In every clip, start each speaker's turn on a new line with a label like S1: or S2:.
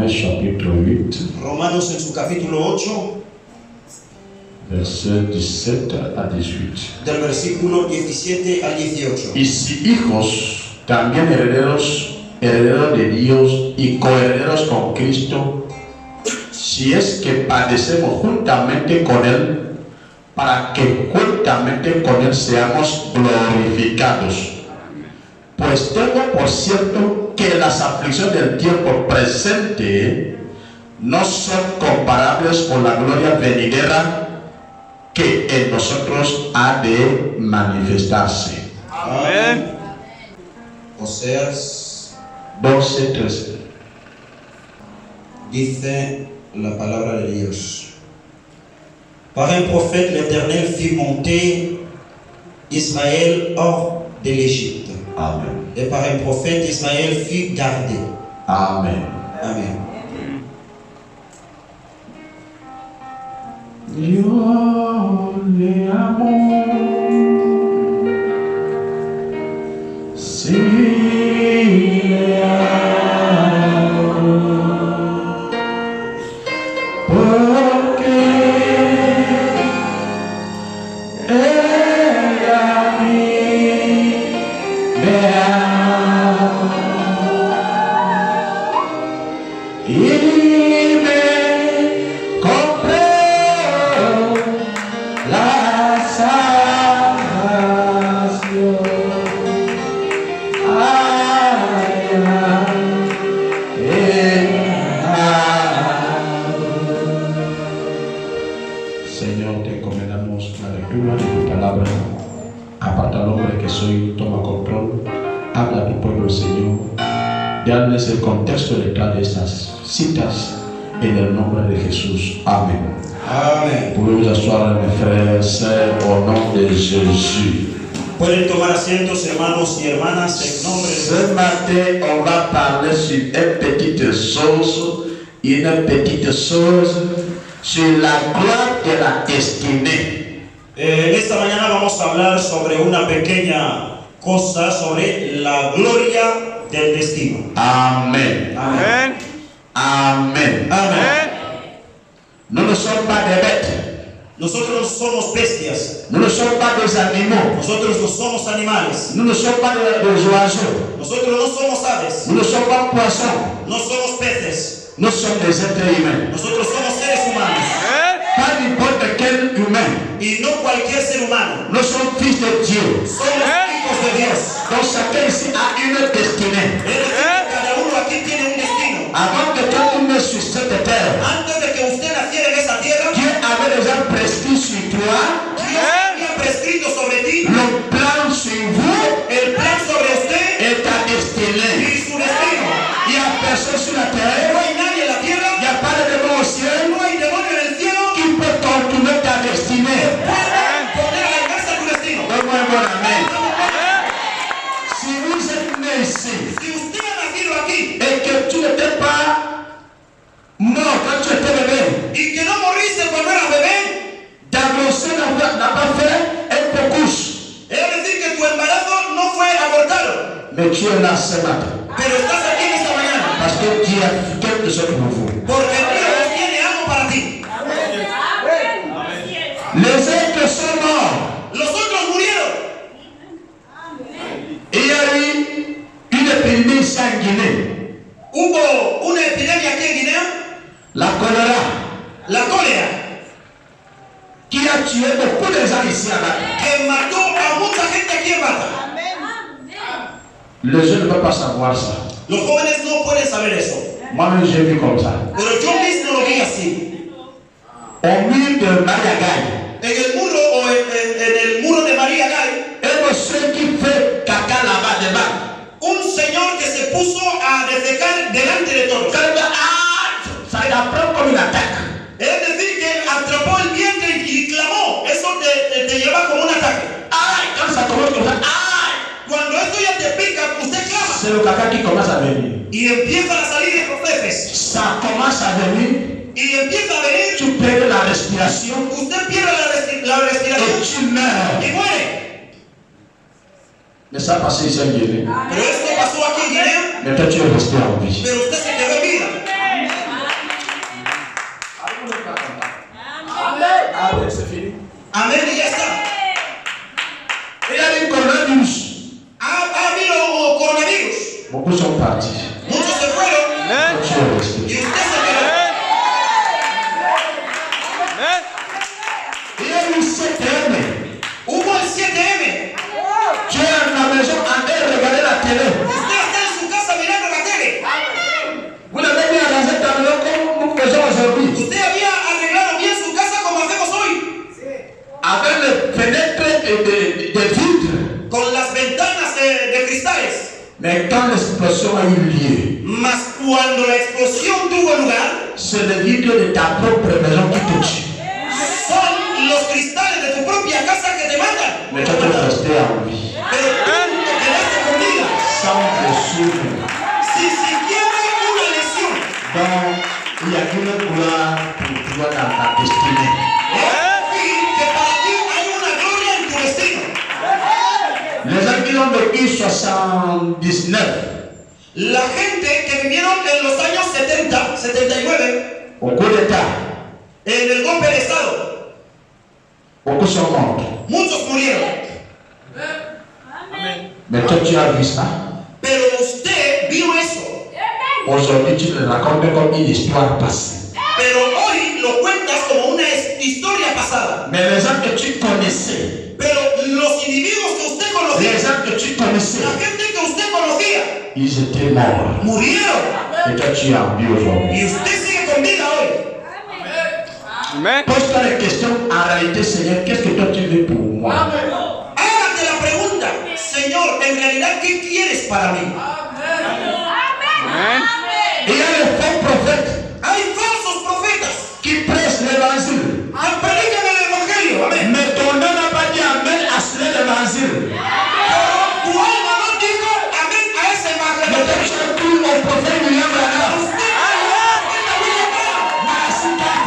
S1: Romains chapitre 8.
S2: Romanos en su capítulo 8.
S1: Verset 17 a 18.
S2: Del versículo 17 al 18.
S1: Y si hijos, también herederos, herederos de Dios y coherederos con Cristo, si es que padecemos juntamente con Él, para que juntamente con Él seamos glorificados. Pues tengo por cierto que las aflicciones del tiempo presente no son comparables con la gloria venidera que en nosotros ha de manifestarse.
S2: Amén. Oseas
S1: 12:13.
S2: dice la palabra de Dios. Par un prophète, l'Éternel fit monter Ismaël hors de l'Égypte.
S1: Amen.
S2: Et par un prophète, Ismaël fut gardé.
S1: Amen.
S2: Amen.
S1: Yo le amo, sí le amo, porque él a mí me ama y me compró la salvación. Ay, Señor, te encomendamos la lectura de tu palabra. Aparta al hombre que soy, toma control. Habla a tu pueblo, Señor. Dales el contexto detrás de estas citas en el nombre de Jesús. Amén.
S2: Amen.
S1: Pouvez-vous asseoir, mes frères et sœurs, au nom de Jésus.
S2: Pueden tomar asientos, hermanos y hermanas, en nombre de
S1: Ce matin, on va parler sur une petite chose sur la gloire de la destinée.
S2: En esta mañana vamos a hablar sobre una pequeña cosa, sobre la gloria del destino.
S1: Amen.
S2: Amén.
S1: Amen.
S2: Amén.
S1: Nous ne sommes pas des bêtes.
S2: Nosotros no somos bestias.
S1: Nous ne sommes pas des animaux.
S2: Nosotros no somos animales.
S1: Nous ne sommes pas des oiseaux.
S2: Nosotros no somos aves.
S1: Nous ne sommes pas poissons.
S2: No somos peces.
S1: Nous sommes des êtres humains.
S2: Nosotros somos seres humanos.
S1: Pas n'importe quel humain.
S2: Y no cualquier ser humano.
S1: Nous sommes fils de Dieu.
S2: Somos hijos de Dios.
S1: Donc chacun ici a une destinée.
S2: Es decir, cada uno aquí tiene un destino.
S1: Avant que toi tu naisses sur cette terre,
S2: Antes de que usted naciera en esa tierra,
S1: Dieu avait déjà prescrit sur toi
S2: Dios había prescrito sobre ti
S1: le plan sur vous
S2: el plan sobre usted
S1: et ta destinée.
S2: y su destino.
S1: Il n'y a personne sur la
S2: No
S1: terre,
S2: hay nadie en la
S1: il
S2: tierra,
S1: n'y a pas de démon au ciel
S2: no hay demonio en el cielo
S1: qui peut contourner ta destinée.
S2: puede poner a la inversa tu destino.
S1: Donne-moi un bon amen. Si vous êtes né ici
S2: Si usted ha nacido aquí
S1: et que tu n'étais pas mort quand tu étais bébé,
S2: y que no morriste cuando eras bebé,
S1: ta grossesse n'a pas fait un peu couche,
S2: es decir, que tu embarazo no fue abortado,
S1: mais tu es là ce matin.
S2: pero estás aquí en esta mañana
S1: Parce que Dieu a quelque chose pour vous.
S2: porque Dios tiene algo para ti.
S1: Les êtres sont morts.
S2: Los otros murieron.
S1: Il y a eu une épidémie ici en Guinée.
S2: Hubo una epidemia aquí en Guinea,
S1: La choléra,
S2: la cólera,
S1: qui a tué beaucoup de gens ici en Afrique.
S2: que mató a mucha gente aquí en Bata.
S1: Les jeunes ne peuvent pas savoir ça.
S2: Los jóvenes no pueden saber eso,
S1: Moi-même, j'ai vu comme ça.
S2: pero yo mismo lo vi así.
S1: Au mur de Mariagaï,
S2: En el muro o en el muro de María Gay,
S1: un monsieur qui fait caca là-bas devant.
S2: un señor que se puso a defecar delante de todos.
S1: Ça apprend comme une attaque.
S2: Es decir, que atrapó el vientre y clamó. Eso te lleva como un ataque.
S1: Aïe, quand ça commence comme ça, aïe,
S2: Cuando esto ya te pica, usted clama.
S1: c'est le caca qui commence à venir.
S2: Y empiezan a salir estos peces.
S1: Ça commence à venir,
S2: Y empieza a venir.
S1: tu perds la respiration
S2: Usted pierde la respiración
S1: et tu meurs.
S2: y muere.
S1: Mais ça a passé ici en Guinée.
S2: Pero esto pasó aquí en Guinea,
S1: Mais toi, tu es resté en vie.
S2: pero usted se quedó en vida.
S1: Il y a eu 7M.
S2: Hubo el 7M.
S1: Tu es à la maison en train de regarder la télé.
S2: Usted está en su casa mirando la tele.
S1: Vous n'avez bien arrangé ta maison comme nous faisons aujourd'hui.
S2: Usted había arreglado bien su casa como hacemos hoy.
S1: Avec les fenêtres de vitres.
S2: Con las ventanas de cristales.
S1: Mais quand l'explosion a eu lieu,
S2: Mas cuando la explosión tuvo lugar,
S1: c'est le vidre de ta propre maison qui te tue.
S2: son los cristales de tu propia casa que te matan.
S1: Mais toi, tu es resté en vie.
S2: Pero tú te quedaste con vida.
S1: Sans blessure.
S2: Sin siquiera una lesión.
S1: Donc, il y a une gloire pour toi dans ta destinée.
S2: Que para ti hay una gloria en tu destino.
S1: Les gens qui ont vécu 79,
S2: La gente que vivieron en los años 70, 79,
S1: au coup d'État,
S2: en el golpe de Estado,
S1: beaucoup sont morts.
S2: muchos murieron.
S1: Mais toi, tu as vu ça.
S2: Pero usted vio eso.
S1: Aujourd'hui, tu le racontes comme une histoire passée.
S2: Pero hoy lo cuentas como una historia pasada.
S1: Mais les gens que tu connaissais,
S2: Pero los individuos que usted
S1: les
S2: conocía,
S1: gens que tu connaissais,
S2: la gente que usted conocía,
S1: ils étaient morts.
S2: murieron.
S1: Et toi, tu es en vie aujourd'hui.
S2: Y usted sigue con vida hoy.
S1: Pose-toi la question, en réalité, Seigneur, qu'est-ce que toi tu veux pour moi?
S2: Hágate la pregunta, Señor, en realidad, ¿qué quieres para mí?
S1: Il y a les faux prophètes
S2: Hay falsos profetas
S1: qui prêchent l'évangile.
S2: que predican el evangelio. Amén.
S1: Mais ton nom n'a pas dit Amen à ce l'évangile.
S2: Tu alma no dijo amén a ese
S1: Mais
S2: evangelio.
S1: toi, tu as cru au prophète William Branham. Merci, Père.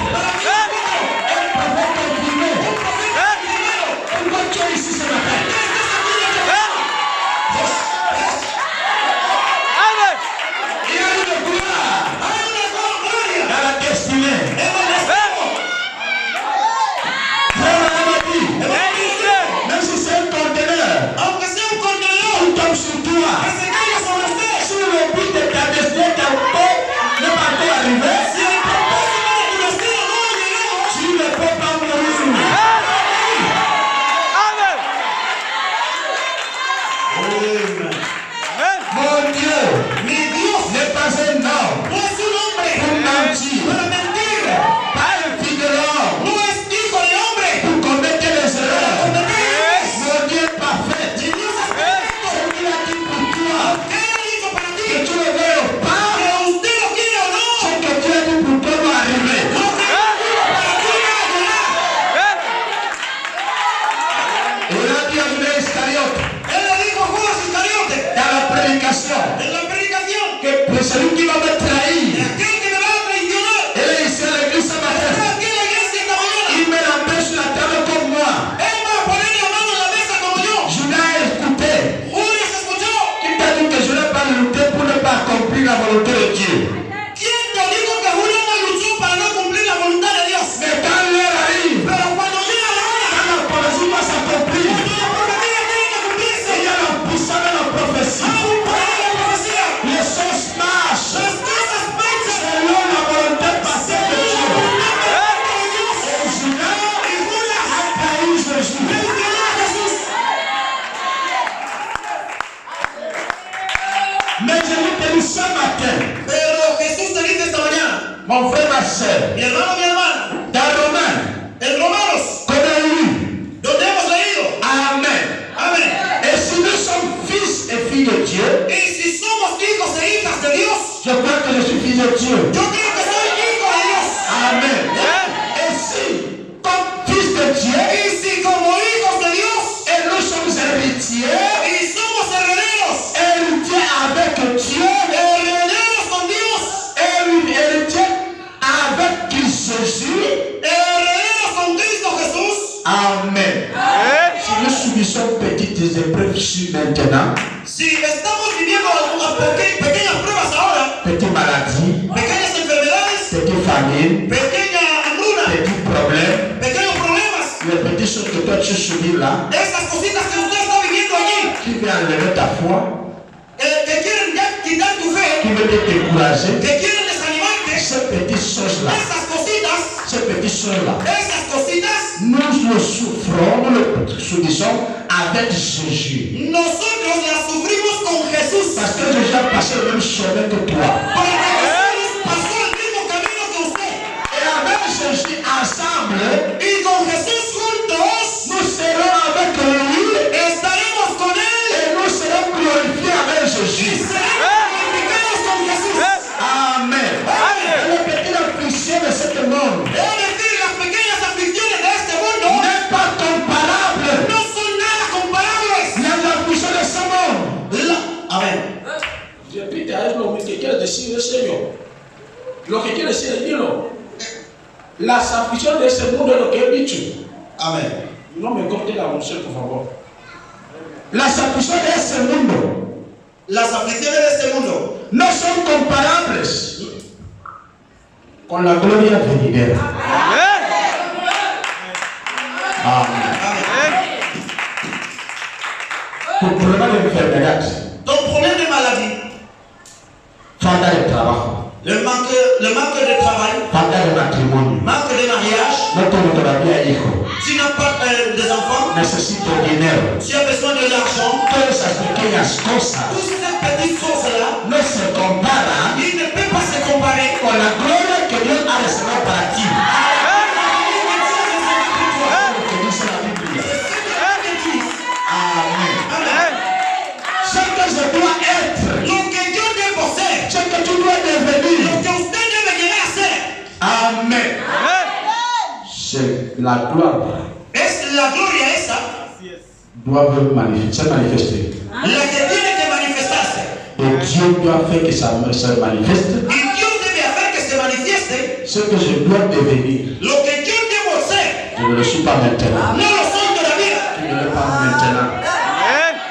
S1: Un prophète confirmé. Pourquoi tu es ici ce matin? Il y a une gloire dans la destinée. Frère Branham a dit, même si c'est un conteneur,
S2: Aunque sea un contenedor
S1: il tombe sur toi.
S2: que se caiga sobre usted,
S1: Si le but de ta destinée n'est pas encore arrivé,
S2: si el propósito de tu destino no ha llegado,
S1: tu ne peux pas mourir. Mon Dieu
S2: mi Dios
S1: n'est pas un homme
S2: no es un hombre
S1: pour mentir,
S2: para mentir,
S1: pas un fils de l'homme
S2: no es hijo de hombre
S1: pour commettre les
S2: para
S1: erreurs.
S2: cometer errores.
S1: Mon Dieu est parfait.
S2: Mi Dios es perfecto.
S1: Ce qu'il a dit pour toi,
S2: ¿Qué ha dicho para ti?
S1: que tu le veuilles ou pas,
S2: Que usted lo quiera o no,
S1: ce que Dieu a dit pour toi va arriver.
S2: lo que Dios para ti va a llegar.
S1: Il a dit à Judas Iscariote
S2: Él le dijo a Judas Iscariote
S1: dans la prédication
S2: en la predicación
S1: que celui qui va me trahir,
S2: aquel que me va a traicionar
S1: il est ici à l'église ce
S2: está
S1: matin.
S2: aquí en la iglesia esta mañana.
S1: Il met la main sur la table comme moi.
S2: Él va a poner la mano en la mesa como yo.
S1: Judas a écouté.
S2: Judas escuchó.
S1: Qui t'a dit que je n'ai pas lutté pour ne pas accomplir la volonté de Dieu?
S2: ¿Quién te dijo que Judas no luchó para no cumplir la voluntad de Dios?
S1: Mais quand l'heure arrive,
S2: Pero cuando llega la hora,
S1: quand la prophétie va s'accomplir,
S2: cuando la profecía tiene que cumplirse,
S1: il y a la puissance de la prophétie.
S2: hay un poder de la profecía.
S1: Les choses marchent
S2: Las cosas marchan
S1: selon la volonté passée de
S2: según la
S1: Dieu.
S2: voluntad de Dios.
S1: Et Judas
S2: Y Judas
S1: a trahi Jésus.
S2: traicionó a Jesús.
S1: Mais je vous te dis ce matin,
S2: Pero Jesús te dice esta mañana,
S1: mon frère, ma soeur,
S2: mi hermana,
S1: dans Romains,
S2: en Romanos,
S1: qu'on a lu,
S2: donde hemos leído,
S1: Amen.
S2: amén,
S1: Et si nous sommes fils et filles de Dieu,
S2: y si somos hijos e hijas de Dios,
S1: je crois que je suis fils de Dieu.
S2: yo creo que soy hijo de Dios.
S1: Amen. Et si, comme fils de Dieu,
S2: Y si como hijos de Dios,
S1: et nous sommes héritiers,
S2: y somos herederos,
S1: héritiers avec Dieu,
S2: herederos con Dios,
S1: héritiers avec Christ Jésus.
S2: herederos con Cristo Jesús,
S1: Amen. Si nous subissons petites épreuves ici maintenant,
S2: si estamos viviendo algunas pequeñas pruebas ahora,
S1: petites maladies,
S2: pequeñas enfermedades,
S1: petites famines,
S2: pequeña hambruna,
S1: petits problèmes,
S2: pequeños problemas,
S1: les petites choses que toi tu subis là,
S2: esas cositas que usted está viviendo allí,
S1: qui veulent enlever ta foi,
S2: que quieren ya quitar tu fe,
S1: qui veulent te décourager,
S2: que quieren desanimarte,
S1: ces petites choses là,
S2: esas cositas
S1: ces petites soeurs-là,
S2: esas cositas,
S1: nous le souffrons, nous le subissons avec Jésus.
S2: nosotros las sufrimos con Jesús.
S1: Parce que Jésus a passé le même chemin que toi.
S2: Porque Jesús pasó el mismo camino que usted.
S1: Et avec Jésus ensemble,
S2: Y con Jesús juntos,
S1: nous serons avec lui
S2: estaremos con Él.
S1: et nous serons glorifiés avec Jésus.
S2: Seremos glorificados con Jesús.
S1: Amen. La petite affliction de ce monde
S2: Es decir, las pequeñas aflicciones de este mundo
S1: n'est pas comparable
S2: no son nada comparables.
S1: à l'affliction de ce monde.
S2: Amén.
S3: Repita, es lo que quiere decir el Señor. Lo que quiere decir el Dios. Las aflicciones de ese mundo es lo que he dicho.
S2: Amén.
S3: No me corte la unción, por favor.
S1: Las aflicciones de ese mundo
S2: Las aflicciones de este mundo
S1: no son comparables con la gloria venidera. Amén. Tu problema de enfermedad,
S2: ton problème de maladie,
S1: falta de trabajo,
S2: le manque de travail,
S1: falta de matrimonio,
S2: manque de mariage,
S1: no tengo todavía hijo,
S2: tu n'as pas des enfants,
S1: necesito dinero.
S2: tu as besoin de l'argent,
S1: Todas esas pequeñas cosas
S2: toutes ces petites choses-là,
S1: no se comparan
S2: il ne peut pas se comparer
S1: con la gloria que Dios ha reservado para ti. Lo que dice la Biblia. Amén. Ce que je dois être,
S2: Lo que yo debo ser,
S1: ce que tu dois devenir.
S2: lo que usted debe llegar a ser,
S1: Amen. C'est la gloire
S2: es la gloria esa,
S1: doit se manifester.
S2: la que tiene que manifestarse.
S1: Et Dieu doit faire que ça se manifeste.
S2: Y Dios debe hacer que se manifieste
S1: Ce que je dois devenir,
S2: lo que yo debo ser.
S1: je ne le suis pas maintenant.
S2: No lo soy todavía,
S1: Tu ne l'es pas maintenant.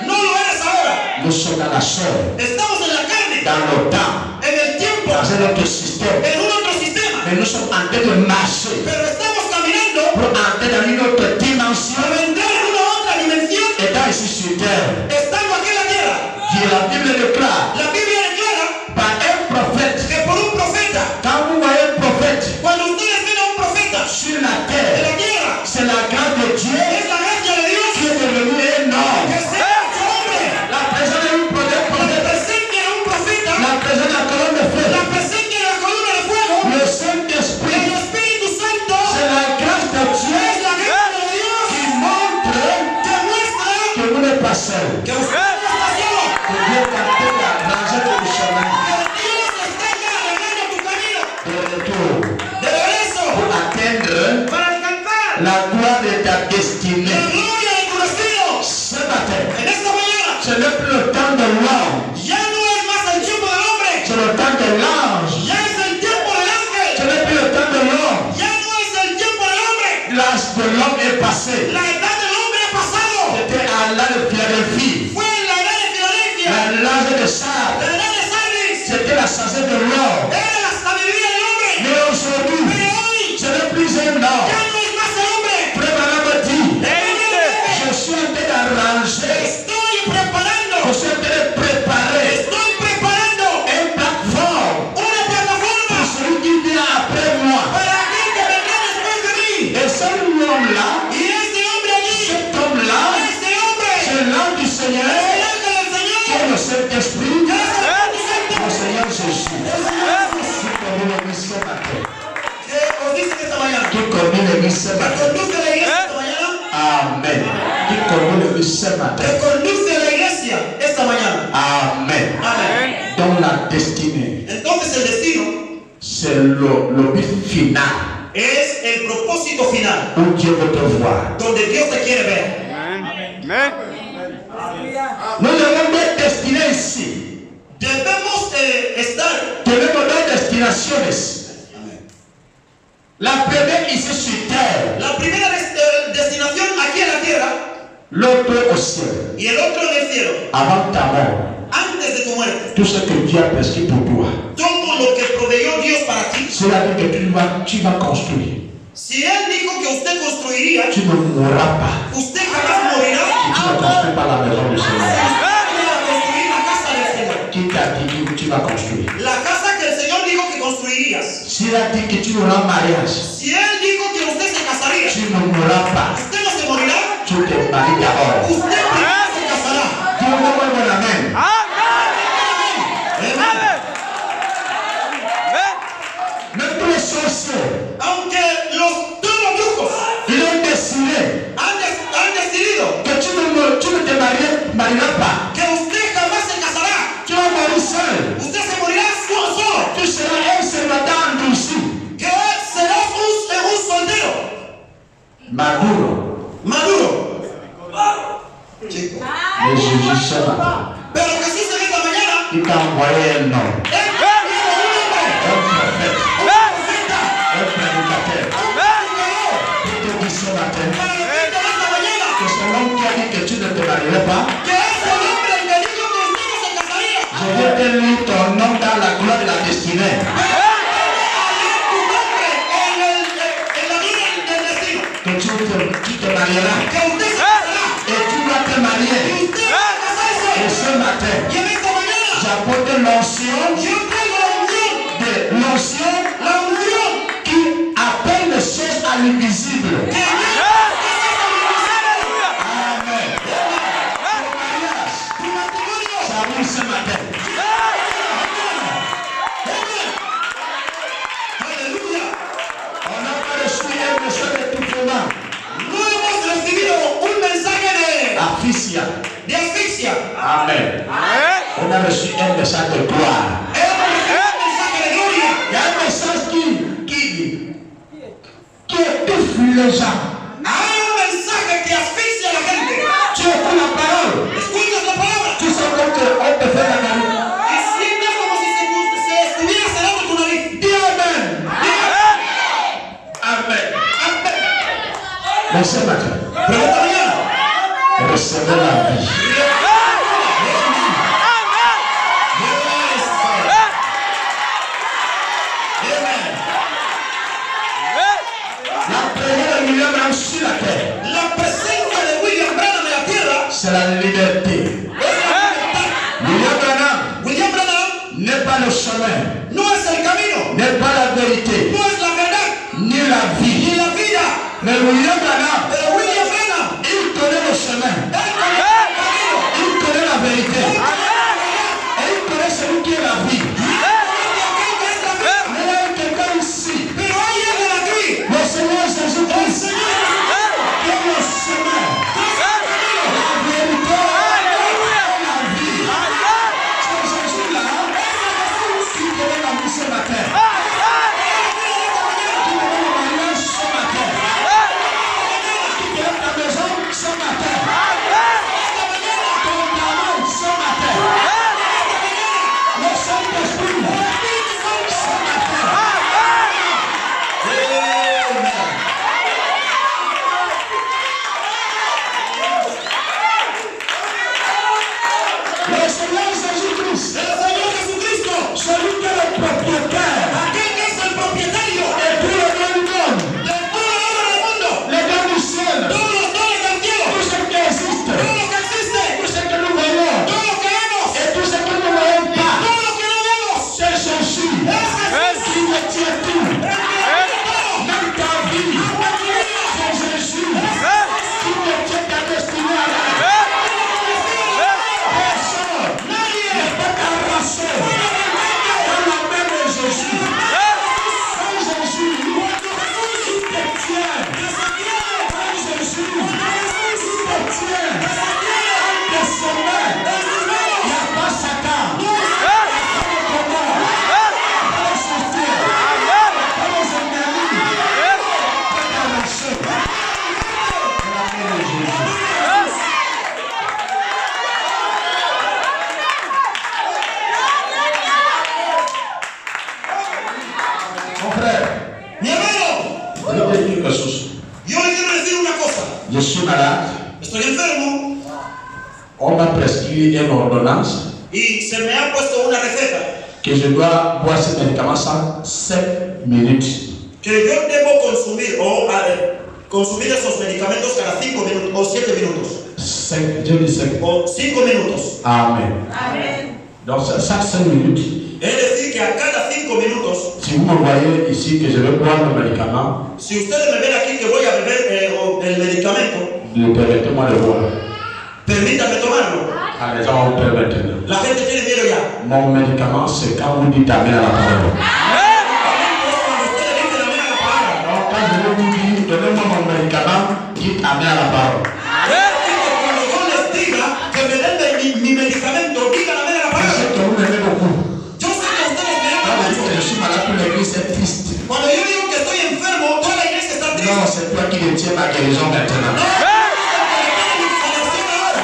S2: no lo eres ahora.
S1: Nous sommes dans la chair,
S2: Estamos en la carne,
S1: dans le temps,
S2: en el tiempo,
S1: dans un autre système.
S2: en un otro sistema,
S1: Mais nous sommes en train de marcher
S2: pero estamos caminando
S1: pour entrer dans une autre dimension,
S2: para entrar en una otra dimensión,
S1: étant ici sur terre.
S2: estando aquí en la tierra.
S1: Qui la Bible déclare
S2: La Biblia declara
S1: par un prophète.
S2: que por un profeta,
S1: Quand vous voyez un prophète
S2: cuando ustedes ven a un profeta
S1: sur la
S2: en
S1: terre,
S2: la tierra,
S1: c'est la grâce de Dieu
S2: es la gracia de Dios
S1: qui est devenu un homme.
S2: que sea hecho hombre.
S1: La présence d'un
S2: La
S1: prophète,
S2: presencia de un profeta,
S1: la présence de la colonne de feu,
S2: la presencia de la columna de fuego,
S1: le Saint-Esprit,
S2: el Espíritu Santo,
S1: c'est la grâce de Dieu
S2: es la gracia de Dios
S1: qui montre
S2: que muestra
S1: que vous n'êtes pas seul.
S2: que usted no está solo,
S1: Que Dieu est en train d'arranger le chemin
S2: que Dios está ya arreglando tu camino
S1: de retour
S2: de regreso
S1: pour atteindre
S2: para alcanzar
S1: la gloire de ta
S2: la
S1: destinée.
S2: gloria de tu destino.
S1: Ce matin,
S2: En esta mañana
S1: ce n'est plus le temps de l'homme,
S2: ya no es más el tiempo del hombre,
S1: c'est le temps de l'ange.
S2: ya es el tiempo del
S1: Ce
S2: ángel,
S1: n'est plus le temps de l'homme.
S2: ya no es el tiempo del hombre.
S1: L'âge de l'homme est passé.
S2: La edad del hombre ha pasado,
S1: C'était à l'âge de Philadelphie,
S2: fue en la edad de Filadelfia,
S1: l'âge de Sardes.
S2: la edad de Sardis,
S1: C'était la sagesse de l'homme.
S2: era la sabiduría del hombre,
S1: Mais aujourd'hui,
S2: pero hoy
S1: ce n'est plus un homme.
S2: ya no es más el hombre.
S1: Frère Branham me dit, je suis en train d'arranger,
S2: Estoy preparando,
S1: je suis en train de préparer
S2: estoy preparando
S1: une plateforme
S2: una plataforma
S1: pour celui qui vient après moi.
S2: para aquel que vendrá después de mí.
S1: Et ce homme-là,
S2: Y este hombre allí,
S1: cet homme-là,
S2: este hombre,
S1: c'est l'homme du Seigneur,
S2: el ángel del
S1: qui est
S2: Señor,
S1: le Saint-Esprit,
S2: que es el Espíritu Santo,
S1: le Seigneur Jésus. Qui conduit l'église ce matin.
S2: que os dice que esta mañana,
S1: Qui conduit l'église ce
S2: que
S1: matin.
S2: conduce la iglesia esta mañana,
S1: Amen. Qui conduit l'église ce matin.
S2: que conduce la iglesia esta mañana.
S1: Amen.
S2: Amén.
S1: Donc la destinée,
S2: Entonces el destino
S1: c'est le but final
S2: es el propósito final,
S1: où Dieu veut te voir.
S2: donde Dios te quiere ver.
S1: Nous avons deux destinées ici.
S2: Debemos estar.
S1: Tenemos dos destinaciones. La première ici sur terre,
S2: La primera destinación aquí en la tierra
S1: l'autre au ciel.
S2: y el otro en el cielo.
S1: Avant ta mort,
S2: Antes de tu muerte,
S1: tout ce que Dieu a prescrit pour toi,
S2: todo lo que proveyó Dios para ti.
S1: c'est-à-dire que tu vas construire.
S2: Si Él dijo que usted construiría,
S1: Tu ne mourras pas.
S2: usted jamás morirá.
S1: Et tu ne construis pas la maison du Seigneur.
S2: Usted va a construir la casa del Señor.
S1: Qui t'a dit que tu vas construire?
S2: La casa que el Señor dijo que construirías.
S1: S'il a dit que tu auras un mariage,
S2: Si Si él dijo que usted se casaría,
S1: tu ne mourras pas.
S2: usted no se morirá,
S1: Tu te maries d'abord.
S2: usted primero se casará.
S1: Dieu me donne l'amen. Même tous les sorciers,
S2: Aunque todos los brujos
S1: ils ont décidé
S2: han decidido
S1: que tu ne te marieras pas.
S2: que usted jamás se casará,
S1: Tu vas mourir seul.
S2: usted se morirá solo,
S1: Tu seras un célibataire endurci.
S2: que serás un soltero
S1: Maduro.
S2: maduro. Chico.
S1: Mais Jésus ce matin,
S2: Pero Jesús en esta mañana,
S1: il t'a envoyé un homme,
S2: él envió un hombre,
S1: un prophète,
S2: un profeta,
S1: un prédicateur.
S2: un predicador,
S1: Il te dit ce matin
S2: para decirte en esta mañana
S1: que c'est l'homme qui a dit que tu ne te marierais pas.
S2: que es el hombre el que dijo que usted no se casaría.
S1: Je vais te lire ton nom dans la gloire de la destinée. Que tu te marieras.
S2: Que usted se casará.
S1: Et tu vas te marier.
S2: Y usted va a casarse.
S1: Et ce matin,
S2: Y en esta mañana
S1: j'apporte l'onction
S2: yo traigo la unción
S1: qui appelle les choses à l'invisible.
S2: que
S1: Amen.
S2: tu matrimonio.
S1: Ça arrive ce matin.
S2: Aleluya.
S1: On n'a pas reçu un message d'étouffement.
S2: No hemos recibido un mensaje
S1: de
S2: asfixia.
S1: Amen. On a reçu un message de gloire.
S2: Hemos recibido un mensaje de gloria.
S1: Il y a un message qui étouffe les gens.
S2: Hay un mensaje que asfixia a la gente.
S1: Tu écoutes la parole.
S2: Escuchas la palabra
S1: Tu sais qu'on te fait la nariz.
S2: y sientes como si se estuviera cerrando tu nariz.
S1: Dis Amen. Amen. Mais ce matin,
S2: Pero esta mañana
S1: recevez la vie. La prière de William Branham sur la terre,
S2: la presencia de William Branham en la tierra
S1: c'est la liberté.
S2: es la libertad.
S1: William Branham
S2: William Branham
S1: n'est pas le chemin,
S2: no es el camino,
S1: n'est pas la vérité,
S2: no es la verdad,
S1: ni la
S2: ni
S1: vie.
S2: la vida.
S1: Mais William Branham,
S2: Pero William Branham,
S1: il connaît le chemin,
S2: él conoce el camino,
S1: il connaît la vérité,
S2: él conoce la verdad,
S1: et il connaît celui qui est la vie.
S2: y él conoce aquel que es la vida.
S1: Mais il y a quelqu'un ici,
S2: Pero hay alguien aquí,
S1: le Seigneur
S2: el
S1: Jésus-Christ,
S2: Señor
S1: qui est le chemin,
S2: es el camino.
S1: la vérité, la vie. C'est Jésus-là qui connaît la vie ce matin, qui connaît le mariage ce matin, qui connaît ta maison ce matin, ton travail ce matin, le Saint-Esprit ce matin. Amen. Le Seigneur Jésus-Christ,
S2: El Señor Jesucristo,
S1: celui qui est le propriétaire
S2: aquel que es el propietario
S1: de tout le bien du monde,
S2: de todo el oro del mundo,
S1: les dons du ciel,
S2: todos los dones del cielo,
S1: tout ce qui existe,
S2: todo lo que existe,
S1: tout ce que nous voyons
S2: todo lo que vemos,
S1: et tout ce que nous ne voyons pas,
S2: todo lo que no vemos,
S1: c'est Jésus
S2: es Jesús.
S1: qui détient tout, même ta vie, c'est Jésus qui détient ta destinée à la personne ne peut t'arracher dans la main de Jésus. C'est Jésus qui te tient. C'est Jésus qui te tient. De ses mains, il n'y a pas Satan. Il n'y a pas de combat. Il n'y a pas de sorcier. Il n'y a pas de ennemis. Il n'y a pas d'arracher. C'est la main de Jésus. Mon frère,
S2: Mi hermano,
S1: je vais te dire quelque chose.
S2: yo le quiero decir una cosa.
S1: Je suis malade.
S2: Estoy enfermo
S1: On m'a prescrit une ordonnance
S2: y se me ha puesto una receta
S1: que je dois boire ce médicament en 7 minutes.
S2: que yo debo consumir consumir esos medicamentos cada 5 minutos o 7 minutos
S1: 5, je dis 5.
S2: o 5 minutos.
S1: Amen. Donc chaque 5 minutes,
S2: Es decir, que a cada 5 minutos,
S1: si vous me voyez ici que je vais boire le médicament,
S2: si ustedes me ven aquí que voy a beber el medicamento,
S1: permettez-moi de boire.
S2: permítanme tomarlo.
S1: Ah, les gens ont peur maintenant.
S2: La gente tiene miedo ya.
S1: Mon médicament, c'est quand vous dites Amen à la parole.
S2: Cuando ustedes dicen amén a la palabra.
S1: Donc, quand je vais vous dire, donnez-moi mon médicament, dites Amen à la parole.
S2: Cuando yo les diga que me den mi medicamento, digan amén a la
S1: Je
S2: palabra.
S1: sais que vous m'aimez beaucoup.
S2: Yo sé que ustedes me
S1: Quand
S2: aman
S1: je dis
S2: mucho.
S1: que je suis malade, toute l'église est triste.
S2: Cuando yo digo que estoy enfermo, toda la iglesia está triste.
S1: Non, c'est toi qui détiens ma guérison maintenant.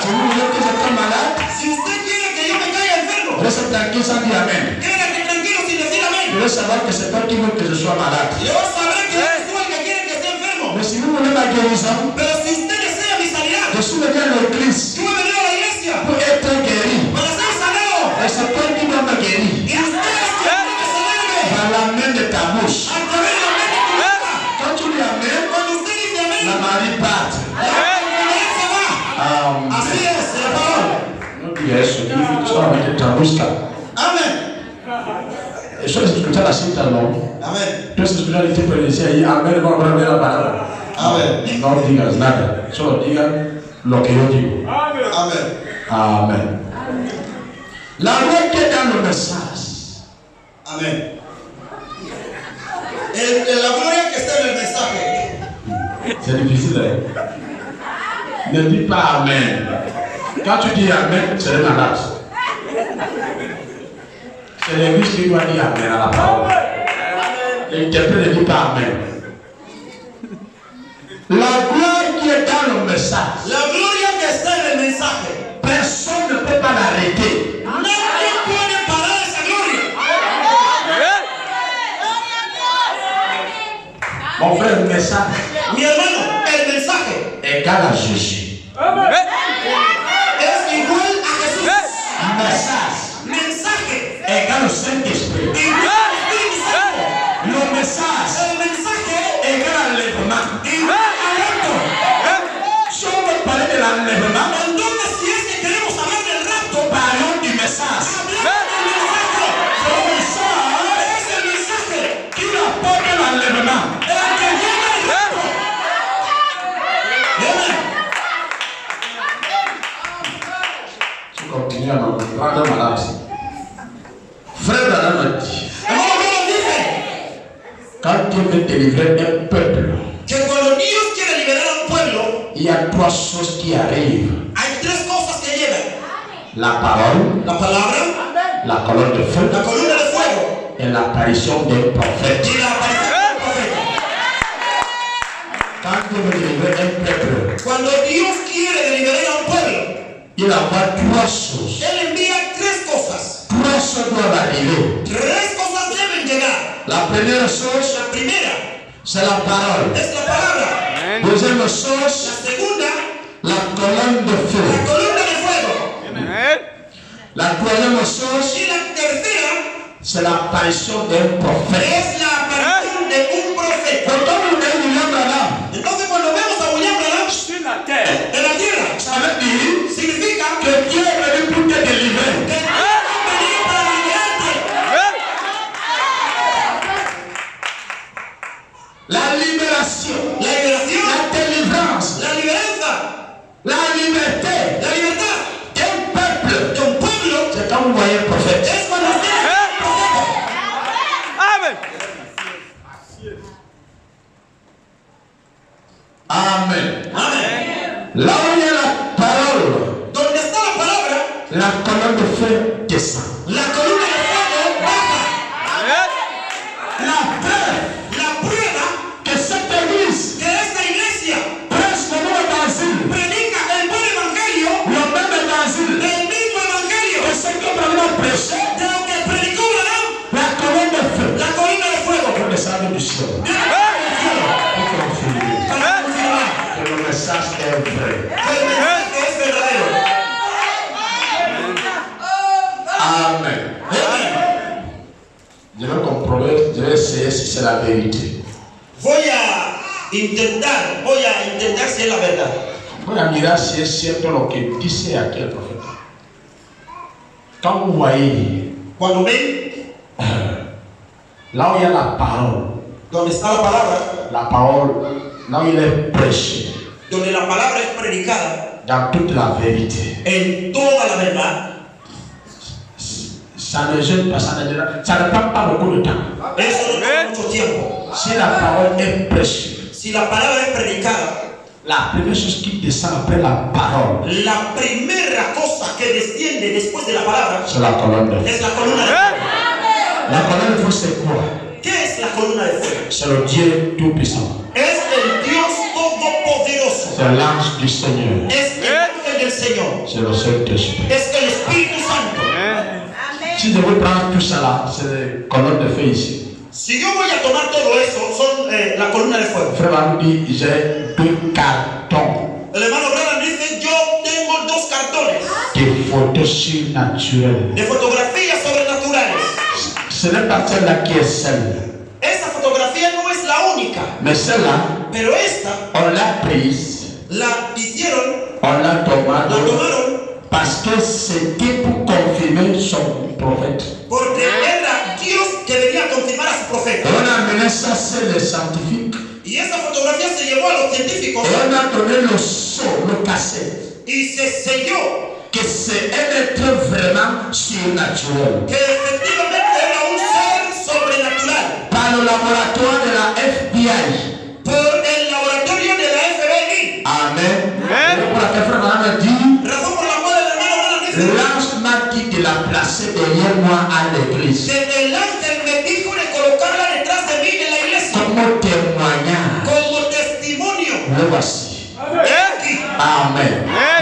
S1: Si vous voulez que je sois malade,
S2: Si usted quiere que yo me caiga enfermo,
S1: reste tranquille sans dire Amen.
S2: quédate tranquilo sin decir
S1: Je
S2: amén.
S1: veux savoir que c'est toi qui veux que je sois malade.
S2: Yo sabré que eres tú el que quiere que esté enfermo.
S1: Mais si vous voulez ma guérison,
S2: Pero si usted desea mi sanidad,
S1: je suis venu à l'église
S2: yo he venido a la iglesia
S1: pour être guéri.
S2: para ser sanado.
S1: Et c'est toi qui dois me guérir.
S2: Y usted es quien tiene que sanarme
S1: Par la main de ta bouche.
S2: a través de la mente de tu boca.
S1: Quand tu dis Amen,
S2: Cuando usted dice amén,
S1: la maladie part.
S2: la enfermedad se va. Así
S1: Amen.
S2: es, la palabra.
S1: Non dire adesso, tu solamente traduzca.
S2: Amén.
S1: E solo escuchar la cinta, no.
S2: Amén.
S1: Entonces escuchar el tipo y decía ahí, Amen, vamos a ver la palabra.
S2: Amén.
S1: No digas nada, solo diga lo que yo digo.
S2: Amén.
S1: Amen. La loi qui est dans le message,
S2: Amén. La gloria que está en el mensaje.
S1: c'est difficile. Hein? Ne dis pas Amen. Quand tu dis Amen, tu es malade. C'est l'église qui doit dire Amen à la parole. L'interprète ne dit pas Amen. La gloire qui est dans le message,
S2: La gloria que está en el mensaje.
S1: personne ne peut pas l'arrêter.
S2: Nadie puede parar esa gloria.
S1: Mon frère, le message
S2: Mi hermano, el mensaje
S1: égale à Jésus.
S2: es igual a Jesús.
S1: Message
S2: Mensaje
S1: égale au Saint-Esprit.
S2: igual al Espíritu Santo.
S1: Le message
S2: El mensaje
S1: égale à l'enlèvement.
S2: igual al rapto.
S1: Si on veut parler de l'enlèvement,
S2: Entonces, si es que queremos hablar del rapto,
S1: parlons du message.
S2: hablamos del mensaje.
S1: Le message
S2: Es el mensaje
S1: qui apporte l'enlèvement.
S2: el que lleva el rapto. Amén.
S1: Tu continues à me rendre malade. Frère Branham a dit,
S2: Hermano, Dios dice
S1: quand Dieu veut délivrer un peuple,
S2: que cuando Dios quiere liberar a un pueblo,
S1: il y a trois choses qui arrivent.
S2: hay tres cosas que llevan:
S1: La parole,
S2: la palabra,
S1: la colonne de feu
S2: la columna de fuego
S1: et l'apparition d'un prophète.
S2: y la aparición del profeta.
S1: Quand Dieu veut délivrer un peuple,
S2: Cuando Dios quiere liberar a un pueblo,
S1: il envoie trois choses.
S2: Él envía tres cosas.
S1: Trois choses doivent arriver.
S2: Tres cosas deben llegar.
S1: La première chose,
S2: La primera
S1: c'est la parole.
S2: es la palabra.
S1: Deuxième
S2: La
S1: chose,
S2: segunda,
S1: la colonne de
S2: la
S1: feu.
S2: columna de fuego.
S1: La troisième chose,
S2: Y la tercera
S1: c'est l'apparition d'un prophète.
S2: es la aparición de un profeta.
S1: Quand vous voyez William Branham
S2: Entonces, cuando vemos a William Branham
S3: Sur la terre.
S2: en la tierra,
S1: ça veut dire
S2: significa
S1: que Dieu est venu pour te délivrer.
S2: que Dios ha venido para liberarte.
S1: La libération,
S2: La liberación,
S1: la délivrance,
S2: la liberanza,
S1: la liberté
S2: la libertad
S1: d'un peuple.
S2: de un pueblo
S1: C'est quand vous voyez le prophète.
S2: es cuando usted es un profeta.
S1: Amen.
S2: Amén.
S1: Là où il y a la parole,
S2: Donde está la palabra,
S1: la colonne de feu descend.
S2: la columna de fuego baja.
S1: La preuve
S2: La prueba
S1: que cette église
S2: que esta iglesia
S1: prêche le même évangile,
S2: predica el buen evangelio,
S1: le même évangile,
S2: el mismo evangelio
S1: que ce que Branham a prêché,
S2: de lo que predicó Branham,
S1: la colonne de feu,
S2: la columna de fuego.
S1: pour descendre du ciel. Pour confirmer
S2: Para confirmar
S1: que le message est vrai.
S2: que el mensaje es verdadero.
S1: Amen. Je vais comprober, je vais essayer si c'est la vérité.
S2: Voy a intentar si es la verdad.
S1: Voy a mirar si es cierto lo que dice aquí el profeta. Quand vous voyez
S2: Cuando ven
S1: là où il y a la parole,
S2: donde está la
S1: parole, là où il est prêché,
S2: donde la palabra es predicada
S1: dans toute la vérité.
S2: en toda la verdad,
S1: Ça ne gêne pas, ça ne prend pas beaucoup de temps.
S2: eso no toma mucho tiempo.
S1: Si la parole est prêchée,
S2: Si la palabra es predicada,
S1: la première chose qui descend après la parole,
S2: la primera cosa que desciende después de la palabra
S1: c'est la colonne de feu.
S2: es la columna de fuego.
S1: La colonne de feu, c'est quoi?
S2: ¿Qué es la columna de fuego?
S1: C'est le Dieu Tout-Puissant.
S2: Es el Dios Todopoderoso.
S1: C'est l'ange du Seigneur.
S2: Es el ángel del Señor.
S1: C'est le Saint-Esprit.
S2: Es el Espíritu Santo.
S1: Si je veux prendre tout cela, c'est les colonnes de feu ici.
S2: Si yo voy a tomar todo eso, son la columna de fuego.
S1: Frère Manu dit, j'ai 2 cartons
S2: El hermano Branham dice, yo tengo 2 cartones
S1: de photos surnaturelles.
S2: de fotografías sobrenaturales.
S1: Ce n'est pas celle-là qui est celle.
S2: Esta fotografía no es la única,
S1: Mais celle-là,
S2: pero esta
S1: on l'a prise,
S2: la hicieron,
S1: on l'a
S2: la
S1: tomado,
S2: tomaron,
S1: parce que c'était pour confirmer son prophète.
S2: porque era Dios que venía a confirmar a su profeta.
S1: On a amené ça chez les scientifiques.
S2: Y esa fotografía se llevó a los científicos
S1: Et on a donné le son, le cassette,
S2: y se selló
S1: que c'est un être vraiment surnaturel.
S2: que efectivamente era un ser sobrenatural
S1: Par le laboratoire de la FBI.
S2: por el laboratorio de la FBI.
S1: Amen. Et pour laquelle frère Branham a dit,
S2: Razón por la cual el hermano Branham dice
S1: l'ange m'a dit de la placer derrière moi à l'église.
S2: que el ángel me dijo de colocarla detrás de mí en la iglesia
S1: Comme témoignage.
S2: como testimonio.
S1: Le voici.
S2: Aquí.
S1: Amen.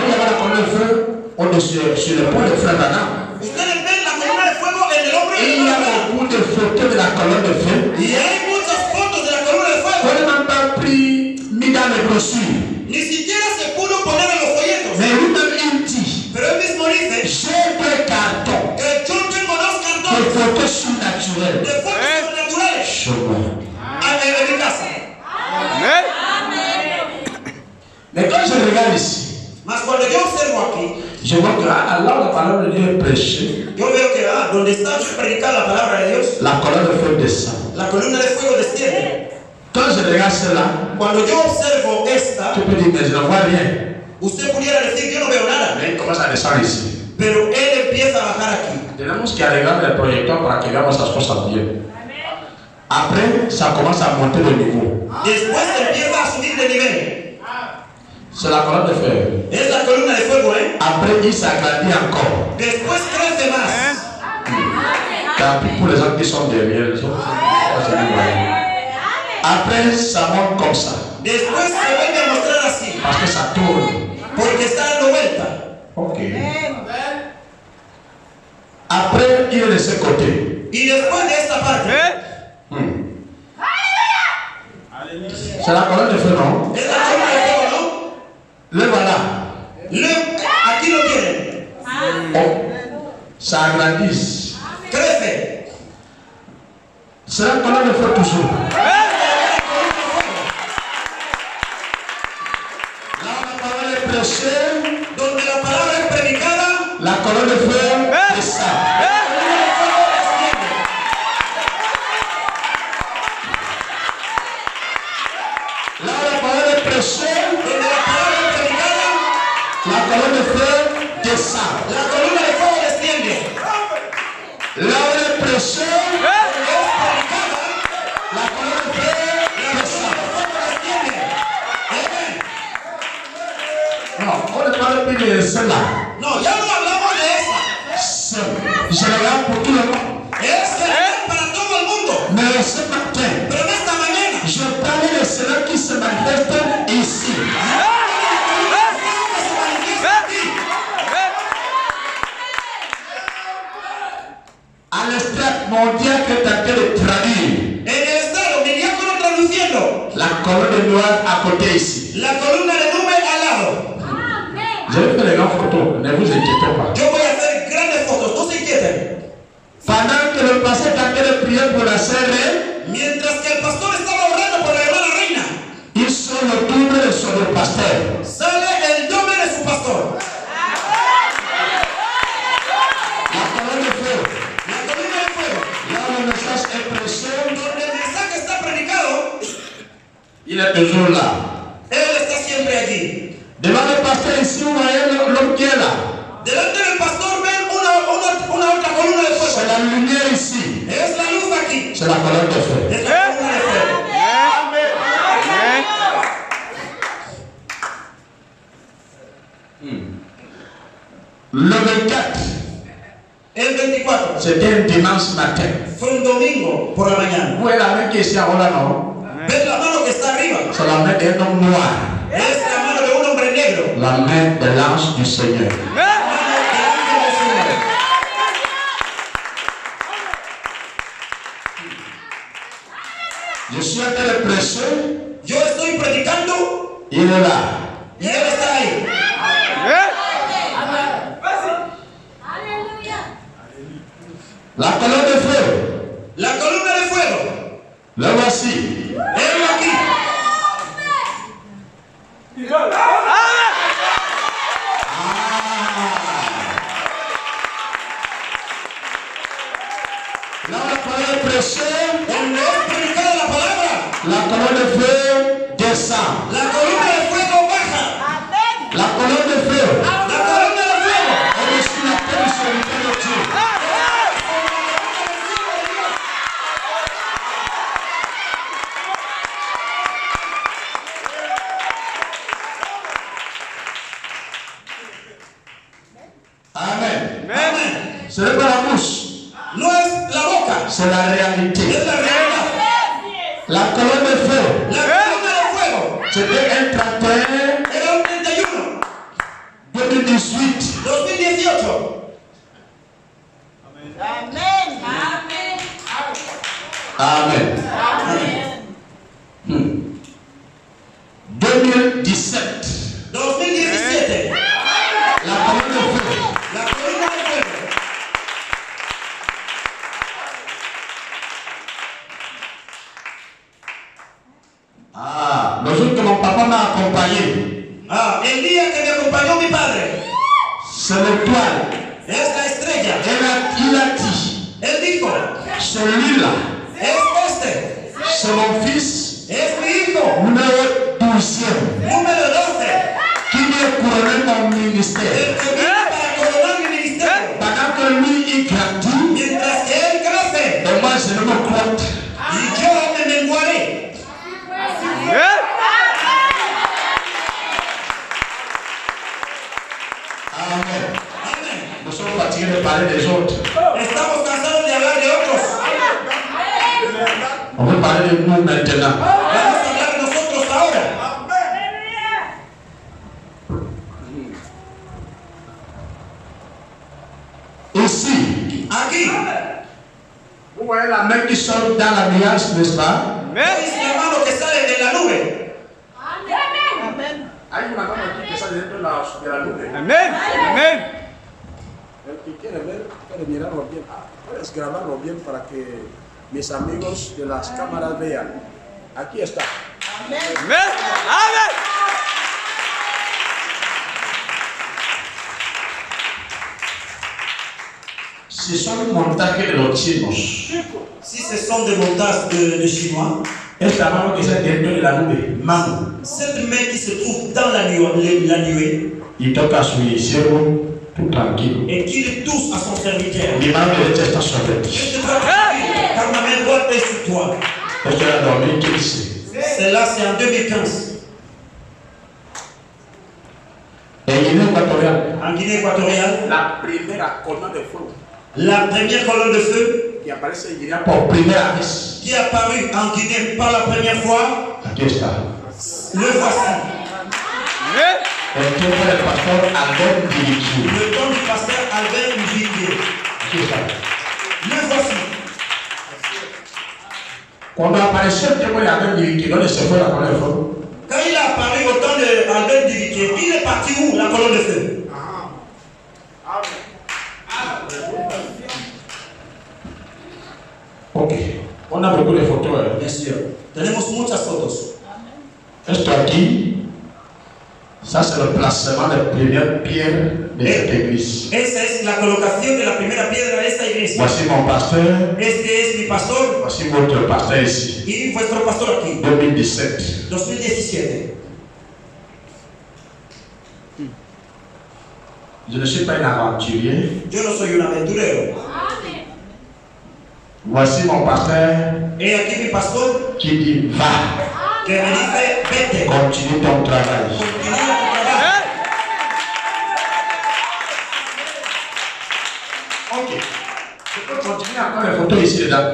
S1: Vous avez la colonne de feu au-dessus sur le pont de frère Branham.
S2: Ustedes ven la columna de fuego en el hombro
S1: Et
S2: del
S1: il y a
S2: hermano Branham.
S1: beaucoup de photos de la colonne de feu.
S2: Y hay muchas fotos de la columna de
S1: On
S2: fuego.
S1: n'a même pas mis dans les brochures.
S2: Ni siquiera se pudo poner en los folletos.
S1: Mais lui-même il dit,
S2: Pero él mismo dice
S1: j'ai 2 cartons
S2: que yo tengo 2
S1: de
S2: cartones
S1: photos surnaturelles.
S2: de fotos sobrenaturales
S1: Chez moi.
S2: en mi casa.
S1: Mais quand je regarde ici,
S2: Mas cuando yo observo aquí,
S1: je vois que là où la parole de Dieu est prêchée,
S2: yo veo que donde está predicada la palabra de Dios,
S1: la colonne de feu descend.
S2: la columna de fuego desciende.
S1: Quand je regarde cela,
S2: Cuando yo observo esta,
S1: tu peux dire, mais je ne vois rien.
S2: usted pudiera decir, yo no veo nada.
S1: Mais il commence à descendre ici.
S2: Pero él empieza a bajar aquí.
S1: Tenemos que arreglar el proyector para que veamos las cosas bien. Après, ça commence à monter de niveau.
S2: Después empieza a subir de nivel.
S1: C'est la colonne de feu.
S2: Es la columna de fuego, ¿eh?
S1: Après, il s'agrandit encore.
S2: Después crece más.
S1: Tant pis pour les gens qui sont derrière. Les autres, c'est du moyen. Après, ça monte comme ça.
S2: Después se vuelve a mostrar así.
S1: Parce que ça tourne.
S2: Porque está dando vuelta.
S1: Ok. Après, il est de ce côté.
S2: Y después de esta parte,
S1: C'est la colonne de feu, non?
S2: es la columna de fuego, ¿no?
S1: Le voilà.
S2: Aquí lo tienen.
S1: Oh. Ça agrandit.
S2: Crece.
S1: C'est la colonne de feu toujours. Là où la parole est prêchée,
S2: Donde la palabra es predicada,
S1: la colonne de feu descend. Là où la parole est prêchée,
S2: donde la palabra es predicada,
S1: la colonne de feu descend.
S2: la columna de fuego desciende.
S1: Là où elle est prêchée,
S2: Es predicada,
S1: la colonne de feu descend.
S2: desciende.
S1: Non, on ne parle plus de celle-là.
S2: No, ya no hablamos de esa.
S1: Je regarde pour tout le monde.
S2: Es general para todo el mundo.
S1: Mais ce matin,
S2: Pero en esta mañana,
S1: je parle de cela qui se manifeste ici. À l'extrait mondial que tu as de traduire.
S2: en el estado, mi diácono traduciendo,
S1: La colonne de noir à côté ici.
S2: la columna de nube al lado.
S1: Je vais faire les grandes photos, ne vous inquiétez pas.
S2: Yo voy a hacer grandes fotos, no se inquieten.
S1: Pendant que le pasteur est en train de prier pour la sœur,
S2: Mientras que el pastor estaba orando por la hermana reina,
S1: il sort le double de son pasteur.
S2: sale el doble de su pastor.
S1: La colonne de feu.
S2: La columna de fuego.
S1: Là où le message est prêché, est toujours là.
S2: Él está siempre allí.
S1: Devant le pasteur ici, vous voyez l'homme qui est là.
S2: Delante del pastor ven una otra columna de
S1: C'est
S2: fuego.
S1: la lumière ici.
S2: Es la luz aquí.
S1: C'est la colonne de feu.
S2: Es la columna de fuego.
S1: Le 24,
S2: El 24
S1: c'était un dimanche matin.
S2: fue un domingo por la mañana.
S1: Vous voyez la main qui est ici ahora, non?
S2: ¿Ves la mano que está arriba?
S1: C'est la main d'un homme noir.
S2: Es la mano de un hombre negro.
S1: La main de l'ange du Seigneur.
S2: La mano del ángel del Señor.
S1: Je suis en train de prêcher.
S2: Yo estoy predicando
S1: Il est là.
S2: y él está ahí.
S1: La colonne de feu.
S2: La columna de fuego.
S1: Le voici.
S2: Venlo aquí.
S1: Là, la colonne de prêcher.
S2: Donde es predicada la palabra,
S1: La colonne de feu descend.
S2: la columna de fuego baja.
S1: La colonne de feu.
S2: La columna de fuego.
S1: Au-dessus de la terre du serviteur de Dieu. Amen.
S2: Amén.
S1: Ce n'est pas la bouche,
S2: No es la boca,
S1: c'est la réalité.
S2: es la realidad.
S1: La colonne de feu,
S2: La columna de fuego
S1: c'était un 31
S2: era un 31,
S1: 2018.
S2: 2018.
S1: Amen. 2017.
S2: 2017.
S1: La colonne de feu.
S2: La columna de fuego.
S1: Ah, le jour que mon papa m'a accompagné,
S2: Ah, el día que me acompañó mi padre,
S1: c'est l'étoile.
S2: es la estrella.
S1: Il a dit,
S2: Él dijo,
S1: celui-là,
S2: es este,
S1: c'est mon fils,
S2: es mi hijo,
S1: numéro 12e,
S2: número 12,
S1: qui vient couronner mon ministère.
S2: el que viene para coronar mi ministerio.
S1: Pendant que lui, il grandit,
S2: Mientras que él crece,
S1: et moi, je ne me crois.
S2: y yo me menguaré.
S1: Amen.
S2: Amén.
S1: Nous sommes fatigués de parler des autres.
S2: Estamos cansados de hablar de otros.
S1: On veut parler de nous maintenant.
S2: Vamos a hablar de nosotros ahora.
S1: Ici,
S2: Aquí,
S1: vous voyez la main qui sort dans la nuage, n'est-ce pas?
S2: ¿veis la mano que sale de la nube?
S3: Hay una mano aquí que sale dentro de la nube.
S4: Amén.
S3: El que quiere ver, puede mirarlo bien. Puedes grabarlo bien para que mis amigos de las cámaras vean. Aquí está.
S4: Amén.
S1: Si son montajes de los chinos,
S2: Si ce sont des montages de Chinois,
S1: esta mano que está dentro de la nube, mano,
S2: cette main qui se trouve dans la nuée
S1: y toca a su siervo, tú tranquilo.
S2: et qui le touche à son serviteur,
S1: Mi mano derecha está sobre
S2: je
S1: ti.
S2: te dois tranquille, car ma main droite est sur toi.
S1: Esto era 2015.
S2: Cela, c'est en 2015,
S1: En Guinea Ecuatorial,
S2: en Guinée équatoriale.
S3: La primera columna de fuego
S2: La première colonne de feu
S3: que aparece en Guinea
S1: por primera vez,
S2: qui est apparue en Guinée par la première fois,
S1: aquí está.
S2: le voici.
S1: El tiempo del pastor Albert Diriquiu.
S2: Le temps du pasteur Albert Uviquier.
S1: Aquí está.
S2: Le voici.
S1: Cuando apareció el tiempo de Albert Diriquiu, ¿dónde se fue la colonne de fuego?
S2: Quand il a apparu au temps d'Albert Uviquier, il est parti où, la colonne de feu?
S1: Ok. On a beaucoup de photos.
S2: Bien sûr. Tenemos muchas fotos.
S1: Esto aquí Ça, c'est le placement de la première pierre de cette église.
S2: Esa es la colocación de la primera piedra de esta iglesia.
S1: Voici mon pasteur.
S2: Este es mi pastor
S1: Voici votre pasteur ici.
S2: y vuestro pastor aquí.
S1: 2017.
S2: 2017.
S1: Je ne suis pas un aventurier.
S2: Yo no soy un aventurero.
S1: Voici mon pasteur
S2: He aquí mi pastor
S1: qui dit va,
S2: que me dice vete.
S1: continue ton travail.
S2: Continúa tu trabajo.
S1: Ok. Je peux continuer encore les photos ici dedans.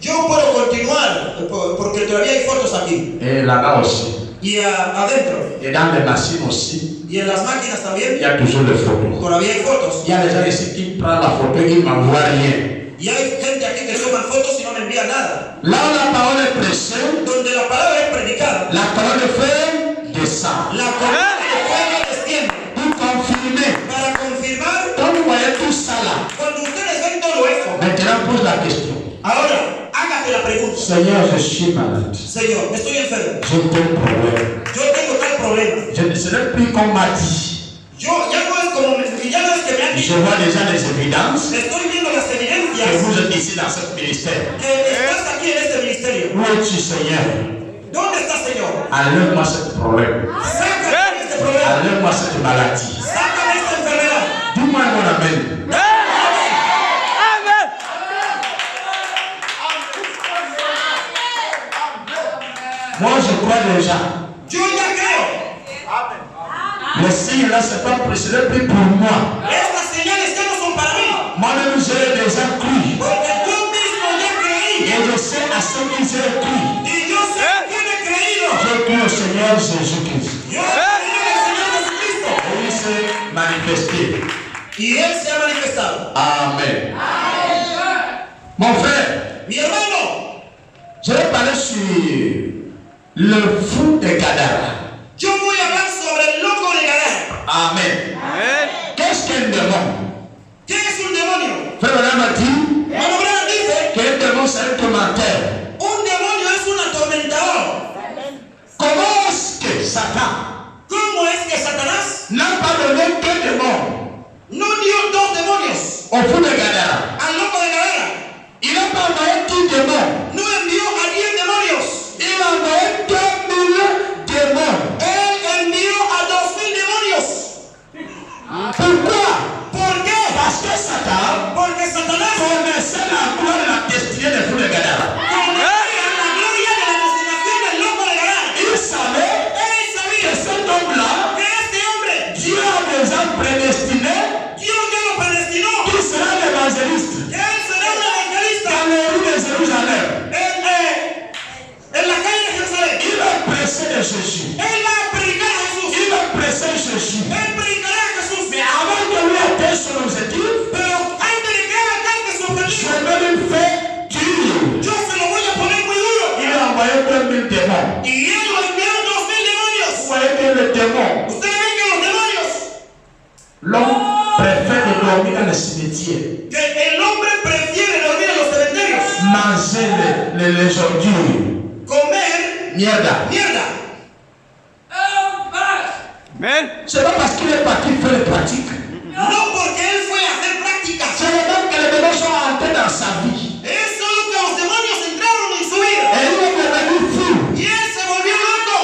S2: Yo puedo continuar porque todavía hay fotos aquí.
S1: Et là-bas aussi.
S2: Y adentro.
S1: Et dans les machines aussi.
S2: Y en las máquinas
S1: Il
S2: también.
S1: y a toujours des photos.
S2: Todavía hay fotos.
S1: Il y a des gens ici qui prennent la photo et ils ne m'envoient rien.
S2: Y hay gente aquí que toman fotos y no me envían nada.
S1: Là où la parole est prêchée,
S2: Donde la palabra es predicada,
S1: la parole de feu descend.
S2: la columna de fuego desciende.
S1: Pour confirmer.
S2: Para confirmar,
S1: Quand vous voyez tout ça là,
S2: cuando ustedes ven todo esto,
S1: maintenant pose la question.
S2: ahora hágate la pregunta.
S1: Seigneur, je suis malade.
S2: Señor, estoy enfermo.
S1: J'ai tel problème.
S2: Yo tengo tal problema.
S1: Je ne serai plus qu'on m'a dit.
S2: Yo ya no es como ya no es que me han
S1: Je
S2: dicho.
S1: vois déjà les évidences
S2: Estoy viendo las
S1: que
S2: evidencias
S1: vous êtes ici dans ce ministère.
S2: que estás aquí en este ministerio.
S1: Où es-tu, Seigneur?
S2: ¿Dónde está, Señor?
S1: Enlève-moi ce problème.
S2: Sácame este problema.
S1: Enlève-moi cette maladie.
S2: Sácame esta enfermedad.
S1: Dis-moi mon amen.
S4: Amen.
S1: Moi, je crois déjà.
S2: Yo ya creo.
S1: Les signes là, ce n'est pas plus pour moi.
S2: Estas señales ya no son para mí.
S1: Moi-même, j'ai déjà cru.
S2: Porque yo mismo ya creí.
S1: Et je sais à ce qu'ils ont cru.
S2: Y yo sé quién he creído.
S1: J'ai cru au Seigneur Jésus-Christ.
S2: Yo he creído en el Señor Jesucristo.
S1: Et il s'est manifesté.
S2: Y Él se ha manifestado.
S1: Amen. Mon frère,
S2: Mi hermano,
S1: je vais parler sur le fou de Gadara.
S2: yo voy a hablar sobre el loco de Gadara.
S1: Amen.
S4: Amen.
S1: Qu'est-ce qu'un démon?
S2: ¿Qué es un demonio?
S1: Frère Branham m'a dit
S2: Hermano Branham dice,
S1: qu'un démon c'est un tourmenteur.
S2: un demonio es un atormentador.
S1: Comment est-ce que Satan
S2: ¿Cómo es que Satanás
S1: n'a pas donné qu'un démon
S2: no dio dos demonios
S1: au fou de Gadara?
S2: al loco de Gadara?
S1: Il n'a pas envoyé 10 démons.
S2: No envió a 10 demonios.
S1: Il a envoyé 2000 démons.
S2: Él envió a 2000 demonios.
S1: Pourquoi?
S2: ¿Por qué?
S1: Parce que Satan
S2: Porque Satanás
S1: connaissait la gloire et la destinée des fous de Gadara.
S2: conocía la gloria de la destinación del loco de Gadara.
S1: Il savait
S2: Él
S1: que
S2: sabía
S1: cet homme-là,
S2: que este hombre,
S1: Dieu a déjà prédestiné
S2: Dios ya lo predestinó,
S1: qu'il sera l'évangéliste
S2: que él será un evangelista
S1: dans les rues de Jérusalem.
S2: en la calle de Jerusalén.
S1: Il va prêcher de Jésus.
S2: Él va a predicar a Jesús.
S1: Il va prêcher Jésus.
S2: Él predicará a Jesús.
S1: Mais avant que lui atteigne son objectif,
S2: Pero antes de que él alcance su
S1: je
S2: objetivo,
S1: vais lui faire dur.
S2: yo se lo voy a poner muy duro.
S1: Il a envoyé 2000 démons.
S2: Y él lo envió 2000 demonios.
S1: Vous voyez que le démon,
S2: Ustedes ven que los demonios,
S1: l'homme préfère de dormir dans le cimetière,
S2: que el hombre prefiere dormir en los cementerios,
S1: manger les ordures,
S2: comer
S1: mierda.
S2: mierda.
S4: Amen.
S1: C'est pas parce qu'il est parti faire les pratiques.
S2: No porque él fue a hacer prácticas.
S1: C'est le même que les démons sont entrés dans sa vie.
S2: Es solo que los demonios entraron en su vida.
S1: Et il est devenu fou.
S2: Y él se volvió loco.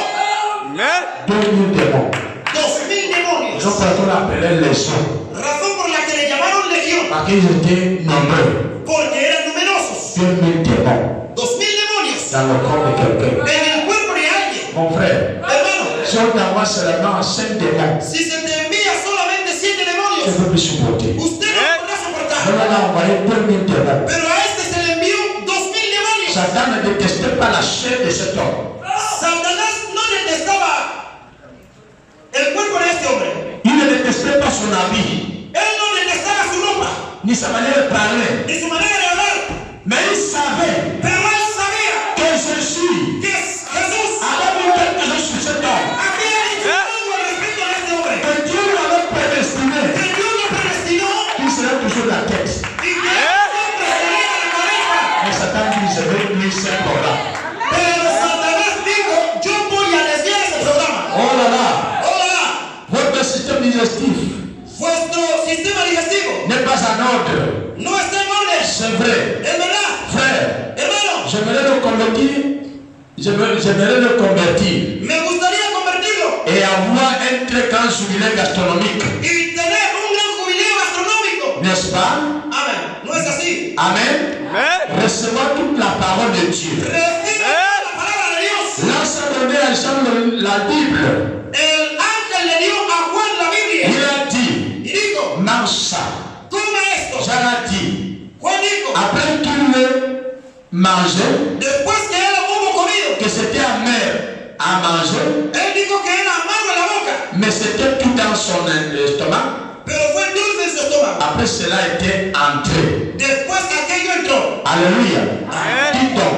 S4: Amen.
S1: 2000 démons.
S2: 2000 demonios.
S1: Ils ont pour qu'on appelait les sons.
S2: Razón por la que le llamaron legión.
S1: Parce qu'ils étaient nombreux.
S2: Porque eran numerosos.
S1: 2000 démons
S2: 2000 demonios
S1: dans le corps de quelqu'un.
S2: en el cuerpo de alguien.
S1: Mon frère,
S2: Hermano,
S1: si on t'envoie seulement 5 démons,
S2: si se te envía solamente 7
S1: tu ne
S2: demonios,
S1: peux plus supporter.
S2: usted no podrá
S1: On
S2: soportar.
S1: a envoyé 2000 démons.
S2: Pero a este se le envió 2000 demonios.
S1: Satan ne détestait pas la chair de cet homme.
S2: Satanás no detestaba el cuerpo de este hombre.
S1: Il ne détestait pas son habit,
S2: Él no detestaba su ropa,
S1: ni sa manière de parler.
S2: ni su manera de hablar.
S1: Mais il savait
S2: Pero él sabía
S1: que Jésus
S2: que Jesús
S1: avait mis quelque chose sur cet homme.
S2: había dicho algo al respecto de este hombre.
S1: Que Dieu l'avait prédestiné.
S2: Que Dios lo predestinó
S1: Il serait toujours la tête.
S2: y que él siempre sería la cabeza.
S1: Mais Satan dit, je vais oublier ce programme.
S2: Pero Satanás dijo, yo voy a desviar ese programa.
S1: Oh là là,
S2: Hola,
S1: digestif
S2: Vuestro sistema digestivo
S1: n'est pas en ordre.
S2: no está en orden.
S1: C'est vrai.
S2: Es verdad.
S1: Frère,
S2: Hermano,
S1: j'aimerais le convertir. J'aimerais le convertir
S2: me gustaría convertirlo
S1: et avoir un très grand jubilé gastronomique.
S2: y tener un gran jubileo gastronómico.
S1: N'est-ce pas?
S2: Amén. No es así.
S1: Amen.
S4: Amen.
S1: Recevoir toute la parole de Dieu.
S2: Recibe la palabra de Dios.
S1: Là, ça donnait à Jean la Bible.
S2: El ángel le dio a Juan la Biblia
S1: Il a dit,
S2: y dijo,
S1: mange ça.
S2: toma esto.
S1: Jean a dit,
S2: Juan dijo,
S1: après qu'il le mangeait,
S2: después que él hubo comido,
S1: que c'était amer à manger,
S2: él dijo que era amargo en la boca,
S1: mais c'était tout dans son estomac.
S2: pero fue dulce en su estómago.
S1: Après cela était entré.
S2: Después aquello entró.
S1: Aleluya.
S4: Amen.
S1: Dis donc,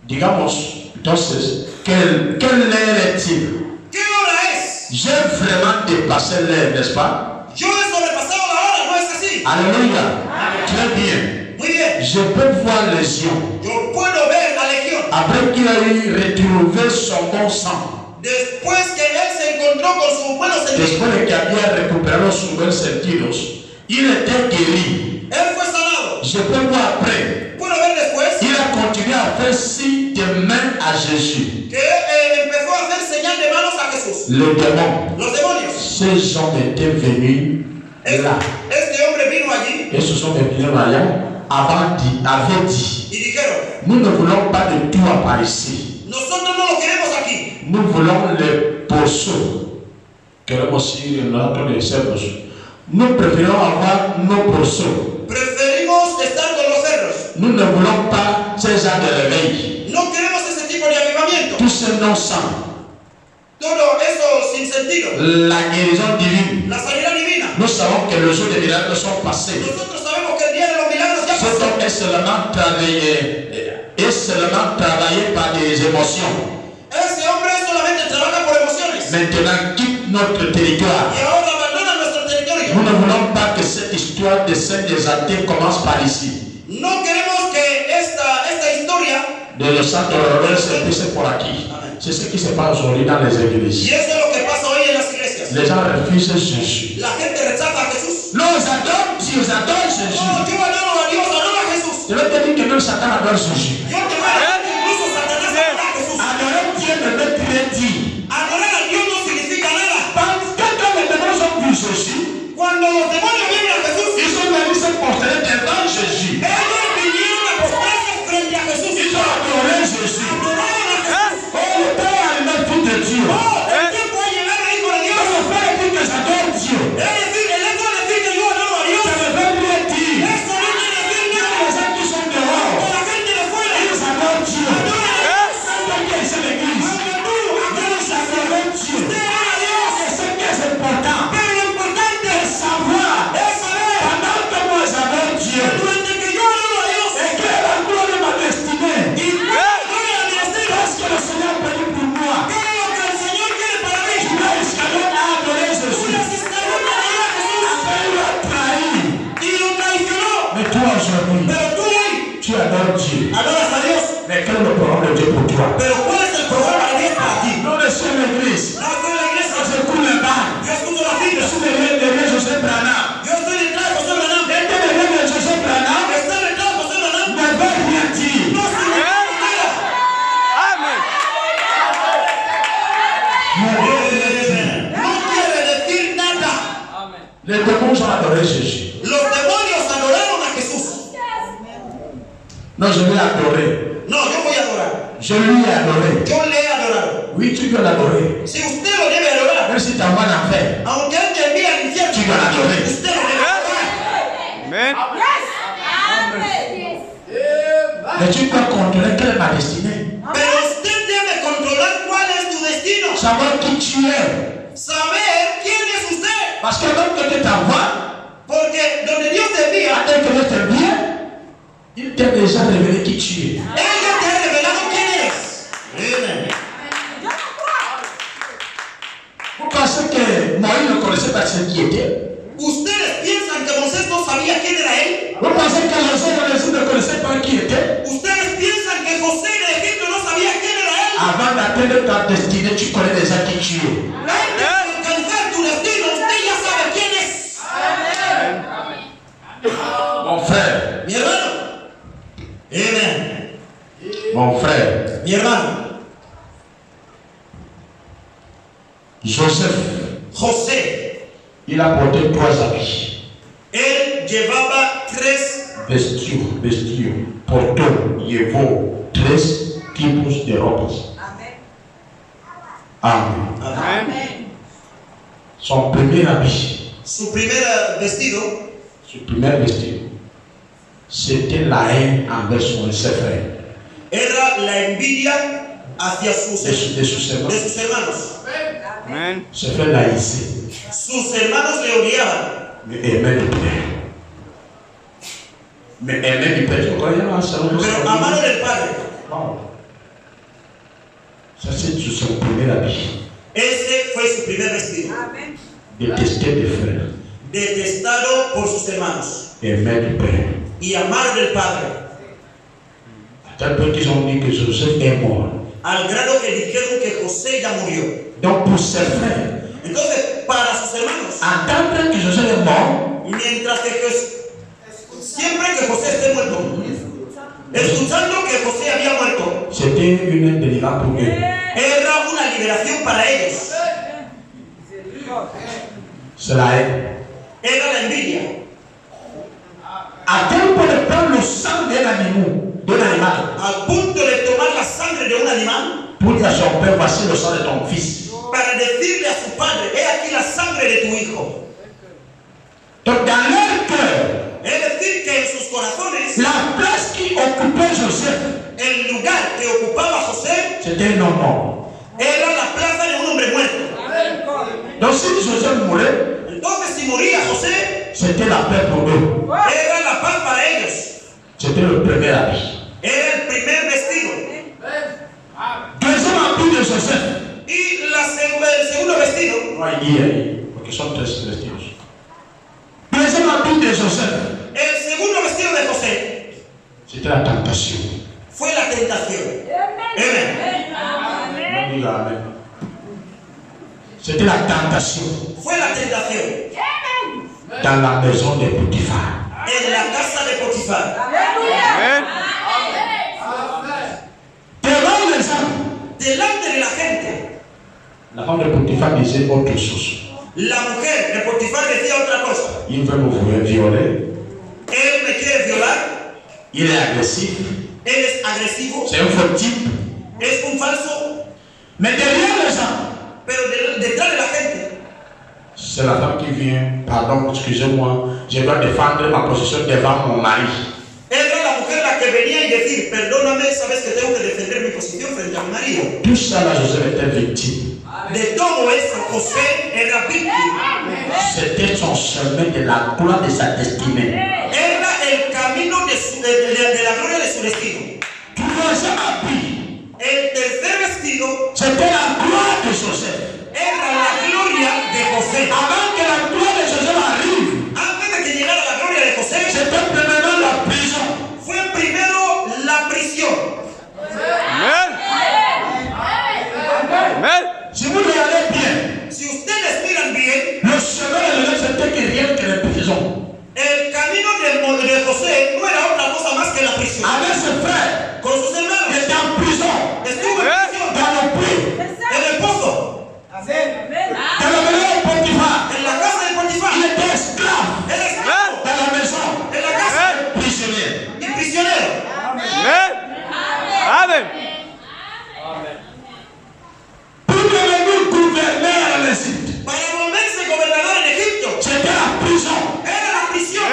S1: digamos, entonces, ¿qué leer est-il?
S2: ¿Qué hora es?
S1: J'ai vraiment dépassé l'air, n'est-ce pas?
S2: Yo he sobrepasado la hora, ¿no es así?
S1: Alléluia. Très bien.
S2: Muy bien.
S1: Je peux voir les yeux.
S2: Yo puedo ver a Legión.
S1: Après qu'il a eu retrouvé son bon sang,
S2: Después que él se encontró con sus buenos sentidos,
S1: después de que había recuperado sus buenos sentidos, il était guéri.
S2: él fue sanado.
S1: Je peux voir après,
S2: Puedo ver después
S1: il a continué à faire signe de main à Jésus.
S2: que empezó a hacer señal de manos a Jesús.
S1: Les démons,
S2: Los demonios.
S1: ces hommes étaient venus là.
S2: Este hombre vino allí
S1: Et ce sont venus là avaient dit,
S2: y dijeron,
S1: nous ne voulons pas de toi par ici.
S2: nosotros no lo queremos aquí.
S1: Nous voulons les pourceaux. Queremos ir nosotros les cerdos. Nous préférons avoir nos pourceaux.
S2: Preferimos estar con los cerros.
S1: Nous ne voulons pas ces gens de réveil.
S2: No queremos ese tipo de avivamiento.
S1: Tout ce non-sang.
S2: Todo eso sin sentido.
S1: La guérison divine.
S2: La sanidad divina.
S1: Nous savons que les jours des miracles sont passés.
S2: Nosotros sabemos que el día de los milagros ya
S1: Cet
S2: pasó.
S1: homme est seulement travaillé par des émotions.
S2: Ese hombre solamente trabaja por emociones.
S1: Maintenant, quitte notre territoire.
S2: Y ahora abandona nuestro territorio.
S1: Nous ne voulons pas que cette histoire de Saint des athées commence par ici.
S2: No queremos que esta historia,
S1: De los santos horrores se empiece por aquí. C'est ce qui se passe aujourd'hui dans les églises.
S2: y eso es lo que pasa hoy en las iglesias.
S1: Les gens refusent Jésus.
S2: La gente rechaza a Jesús.
S1: Non, ils adorent Dieu, ils adorent Jésus.
S2: No, yo adoro a Dios, adoro a Jesús.
S1: Je vais te dire que même Satan adore Jésus.
S2: Yo te voy a decir que incluso Satanás adora a Jesús.
S1: Adorer Dieu ne veut rien dire.
S2: Adorar a Dios no significa nada.
S1: Parce que quand les démons ont vu Jésus,
S2: Cuando los demonios vienen a Jesús,
S1: ils sont venus se poster devant Jésus.
S2: ellos vinieron a postrarse frente a Jesús.
S1: Ils ont adoré Jésus.
S2: Adoraron a Jesús.
S1: Oh, le Père a aimé tout de Dieu.
S2: Oh, el tiempo ha llegado, hijo de Dios.
S1: Le Père dit que j'adore Dieu.
S2: Es decir, el hecho de decir que yo adoro a Dios,
S1: Ça ne veut rien dire.
S2: eso no quiere decir
S1: Les
S2: nada.
S1: gens qui sont dehors,
S2: O la gente de fuera,
S1: ils adorent Dieu.
S2: adora a Dios.
S1: Quand quelqu'un est à l'église,
S2: Aunque tú adoras
S1: ils
S2: a Dios,
S1: adorent Dieu.
S2: usted ama a Dios.
S1: C'est ce qui est important.
S2: Pero lo importante
S1: De savoir,
S2: es saber
S1: pendant que moi j'adore Dieu,
S2: que durante que yo adoro a Dios
S1: et que la gloire de ma destinée,
S2: y gloria a mi destino,
S1: parce que le Seigneur prie pour moi,
S2: que es lo que el Señor quiere para mí.
S1: il a escalé à adorer Jésus.
S2: Judas Iscariote adoró a Jesús
S1: Après, il l'a trahi.
S2: y lo traicionó.
S1: Mais toi aujourd'hui,
S2: Pero tú hoy
S1: tu adores Dieu.
S2: adoras a Dios.
S1: Mais quel est le programme de Dieu pour toi?
S2: Pero ¿cuál es el programa de Dios para ti?
S1: Non, je suis à l'église.
S2: No estoy en la iglesia,
S1: Je coule le bal.
S2: yo escucho la
S1: Je
S2: cita,
S1: suis derrière José Branham.
S2: yo estoy detrás de José Branham.
S1: Et derrière de José Branham
S2: Estar detrás de José Branham
S1: ne veut rien dire.
S2: no significa nada.
S4: Amen.
S2: No quiere decir nada.
S1: Les démons ont adoré Jésus.
S2: Los demonios adoraron a Jesús.
S1: Non, je vais adorer.
S2: No, yo voy a adorar.
S1: Je lui ai adoré.
S2: Yo le he adorado.
S1: Oui, tu dois l'adorer.
S2: Si usted lo debe adorar,
S1: Même si tu envoies en enfer,
S2: aunque él te envíe al infierno,
S1: tu dois l'adorer.
S2: usted lo debe adorar.
S4: Amen.
S1: Mais tu dois contrôler quelle est ma destinée.
S2: Pero usted debe controlar cuál es tu destino.
S1: Savoir qui tu es.
S2: Saber quién es usted.
S1: Parce que même que Dieu t'envoie,
S2: Porque donde Dios te envía,
S1: dès que Dieu t'envie, il t'a déjà révélé qui tu es.
S2: Él ya te ha revelado quién eres. Amén.
S1: Vous pensez que Moïse ne connaissait pas ce qui était?
S2: ¿Ustedes piensan que Moisés no sabía quién era él?
S1: Vous pensez que José ne connaissait pas qui était?
S2: ¿Ustedes piensan que José de Egipto no sabía quién era él?
S1: Avant d'atteindre ta destinée, tu connais déjà qui tu es.
S2: Antes de alcanzar tu destino, usted Mi hermano,
S1: Joseph,
S2: José,
S1: il a porté 3 habits.
S2: él llevaba 3
S1: Vestidos, portó, llevó 3 tipos de ropas. Amén.
S2: Amén.
S1: Son primer habit,
S2: Su primer vestido
S1: c'était la haine envers ses frères.
S2: era la envidia hacia
S1: De sus hermanos.
S2: hermanos.
S4: Amen.
S1: Ses frères l'haïssaient,
S2: Sus hermanos le odiaban,
S1: mais aimaient le Père. Mais aimaient le Père. Tu crois qu'il y a un salon de
S2: pero amaron el Padre.
S1: Wow. Ça, c'est son premier habit.
S2: Ese fue su primer vestido.
S1: Détester des frères,
S2: Detestado por sus hermanos
S1: aimer le Père.
S2: y amaron el Padre.
S1: À tel point qu'ils ont dit que Joseph est mort.
S2: Al grado que dijeron que José ya murió.
S1: Donc pour ses frères,
S2: Entonces, para sus hermanos,
S1: entendre que Joseph est mort,
S2: mientras que siempre que José esté muerto, escuchando que José había muerto,
S1: c'était une délivrance pour eux.
S2: era una liberación para ellos.
S1: C'est la haine.
S2: Era la envidia.
S1: À tel point de prendre le sang d'un animal,
S2: Al punto de tomar la sangre de un animal
S1: pour dire à son père, voici le sang de ton fils.
S2: para decirle a su padre, he aquí la sangre de tu hijo.
S1: Donc dans leur cœur,
S2: Es decir, que en sus corazones,
S1: la place qui occupait Joseph,
S2: el lugar que ocupaba José
S1: c'était un homme mort.
S2: era la plaza de un hombre muerto.
S1: Donc si Joseph mourait,
S2: Entonces, si moría José,
S1: c'était la paix pour eux.
S2: era la paz para ellos.
S1: C'était le premier habit.
S2: Era el primer vestido.
S1: Deuxième habit de Joseph.
S2: Y el segundo vestido,
S1: No hay guía ahí, porque son 3 vestidos. Deuxième habit de Joseph,
S2: el segundo vestido de José
S1: c'était la tentation.
S2: fue la tentación. Amén.
S1: On dit amen. C'était la tentation
S2: Fue la tentación
S1: dans la maison de Potiphar.
S2: en la casa de Potifar.
S4: Amen.
S1: Devant les hommes,
S2: Delante de la gente,
S1: la femme de Potiphar disait autre chose.
S2: la mujer de Potifar decía otra cosa.
S1: Il veut me violer,
S2: Él me quiere violar,
S1: il est agressif,
S2: él es agresivo,
S1: c'est un faux type.
S2: es un falso,
S1: Mais derrière les hommes,
S2: pero detrás de la gente
S1: c'est la femme qui vient, pardon, excusez-moi, je dois défendre ma position devant mon mari.
S2: era la mujer la que venía y decir, perdóname, sabes que tengo que defender mi posición frente a mi marido.
S1: Tout ça là, Joseph était victime.
S2: De todo eso, José era víctima.
S1: C'était son chemin de la gloire de sa destinée.
S2: Era el camino de la gloria de su destino.
S1: Troisième habit,
S2: El tercer vestido
S1: c'était la gloire de Joseph.
S2: era la gloria de José.
S1: Avant que la gloire de Joseph arrive,
S2: Antes de que llegara la gloria de José,
S1: c'était premièrement la prison.
S2: fue primero la prisión.
S4: Amen. Amen.
S1: Si vous regardez bien,
S2: Si ustedes miran bien,
S1: le chemin de Joseph c'était que rien que la prison.
S2: el camino de José no era otra cosa más que la prisión.
S1: Avec ses frères,
S2: Con sus
S1: il
S2: hermanos,
S1: était en prison,
S2: estuvo en prisión,
S1: dans le puits,
S2: en el pozo,
S1: dans la maison de Potiphar.
S2: en la casa de Potifar.
S1: Il était esclave
S2: Era esclavo,
S1: dans la maison,
S2: en la casa,
S1: prisonnier.
S2: y prisionero.
S4: Amen. Amen.
S1: Pour devenir gouverneur en Égypte,
S2: Para volverse gobernador en Egipto,
S1: c'était la prison.
S2: era la prisión.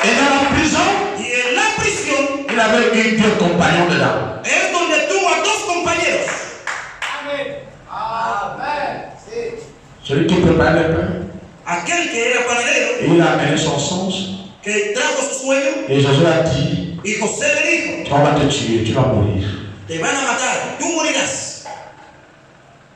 S1: Et dans la prison,
S2: Y en la prisión
S1: il avait eu 2 compagnons dedans.
S2: es donde tuvo a 2 compañeros.
S1: Celui qui préparait le pain,
S2: Aquel que era panadero,
S1: et il a amené son sens.
S2: que trajo su sueño,
S1: Et Josué a dit,
S2: y José le dijo,
S1: on va te tuer, tu vas mourir.
S2: te van a matar, tú morirás.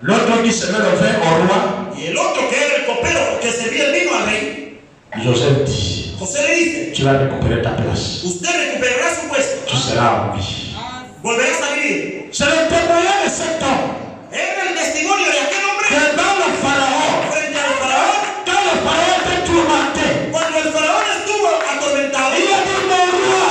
S1: L'autre qui se met le vin au roi,
S2: Y el otro, que era el copero que servía el vino al rey,
S1: Joseph dit,
S2: José le dice,
S1: tu vas récupérer ta place.
S2: usted recuperará su puesto,
S1: Tu seras en vie.
S2: volverás a vivir.
S1: C'est le témoignage de cet homme
S2: Era el testimonio de aquel hombre
S1: que dans le pharaon,
S2: frente al faraón,
S1: quand le pharaon était tourmenté,
S2: cuando el faraón estuvo atormentado,
S1: il a dit mon roi,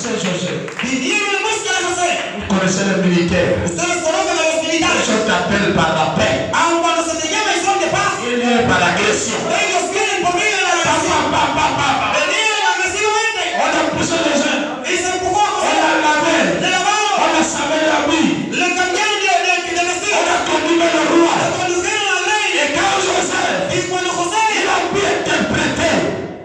S1: connaissez Joseph.
S2: Vinieron en busca de José.
S1: Vous connaissez les militaires.
S2: Ustedes conocen a los militares.
S1: Ils t'appellent par la paix.
S2: Aun cuando se te llama y son de paz.
S1: Ils viennent par l'agression.
S2: Ellos vienen por medio de la agresión. Venían agresivamente.
S1: On a poussé les uns.
S2: Y se empujó a
S1: On
S2: José.
S1: a lavé.
S2: Le lavaron.
S1: On a savé la vie.
S2: Le cambiaron de vestido.
S1: On a conduit le roi.
S2: Le condujeron al rey.
S1: Et quand Joseph,
S2: Y cuando José
S1: il a pu interpréter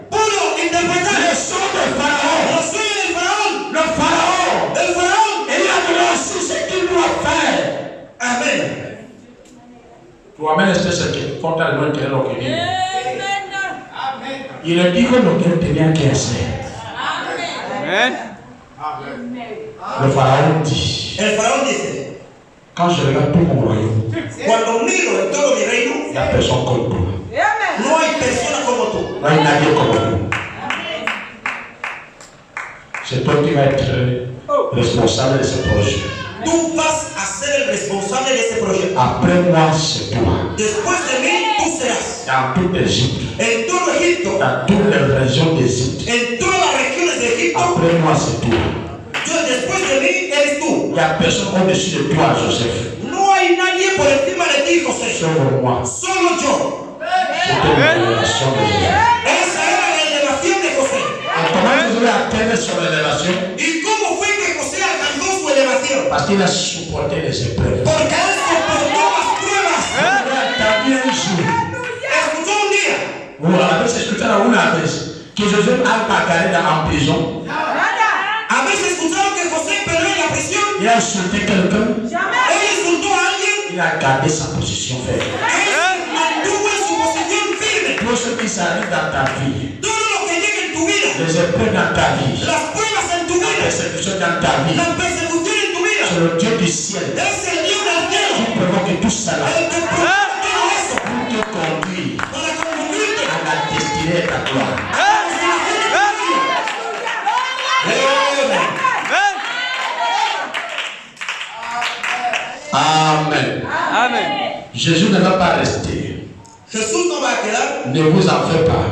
S2: pudo interpretar
S1: les sons de Pharaon.
S2: los sueños del faraón.
S1: Le Pharaon,
S2: El faraón.
S1: il a donné aussi ce qu'il doit faire.
S2: Amén.
S3: Tuamene este que conta no entiende lo que viene. Y le dijo lo que él tenía que hacer.
S4: Amen.
S3: Le faraón dit,
S2: El faraón dice,
S3: quand je regarde tout mon royaume,
S2: cuando miro en todo mi reino,
S3: il n'y a personne comme toi.
S2: no hay persona como tú.
S3: No hay nadie como tú. C'est toi qui vas être responsable de ce projet.
S2: Tú vas a ser el responsable de este proyecto.
S3: Après moi, c'est toi.
S2: Después de mí, tú serás.
S3: Dans toute l'Égypte,
S2: En todo Egipto,
S3: dans toutes les régions d'Égypte,
S2: en todas las regiones de Egipto,
S3: après moi, c'est toi.
S2: después de mí, eres tú.
S3: Il n'y a personne au-dessus de toi, Joseph.
S2: No hay nadie por encima de ti, José.
S3: Sauf moi.
S2: Solo yo.
S3: C'était une révélation de Dieu.
S2: Esa era la elevación de José.
S3: Et comment Josué atteint son élévation?
S2: ¿Y cómo fue que José alcanzó su elevación?
S3: Parce qu'il a supporté les épreuves.
S2: Porque él soportó las pruebas.
S3: T'as bien joué.
S2: Escuchó un día.
S3: Vous avez escuché una vez que Joseph a bagarré en prison.
S2: A veces escucharon que José perdió en la prisión.
S3: Il a insulté quelqu'un.
S2: Él insultó a alguien.
S3: Il a gardé sa position ferme.
S2: Él mantuvo en su posición firme.
S3: Tout ce qui s'arrive dans ta vie,
S2: Todo lo que llegue en tu vida,
S3: les épreuves dans ta vie,
S2: las pruebas en tu
S3: la
S2: vida,
S3: persécution dans ta vie,
S2: la persecución en tu vida,
S3: c'est le Dieu du ciel
S2: es el Dios del cielo.
S3: qui provoque tout cela
S2: El que provoca todo eso
S3: pour te conduire
S2: para conducirte
S3: à la destinée de ta gloire.
S2: a la destinación de tu vida.
S3: Amen.
S4: Amen.
S3: Jésus ne va pas rester.
S2: Jesús no va a quedar,
S3: Ne vous en faites pas.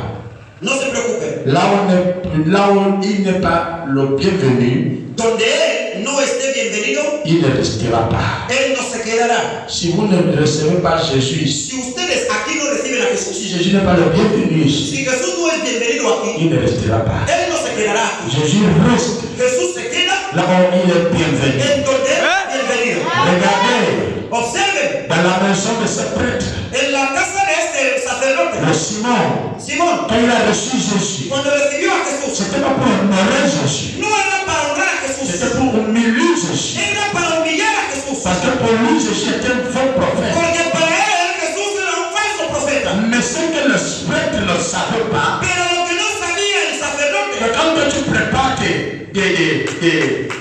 S2: no se preocupen.
S3: Là où il n'est pas le bienvenu,
S2: Donde Él no esté bienvenido,
S3: il ne restera pas.
S2: Él no se quedará.
S3: Si vous ne recevez pas Jésus ici,
S2: Si ustedes aquí no reciben a Jesús,
S3: si Jésus n'est pas le bienvenu ici,
S2: si Jesús no es bienvenido aquí,
S3: il ne restera pas.
S2: Él no se quedará aquí.
S3: Jésus reste
S2: Jesús se queda
S3: là où il est bienvenu.
S2: en donde Él es bienvenido.
S3: Regardez,
S2: Observen,
S3: dans la maison de ce prêtre,
S2: en la casa de este sacerdote,
S3: le Simon,
S2: Simón,
S3: quand il a reçu Jésus,
S2: cuando recibió a Jesús,
S3: c'était pas pour honorer Jésus,
S2: no era para honrar a Jesús,
S3: c'était pour humilier Jésus.
S2: era para humillar a Jesús.
S3: Parce que pour lui, Jésus était un faux prophète.
S2: Porque para él Jesús era un falso profeta.
S3: Mais ce que le prêtre ne savait pas,
S2: Pero lo que no sabía el
S3: que
S2: sacerdote
S3: quand tu prépares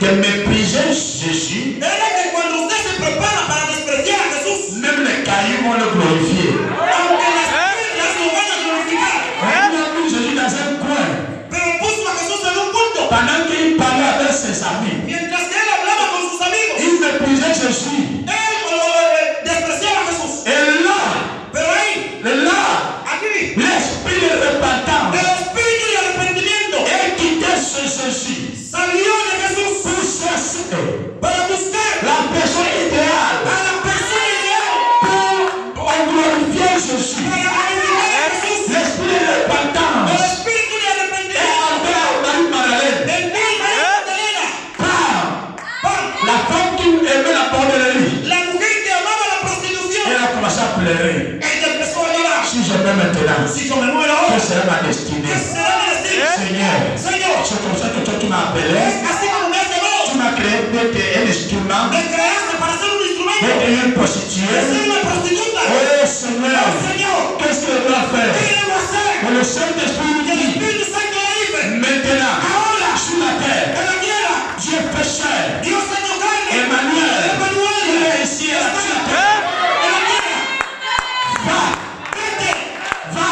S3: de mépriser Jésus,
S2: era que cuando usted se prepara para despreciar a Jesús,
S3: même les cailloux vont le glorifier.
S2: aunque las piedras lo van a glorificar,
S3: Il a mis Jésus dans un coin
S2: pero puso a Jesús en un punto.
S3: pendant qu'il parlait avec ses amis.
S2: Mientras que él hablaba con sus amigos,
S3: Il méprisait Jésus.
S2: él despreciaba a Jesús.
S3: Et là,
S2: Pero ahí, aquí,
S3: l'esprit de repentance
S2: el espíritu de arrepentimiento
S3: est quitté ce Jésus
S2: salió de Jesús
S3: pour chercher
S2: para buscar
S3: la personne idéale
S2: a la persona ideal
S3: pour glorifier Jésus.
S2: para glorificar a Jesús.
S3: L'esprit de
S2: El
S3: repentance
S2: espíritu de
S3: est
S2: arrepentimiento
S3: envers Marie-Madeleine.
S2: en mí, María Magdalena,
S3: Par la femme qui aimait la bordellerie,
S2: la mujer que amaba la prostitución,
S3: elle a commencé à pleurer.
S2: ella empezó a llorar.
S3: Si je meurs maintenant,
S2: Si yo me muero
S3: quelle
S2: ahora,
S3: sera ma
S2: ¿qué
S3: destinée?
S2: será mi destino?
S3: Seigneur,
S2: Señor,
S3: c'est comme ça que toi tu m'as appelé.
S2: es así como me has llamado.
S3: Tu m'as créé pour être un instrument,
S2: Me creaste para ser un
S3: pour
S2: instrumento,
S3: être une
S2: de
S3: prostituée.
S2: ser una prostituta.
S3: Oh Seigneur,
S2: Oh, Señor,
S3: qu'est-ce que je dois
S2: ¿qué
S3: faire?
S2: debo hacer?
S3: Que le Saint-Esprit
S2: Que el
S3: dit,
S2: Espíritu Santo le dice,
S3: maintenant,
S2: ahora,
S3: sur la terre,
S2: en la tierra,
S3: Dieu fait chair.
S2: Dios se hecho carne.
S3: Emmanuel,
S2: Emmanuel,
S3: il est ici à la terre.
S2: en la tierra,
S3: Va,
S2: vete,
S3: va,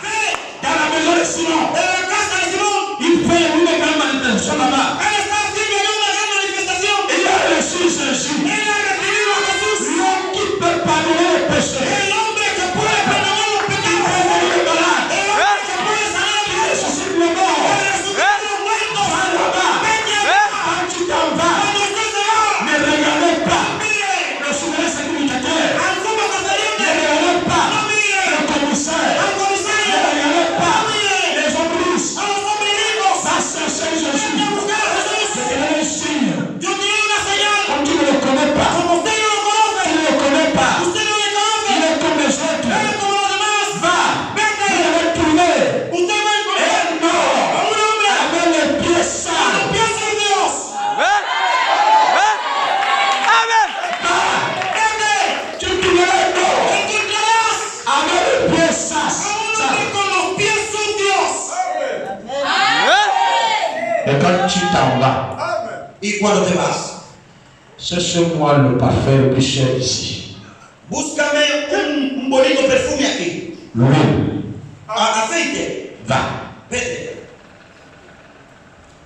S2: ve,
S3: dans la maison de Simon.
S2: en la casa de Simón.
S3: Il fait une grande manifestation là-bas.
S2: Él está haciendo ya una gran manifestación.
S3: Il a reçu Jésus.
S2: Él ha recibido a Jesús,
S3: L'homme qui peut pardonner les péchés.
S2: el hombre que puede perdonar los pecados.
S1: Et quand tu t'en vas,
S2: y cuando te vas,
S1: cherche-moi le parfum le plus cher ici.
S2: búscame un bonito perfume aquí.
S1: L'huile.
S2: Aceite.
S1: Va.
S2: Vete.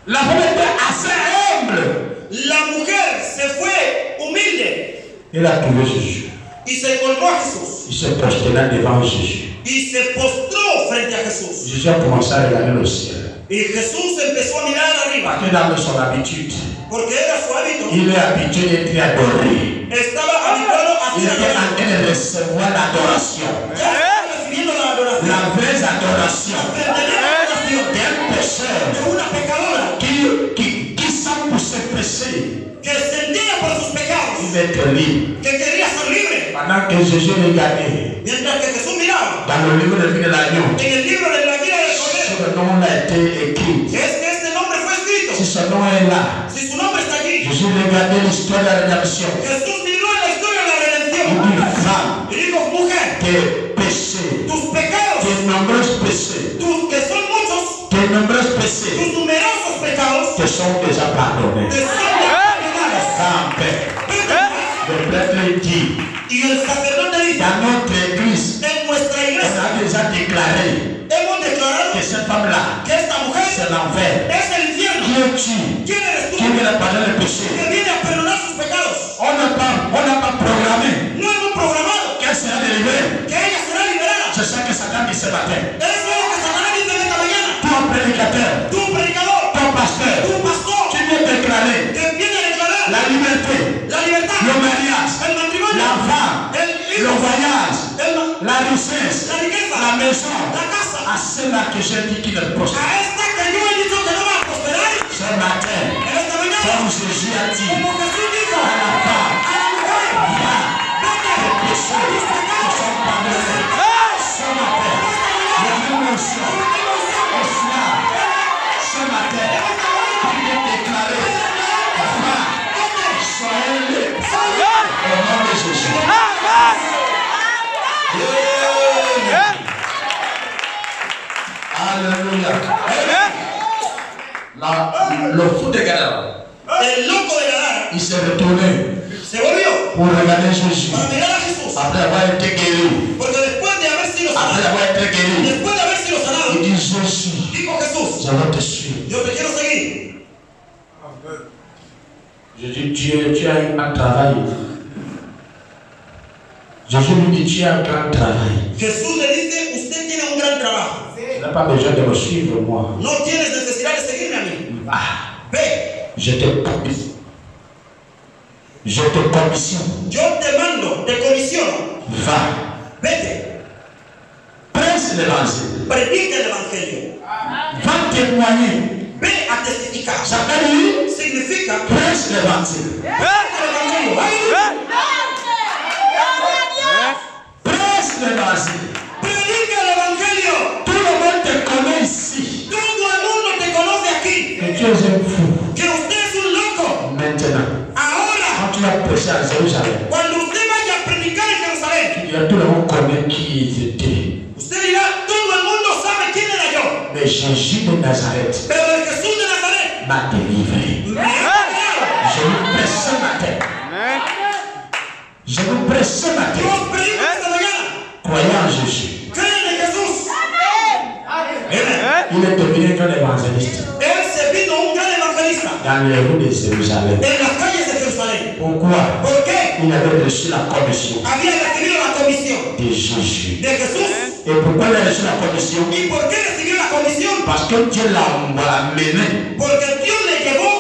S1: La femme était assez humble.
S2: La mujer se fue humilde
S1: Elle a trouvé Jésus.
S2: y se encontró a Jesús.
S1: Il se prosterna devant Jésus.
S2: Y se postró frente a Jesús.
S1: Jésus a commencé à regarder le ciel.
S2: Y Jesús empezó a mirar arriba.
S1: Parce que dans son habitude,
S2: Porque era su hábito.
S1: il est habitué d'être adoré.
S2: Estaba habituado a
S1: Il
S2: ser
S1: était en
S2: adorado.
S1: train de recevoir l'adoration.
S2: Ya estaba recibiendo la adoración.
S1: La vraie adoration
S2: Verdadera adoración
S1: d'un pécheur
S2: de una pecadora
S1: qui sent pour ses péchés.
S2: que sentía por sus pecados,
S1: Il va être libre.
S2: que quería ser libre.
S1: Pendant que Jésus regardait
S2: Mientras que Jesús miraba
S1: dans le livre de vie de l'agneau,
S2: en el libro de la vida del Cordero,
S1: ce nom a été écrit.
S2: es que este nombre fue escrito.
S1: Si son nom est là,
S2: Si su nombre está allí,
S1: Jésus regardait l'histoire de la rédemption.
S2: Jesús miró en la historia de la
S1: Il
S2: redención
S1: dit, femme,
S2: y dijo, mujer,
S1: tes péchés,
S2: tus pecados,
S1: tes nombreux péchés,
S2: que son muchos,
S1: tes nombreux péchés
S2: tus numerosos pecados,
S1: te sont déjà pardonnés.
S2: te son perdonados.
S1: Va en paix.
S2: Vete en paz.
S1: Le prêtre dit,
S2: Y el sacerdote dice,
S1: dans notre église,
S2: en nuestra
S1: on
S2: iglesia
S1: a déjà déclaré
S2: hemos declarado
S1: que cette femme-là,
S2: que esta mujer
S1: c'est l'enfer.
S2: es el infierno.
S1: Qui es-tu?
S2: ¿Quién eres tú?
S1: Qui vient pardonner le péché?
S2: Que viene a perdonar sus pecados.
S1: On n'a pas programmé
S2: No hemos programado
S1: qu'elle sera délivrée.
S2: que ella será liberada.
S1: C'est ça que Satan dit ce matin.
S2: Eso es lo que Satanás dice esta mañana.
S1: Toi, prédicateur,
S2: Tú, predicador,
S1: ton pasteur,
S2: tú, pastor,
S1: tu viens déclarer
S2: que viene a declarar
S1: la liberté,
S2: la libertad,
S1: le mariage,
S2: el matrimonio,
S1: l'enfant,
S2: el
S1: le
S2: hijo,
S1: voyage,
S2: la
S1: la richesse,
S2: riqueza,
S1: la maison,
S2: la casa.
S1: à ceux-là que j'ai dit qui ne prospèrent.
S2: A esta que yo he dicho que no va a prosperar,
S1: Ce matin,
S2: en esta mañana,
S1: comme Jésus a dit,
S2: como Jesús dijo
S1: à la femme,
S2: a la mujer,
S1: va,
S2: vete,
S1: tes péchés
S2: tus pecados,
S1: sont pardonnés. Ce matin, la dimension est cela. Ce matin, il est déclaré, va, soyez libres. Au nom de Jésus. Alléluia. Le fou de Gadara,
S2: el loco de Gadara
S1: il s'est retourné
S2: se volvió
S1: pour regarder Jésus.
S2: para mirar a Jesús.
S1: Après avoir été guéri,
S2: Porque después de haber sido
S1: après
S2: sanado,
S1: avoir été guéri,
S2: después de haber sido sanado,
S1: il dit Jésus,
S2: dijo Jesús,
S1: je vais te suivre.
S2: yo te quiero seguir.
S1: Jésus, tu as un travail. Jésus lui dit, tu as un grand travail.
S2: Jesús le dice, usted tiene un gran trabajo.
S1: Tu n'as pas besoin de me suivre, moi.
S2: No tienes necesidad de seguirme a mí.
S1: Ah,
S2: Ve,
S1: je te commissionne. Je te commissionne.
S2: yo te mando, te comisiono.
S1: Va.
S2: Vete,
S1: Prêche l'évangile.
S2: predica el evangelio.
S1: Va témoigner.
S2: Ve a testificar.
S1: Ça veut dire,
S2: Significa
S1: prêche l'évangile.
S2: el evangelio.
S1: Prêche l'évangile.
S2: Predica el evangelio.
S1: Tout le monde te connaît ici.
S2: Todo el mundo te conoce aquí.
S1: Que tu es un fou.
S2: Que usted es un loco.
S1: Maintenant,
S2: Ahora,
S1: quand tu vas prêcher à Jérusalem,
S2: cuando usted vaya a predicar en Jerusalén,
S1: tout le monde connaît qui ils étaient.
S2: usted dirá, todo el mundo sabe quién era yo.
S1: Mais Jésus de Nazareth
S2: Pero el Jesús de Nazaret
S1: m'a délivré.
S2: me ha liberado.
S1: Je vous prêche ce matin. Je vous prêche ce matin.
S2: Yo os predico esta mañana.
S1: Croyez en Jésus.
S2: Creen en Jesús. Amén.
S1: Il est devenu un évangéliste
S2: Él se vino un gran evangelista
S1: dans les rues de Jérusalem.
S2: en las calles de Jerusalén.
S1: Pourquoi?
S2: ¿Por qué?
S1: Il avait reçu la commission
S2: Había recibido la comisión
S1: de Jésus.
S2: de Jesús.
S1: Et pourquoi il a reçu la commission?
S2: ¿Y por qué recibió la comisión?
S1: Parce que Dieu l'a mené
S2: Porque Dios le llevó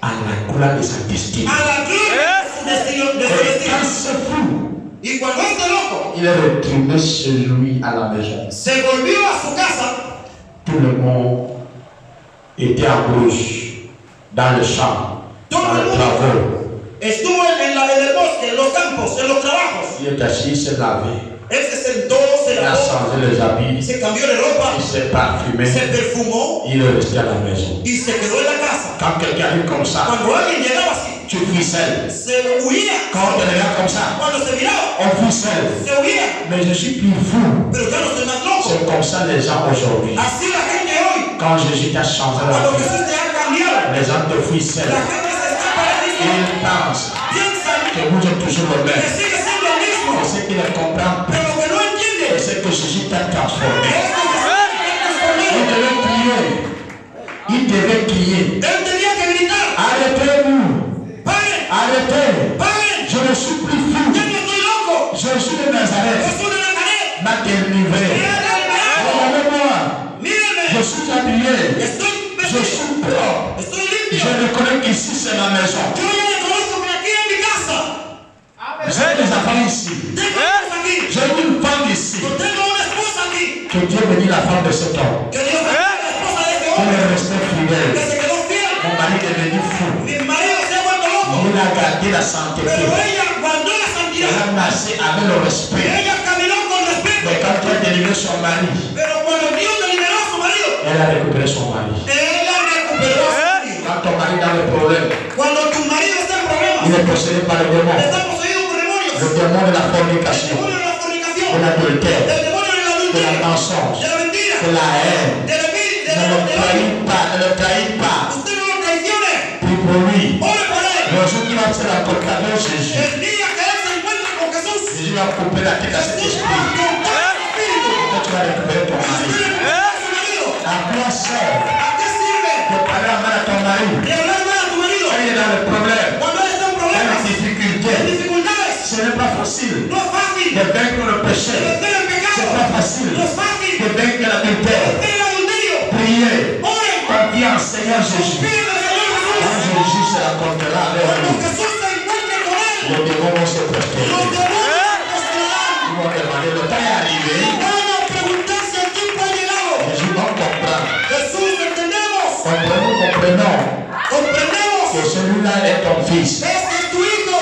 S1: à la gloire de sa destinée.
S2: a la gloria de su destino.
S1: Et quand ce fou,
S2: Y cuando este loco
S1: il est retourné chez lui à la maison,
S2: se volvió a su casa,
S1: tout le monde était en rouge, dans le champ, dans les travaux.
S2: estuvo en el bosque, en los campos, en los trabajos.
S1: Il est assis, il s'est lavé,
S2: Él se sentó, se
S1: il a
S2: lavó,
S1: changé les habits,
S2: se cambió de ropa,
S1: il s'est parfumé,
S2: se perfumó
S1: il est resté à la maison.
S2: y se quedó en la casa.
S1: Quand quelqu'un arrive comme ça,
S2: Cuando alguien llegaba así,
S1: tu frisselles.
S2: se huía.
S1: Quand on te regarde comme ça,
S2: Cuando se miraba,
S1: on frisselle.
S2: se huía.
S1: Mais je suis plus fou.
S2: Pero ya no soy más loco.
S1: C'est comme ça les gens aujourd'hui.
S2: Así la gente hoy,
S1: Quand Jésus t'a changé la
S2: cuando
S1: vie,
S2: Jesús te ha cambiaron.
S1: Les gens te fuient seuls.
S2: La gente se escapa de Cristo.
S1: Ils pensent
S2: Piensan
S1: que vous êtes toujours le
S2: que
S1: même.
S2: sigue siendo el mismo.
S1: Et ce qu'ils ne comprennent pas,
S2: Pero lo que no entiende
S1: c'est que Jésus t'a transformé.
S2: es que Jesús te
S1: Il
S2: transformó.
S1: devait crier. Il devait crier.
S2: Él tenía que gritar.
S1: Arrêtez-vous.
S2: ¡Paren!
S1: Arrêtez.
S2: ¡Paren!
S1: Je ne suis plus
S2: ¡Ya
S1: fou.
S2: no estoy loco!
S1: Jésus de Nazareth
S2: ¡Jesús de Nazaret!
S1: m'a délivré.
S2: ¡Me ha liberado!
S1: Regardez-moi. Je
S2: ¡Mírenme!
S1: suis habillé.
S2: Estoy
S1: Je
S2: vestido.
S1: suis propre.
S2: Estoy
S1: Je
S2: limpio.
S1: reconnais qu'ici c'est ma maison.
S2: Yo ya reconozco que aquí en mi casa
S1: J'ai des enfants ici.
S2: tengo hijos aquí.
S1: J'ai une femme ici.
S2: Yo tengo una esposa aquí.
S1: Que Dieu bénisse la femme de cet homme.
S2: Que Dios bendiga a la esposa de este
S1: Elle
S2: hombre.
S1: est restée
S2: Que
S1: fidèle.
S2: se quedó fiel.
S1: Mon mari est devenu fou.
S2: Mi marido se ha vuelto loco.
S1: Il a gardé la sainteté.
S2: Pero ella guardó la
S1: Elle
S2: santidad.
S1: a marché avec le respect.
S2: Ella caminó con respeto.
S1: Mais quand Dieu a délivré son mari,
S2: Pero cuando Dios le liberó a su marido,
S1: elle a récupéré son mari.
S2: ella recuperó a su marido.
S1: Quand ton mari est dans le problème,
S2: Cuando tu marido está en
S1: il
S2: problemas,
S1: est possédé par le démon.
S2: está poseído por demonios.
S1: Le démon de la
S2: El
S1: fornication,
S2: demonio de la
S1: de
S2: fornicación,
S1: l'adultère,
S2: el demonio del
S1: de la
S2: adulterio,
S1: mensonge,
S2: de la mentira,
S1: de la haine.
S2: de la envidia,
S1: Ne le
S2: de la
S1: trahis pas, ne le trahis pas.
S2: Usted no lo traicione.
S1: Prie pour lui.
S2: Ore por él.
S1: Le jour qui va se rencontrer avec Jésus,
S2: El día que él se encuentre con Jesús,
S1: Jésus va couper la tête à cet
S2: Jesús va a
S1: esprit.
S2: cortar el espíritu.
S1: Toi, tu vas récupérer ton
S2: Usted
S1: mari.
S2: recuperará a su marido.
S1: À quoi sert
S2: ¿A qué sirve
S1: de parler mal à ton mari
S2: de hablar mal a tu marido
S1: quand il est dans le problème,
S2: cuando él está en
S1: dans
S2: problemas,
S1: les difficultés?
S2: en dificultades?
S1: Ce n'est pas facile
S2: No es fácil
S1: de vaincre le péché.
S2: vencer el
S1: Ce
S2: pecado.
S1: n'est pas facile
S2: No es fácil
S1: de vaincre l'adultère.
S2: vencer el adulterio.
S1: Priez.
S2: Oren.
S1: Confie en Seigneur Jésus.
S2: Confíen en el Señor
S1: Quand
S2: Jesús.
S1: Jésus se rencontrera avec
S2: Cuando
S1: lui,
S2: Jesús se encuentre con él,
S1: les démons vont se
S2: los
S1: prosterner.
S2: demonios se postrarán.
S1: Ils vont demander le temps est arrivé.
S2: Van a preguntarse el tiempo ha llegado.
S1: Jésus va comprendre.
S2: Jesús, entendemos,
S1: Comprenons
S2: comprendemos.
S1: que celui-là est ton fils.
S2: Este es tu hijo.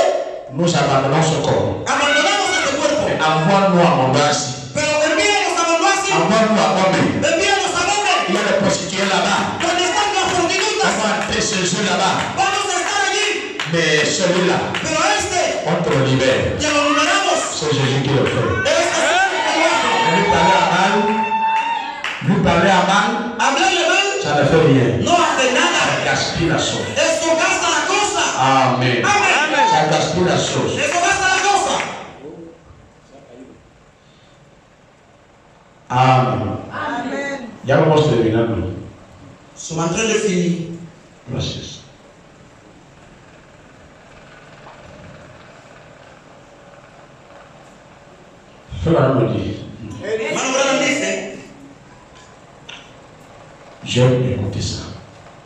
S1: Nous abandonnons ce corps.
S2: Abandonamos este cuerpo.
S1: Envoie-nous à Mondasi.
S2: Pero envíanos a Manuasi.
S1: Envoie-nous à Gomé.
S2: Envíanos a
S1: Il y
S2: Gómez.
S1: a des prostituées là-bas.
S2: Donde están las
S1: On
S2: prostitutas.
S1: va entrer ce jeu là-bas.
S2: Vamos a estar allí.
S1: Mais celui-là,
S2: Pero este,
S1: on te le libère.
S2: te lo liberamos.
S1: C'est Jésus qui le fait.
S2: Este es el trabajo.
S1: Lui parler à mal, lui parler à mal,
S2: Hablarle mal
S1: ça ne fait rien.
S2: no hace nada.
S1: Ça gaspille la sauce.
S2: Eso gasta la cosa.
S1: Amen.
S2: Amén.
S1: Ça gaspille la sauce.
S2: Eso gasta la cosa.
S1: Amen. Ya vamos terminando.
S2: Su mantra le fini.
S1: Gracias. Frère me dit,
S2: Hermano Branham dice,
S1: j'aime écouter ça.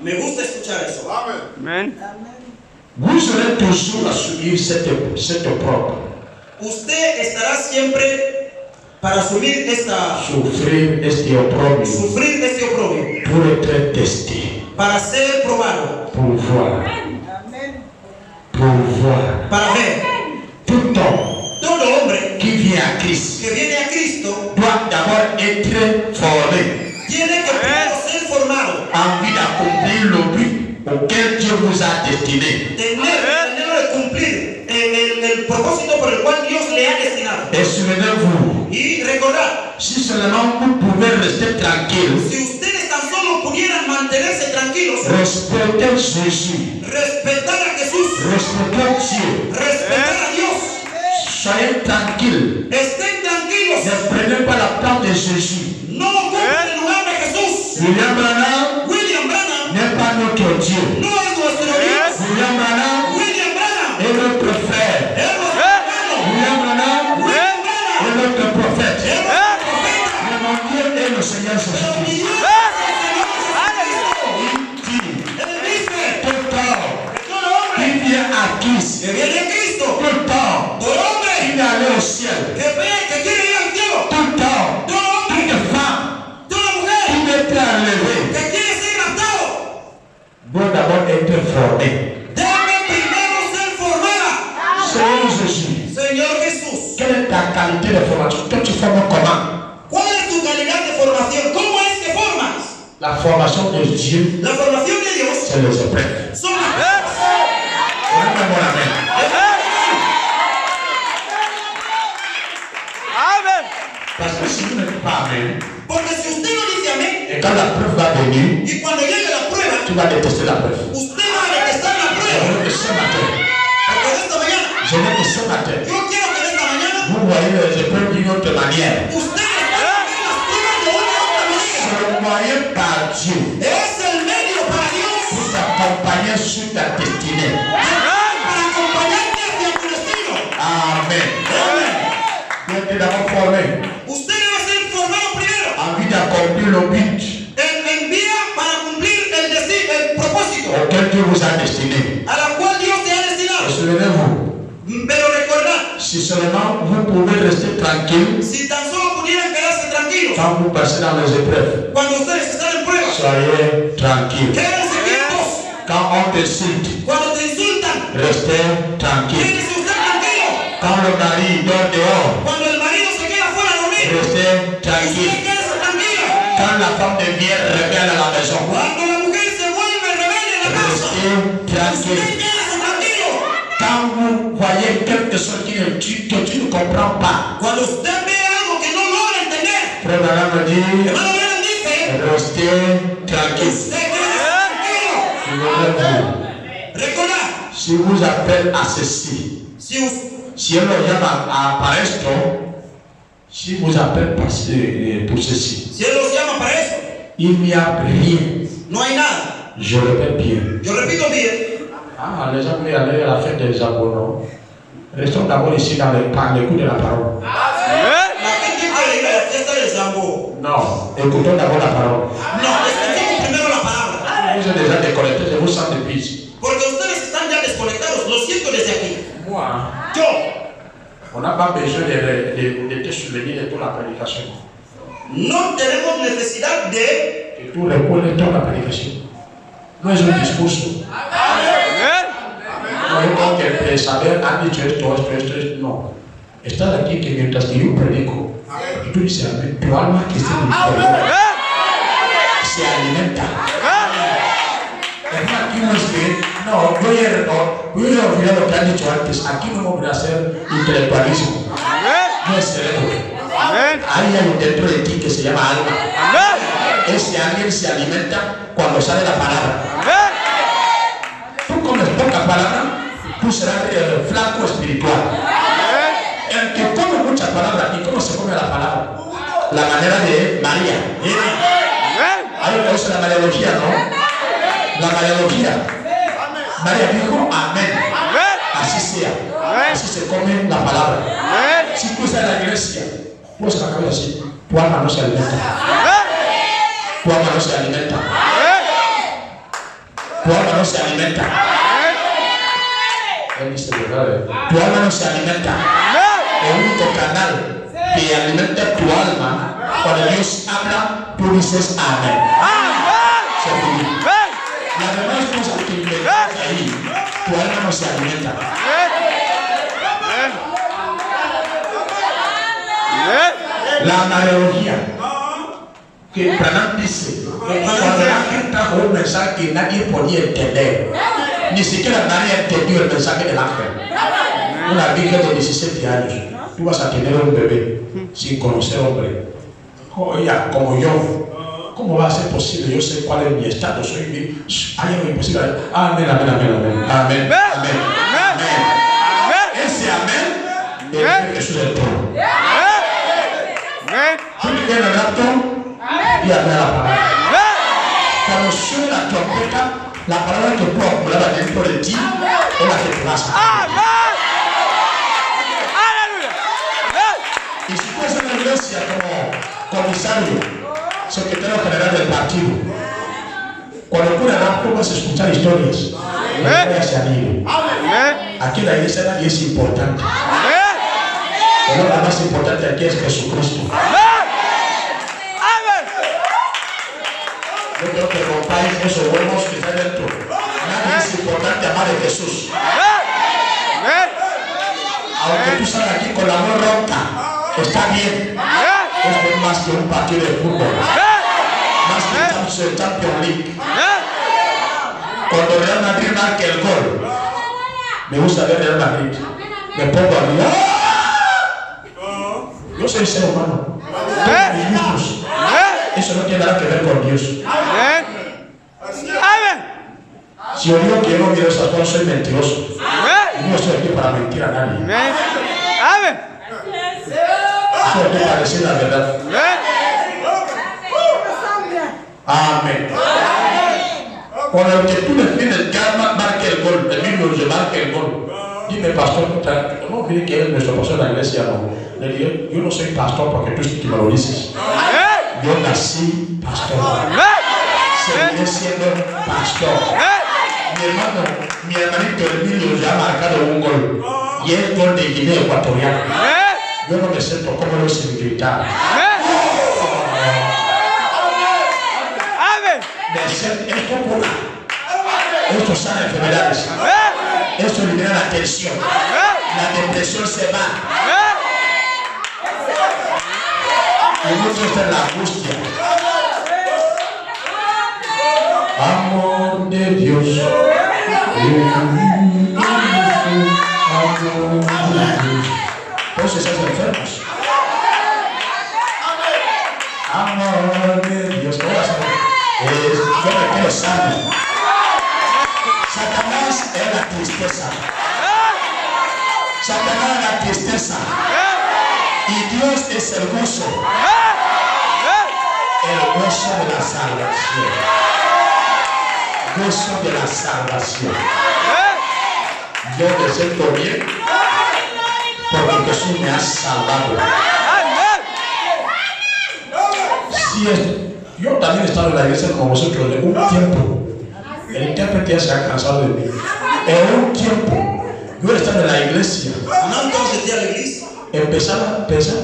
S2: me gusta escuchar eso.
S4: Amen.
S1: Vous aurez toujours à subir cette propre.
S2: Usted estará siempre para asumir
S1: Souffrir este oprobio
S2: sufrir este oprobio,
S1: pour être testé.
S2: para ser probado,
S1: Pour voir. Pour voir.
S2: para ver.
S1: Tout homme
S2: Todo hombre
S1: qui vient à Christ
S2: que viene a Cristo
S1: doit d'abord être formé
S2: tiene que primero ser formado,
S1: en vue d'accomplir le but auquel Dieu vous a destiné.
S2: tener de cumplir el propósito por el cual Dios le ha destinado.
S1: Et souvenez-vous,
S2: Y recordar,
S1: si seulement vous pouvez rester tranquille,
S2: si ustedes tan solo pudieran mantenerse tranquilos,
S1: respectez Jésus,
S2: respetar a Jesús,
S1: respectez Dieu,
S2: respetar a Dios,
S1: soyez tranquille.
S2: estén tranquilos,
S1: Ne prenez pas la place de Jésus.
S2: no ocupen el lugar de Jesús.
S1: William Branham
S2: William Branham
S1: n'est pas notre Dieu.
S2: no es nuestro Dios.
S1: William Branham
S2: William Branham
S1: est notre frère.
S2: es nuestro hermano.
S1: William Branham
S2: William Branham
S1: est notre prophète.
S2: es nuestro profeta.
S1: Mais mon Dieu est le Seigneur
S2: Pero mi
S1: Jésus-Christ.
S2: Dios
S1: Il dit,
S2: él dice
S1: tout homme
S2: que todo hombre
S1: qui vient à Christ,
S2: que viene a Cristo,
S1: tout homme
S2: todo hombre
S1: qui veut aller au ciel,
S2: que ve, que quiere ir al cielo,
S1: tout homme,
S2: todo hombre,
S1: toute femme
S2: toda
S1: qui
S2: mujer
S1: veut être enlevé,
S2: que quiere ser raptado,
S1: doit d'abord être formé.
S2: debe primero ser formada.
S1: Seigneur Jésus,
S2: Señor Jesús,
S1: quelle est ta qualité de formation? Toi, tu formes comment?
S2: ¿cuál es tu calidad de formación? ¿Cómo es que formas?
S1: La formation de Dieu,
S2: La formación de Dios
S1: c'est les épreuves.
S2: son las
S1: Donne-moi la main.
S4: Amen.
S1: Parce que si vous n'êtes pas amen,
S2: Porque si usted no dice amén,
S1: et quand la preuve va venir,
S2: y cuando llegue la prueba,
S1: tu vas détester la preuve.
S2: usted va a detestar la
S1: Je
S2: prueba.
S1: veux que ce matin,
S2: Porque esta mañana,
S1: je veux que ce matin,
S2: yo quiero que esta mañana,
S1: vous voyez les épreuves d'une autre manière.
S2: ustedes van a ver las pruebas de una u otra manera.
S1: C'est le moyen par Dieu
S2: Es el medio para Dios,
S1: pour t'accompagner sur ta destinée.
S2: para acompañarte hacia tu destino.
S1: Amen.
S2: Amén.
S1: Tu es d'abord formé
S2: Usted debe ser formado primero
S1: en vue d'accomplir le but
S2: en vía para cumplir el destino, el propósito
S1: auquel Dieu vous a destiné.
S2: a la cual Dios te ha
S1: Et
S2: destinado.
S1: souvenez-vous,
S2: Pero recordad,
S1: si seulement vous pouvez rester tranquille
S2: si tan solo pudieran quedarse tranquilos
S1: quand vous passez dans les épreuves,
S2: cuando ustedes están en prueba,
S1: soyez tranquille.
S2: quédense quietos.
S1: Quand on te cite,
S2: Cuando te insultan,
S1: restez tranquille.
S2: quédese usted tranquilo.
S1: Quand le mari dort dehors,
S2: Cuando el marido se queda fuera a dormir,
S1: restez
S2: usted
S1: tranquille.
S2: quédese tranquilo.
S1: Quand la femme devient rebelle à la maison,
S2: Cuando la mujer se vuelve rebelde en la casa,
S1: restez
S2: usted
S1: tranquille.
S2: quédese tranquilo.
S1: Quand vous voyez quelque chose que tu ne comprends pas,
S2: Cuando usted ve algo que no logra entender,
S1: Frère Branham me dit,
S2: hermano Branham dice,
S1: restez tranquille.
S2: usted quédese tranquilo.
S1: Souvenez-vous,
S2: Recordad,
S1: si vous appelez à ceci, si elle le llama a esto, si vous appelez pour ceci,
S2: si él los llama para eso,
S1: il n'y a rien.
S2: no hay nada.
S1: Je répète bien.
S2: Yo repito bien,
S1: Ah, les gens veulent aller à la fête des abonnés. Restons d'abord ici dans l'écoute de la parole.
S2: la gente quiere ir a la fiesta del Zambo.
S1: Non, écoutons d'abord la parole.
S2: No, escuchemos primero la palabra.
S1: Vous êtes déjà déconnectés, je vous sens depuis.
S2: Porque ustedes están ya desconectados, lo siento desde aquí.
S1: Moi,
S2: Yo,
S1: on n'a pas besoin de te souvenir de toute la prédication.
S2: no tenemos necesidad de
S1: Que tú recuerdes toda la predicación. No es un discurso. No es como que saber, han dicho esto, no. Estás aquí que mientras que yo predico, y tú dices, amén, tu alma que está en mi cuerpo se alimenta. Aquí no es que, no, yo he olvidado lo que han dicho antes. Aquí no vamos a hacer intelectualismo. No es cerebro. Hay algo dentro de ti que se llama alma. Ese alguien se alimenta cuando sale la palabra. Tú comes poca palabra, tú serás flaco espiritual. El que come mucha palabra, ¿y cómo se come la palabra? La manera de María. Hay una cosa, la mariología, ¿no? La mariología. María dijo amén. Así sea. Así se come la palabra. Si tú estás en la iglesia, pues la cabeza así, tu alma no se alimenta. Tu alma no se alimenta. Tu alma no se alimenta. Él dice verdad. Tu alma no se alimenta. El único canal que alimenta tu alma, cuando Dios habla, tú dices amén. Se finí. Las demás cosas que inventas ahí, tu alma no se alimenta. La mariología que Branham dice, cuando la gente trajo un mensaje que nadie podía entender, ni siquiera nadie entendió el mensaje del ángel. Una virgen de 17 años, tú vas a tener un bebé sin conocer hombre. Oye, como yo, ¿cómo va a ser posible? Yo sé cuál es mi estado, soy mi... Hay algo imposible. Amén, amén, amén, amén, amén, amén, amén. Ese amén es Jesús del todo. Tú vives en el rato y amén la palabra. Cuando suena la trompeta, la palabra que tú acumulabas dentro de ti es la que te vas a hacer. Y si tú estás en la iglesia como comisario, secretario general del partido, cuando tú eres rápido vas a escuchar historias. Aquí en la iglesia nadie es importante. Pero la más importante aquí es Jesucristo. Yo creo que rompáis esos huevos que están dentro. Nadie es importante amar a Jesús. Aunque tú salgas aquí con la voz ronca, está bien. Es más que un partido de fútbol. Más que el Champions League. Cuando Real Madrid marca el gol, me gusta ver Real Madrid. Me pongo a mirar. Yo soy ser humano. Tengo mis gustos. Eso no tiene nada que ver con Dios.
S4: Amén.
S1: Si yo digo que yo no quiero esas cosas, soy mentiroso. Y no estoy aquí para mentir a nadie.
S4: Amén.
S1: Estoy aquí para decir la verdad. Amén. Con el que tú defines, marque el gol. El mismo se marca el gol. Dime, pastor, no cree que él nuestro pastor de la iglesia, no. Le digo, yo no soy pastor porque tú me lo dices. Yo nací pastor. Seguiré siendo pastor. Mi hermanito Emilio ya ha marcado un gol. Y es gol de Guinea Ecuatoriana. Yo no me siento cómodo sin gritar. Esto cura. Esto sana enfermedades. Esto libera la tensión. La depresión se va. Y mucho está en la angustia. Amor de Dios. Entonces estás enfermos. Amor de Dios. ¿Qué vas a hacer? Yo me quiero sano. Satanás es la tristeza. Satanás es la tristeza. Y Dios es el gozo. El gozo de la salvación. Gozo de la salvación. Yo me siento bien porque Jesús me ha salvado. Si es, yo también he estado en la iglesia como vosotros de un tiempo. El intérprete ya se ha cansado de mí. En un tiempo, yo he estado en la iglesia.
S2: Quand j'étais à l'église,
S1: Empezaba a pensar,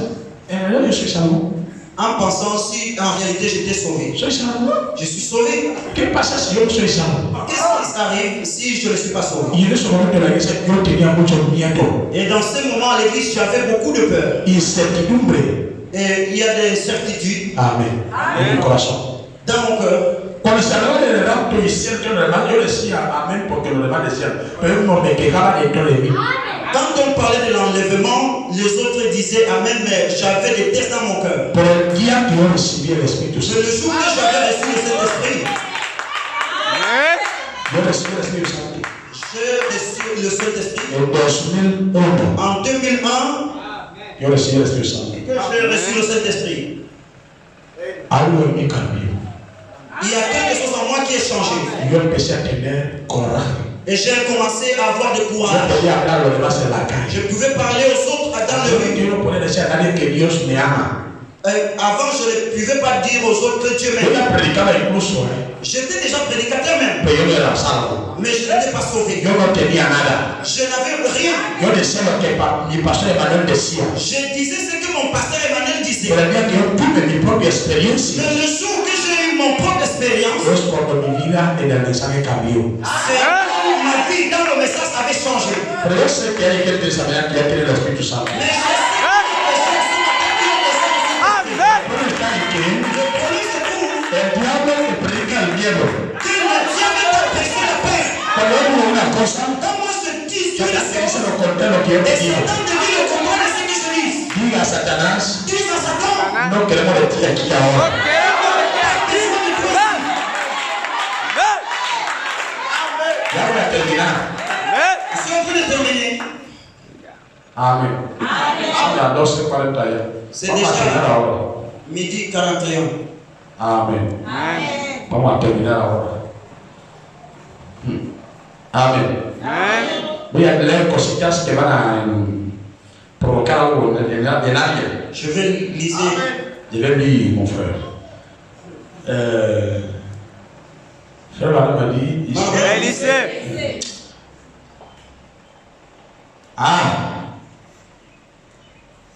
S1: en realidad yo soy salvo.
S2: en pensant si en réalité j'étais sauvé.
S1: Soy salvo.
S2: Je suis sauvé.
S1: ¿Qué pasa si yo no soy salvo?
S2: Qu'est-ce qui arrive si je ne suis pas sauvé?
S1: Y en ese momento en la iglesia yo tenía mucho miedo,
S2: Et dans ce moment à l'église, j'avais beaucoup de peur.
S1: incertidumbre.
S2: Et il y a des certitudes
S1: Amén. En mi corazón.
S2: dans mon cœur.
S1: Cuando se hablaba del rapto y cierto en el demás, yo decía amén porque los demás decían, pero no me quejaba dentro de mí.
S2: Quand on parlait de l'enlèvement, les autres disaient Amen, mais j'avais des tests dans mon cœur.
S1: Pero el día que yo recibí el Espíritu
S2: Mais le
S1: Santo,
S2: jour que j'avais reçu le Saint-Esprit,
S1: yo recibí el Espíritu Santo
S2: j'ai reçu le Saint-Esprit.
S1: en 2001.
S2: En 2001,
S1: Yo recibí el Espíritu Santo.
S2: que j'ai reçu le Saint-Esprit.
S1: Algo en mí cambió.
S2: Il y a quelque chose en moi qui a changé.
S1: Yo empecé a tener coraje.
S2: Et j'ai commencé à avoir du
S1: Yo
S2: courage.
S1: podía hablar a los demás en la calle.
S2: Je pouvais parler aux autres dans le rue.
S1: Yo no podía decir a nadie que Dios me ama.
S2: Avant, je ne pouvais pas dire aux autres que Dieu
S1: Yo
S2: m'aime.
S1: ya predicaba incluso,
S2: J'étais déjà prédicateur même,
S1: pero yo no era salvo.
S2: mais je n'étais pas sauvé.
S1: Yo no tenía nada.
S2: Je n'avais rien.
S1: Yo decía lo que mi pastor Emanuel decía.
S2: Je disais ce que mon pasteur Emmanuel disait.
S1: Pero el día que yo tuve mi propia experiencia,
S2: Mais le jour que j'ai eu mon propre expérience,
S1: es cuando mi vida en el mensaje cambió.
S2: c'est quand ma vie dans le message avait changé.
S1: Pero yo sé que hay gente de esa manera que ya tiene el Espíritu Santo.
S2: Mais je sais que les gens sont attendus
S1: Pero está en que
S2: le problème c'est tout.
S1: el diablo te predica el miedo.
S2: Que le diable t'a prêché la peur.
S1: Cuando yo digo una cosa,
S2: Quand moi je dis Dieu
S1: Satan
S2: le
S1: te dice
S2: sait,
S1: lo contrario a lo que yo te
S2: et
S1: digo.
S2: Satan te dit le contraire de ce que je dis.
S1: Diga a Satanás,
S2: Dis à Satan,
S1: no queremos de ti aquí ahora. Ya voy a terminar.
S2: si on peut le terminer.
S1: Amén. Son las 12:40 ya.
S2: C'est
S1: Vamos a terminar
S2: déjà
S1: ahora.
S2: midi 41.
S1: Amén. Vamos a terminar ahora. Amén. Voy a leer cositas que van a provocar algo en alguien.
S2: Je vais liser.
S1: Je vais lire, mon frère. Frère Lara m'a dit ici. Ah,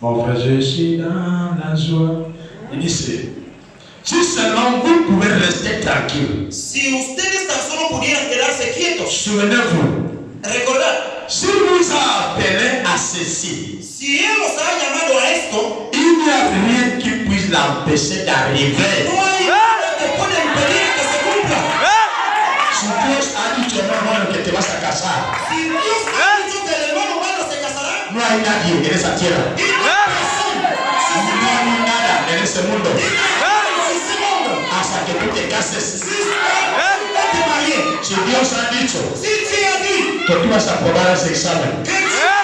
S1: mon frère, je suis dans la joie. Il dit si seulement vous pouvez rester tranquille.
S2: Si ustedes tan solo pudieran quedarse quietos,
S1: Souvenez-vous,
S2: recordad,
S1: si vous appelez à ceci,
S2: si Él os ha llamado a esto,
S1: il n'y a rien qui puisse l'empêcher d'arriver.
S2: no hay nada que pueda impedir que se cumpla.
S1: Si Dios ha dicho no, hermano, que te vas a casar,
S2: Si Dios ha dicho que el hermano humano se casará,
S1: no hay nadie en esa tierra.
S2: y no hay razón,
S1: No hay nada en ese mundo
S2: si ese mundo,
S1: hasta que tú te cases.
S2: si usted te marie,
S1: Si Si Dios ha dicho
S2: Si Dieu a dit
S1: que tú vas a aprobar ese examen,
S2: que tu vas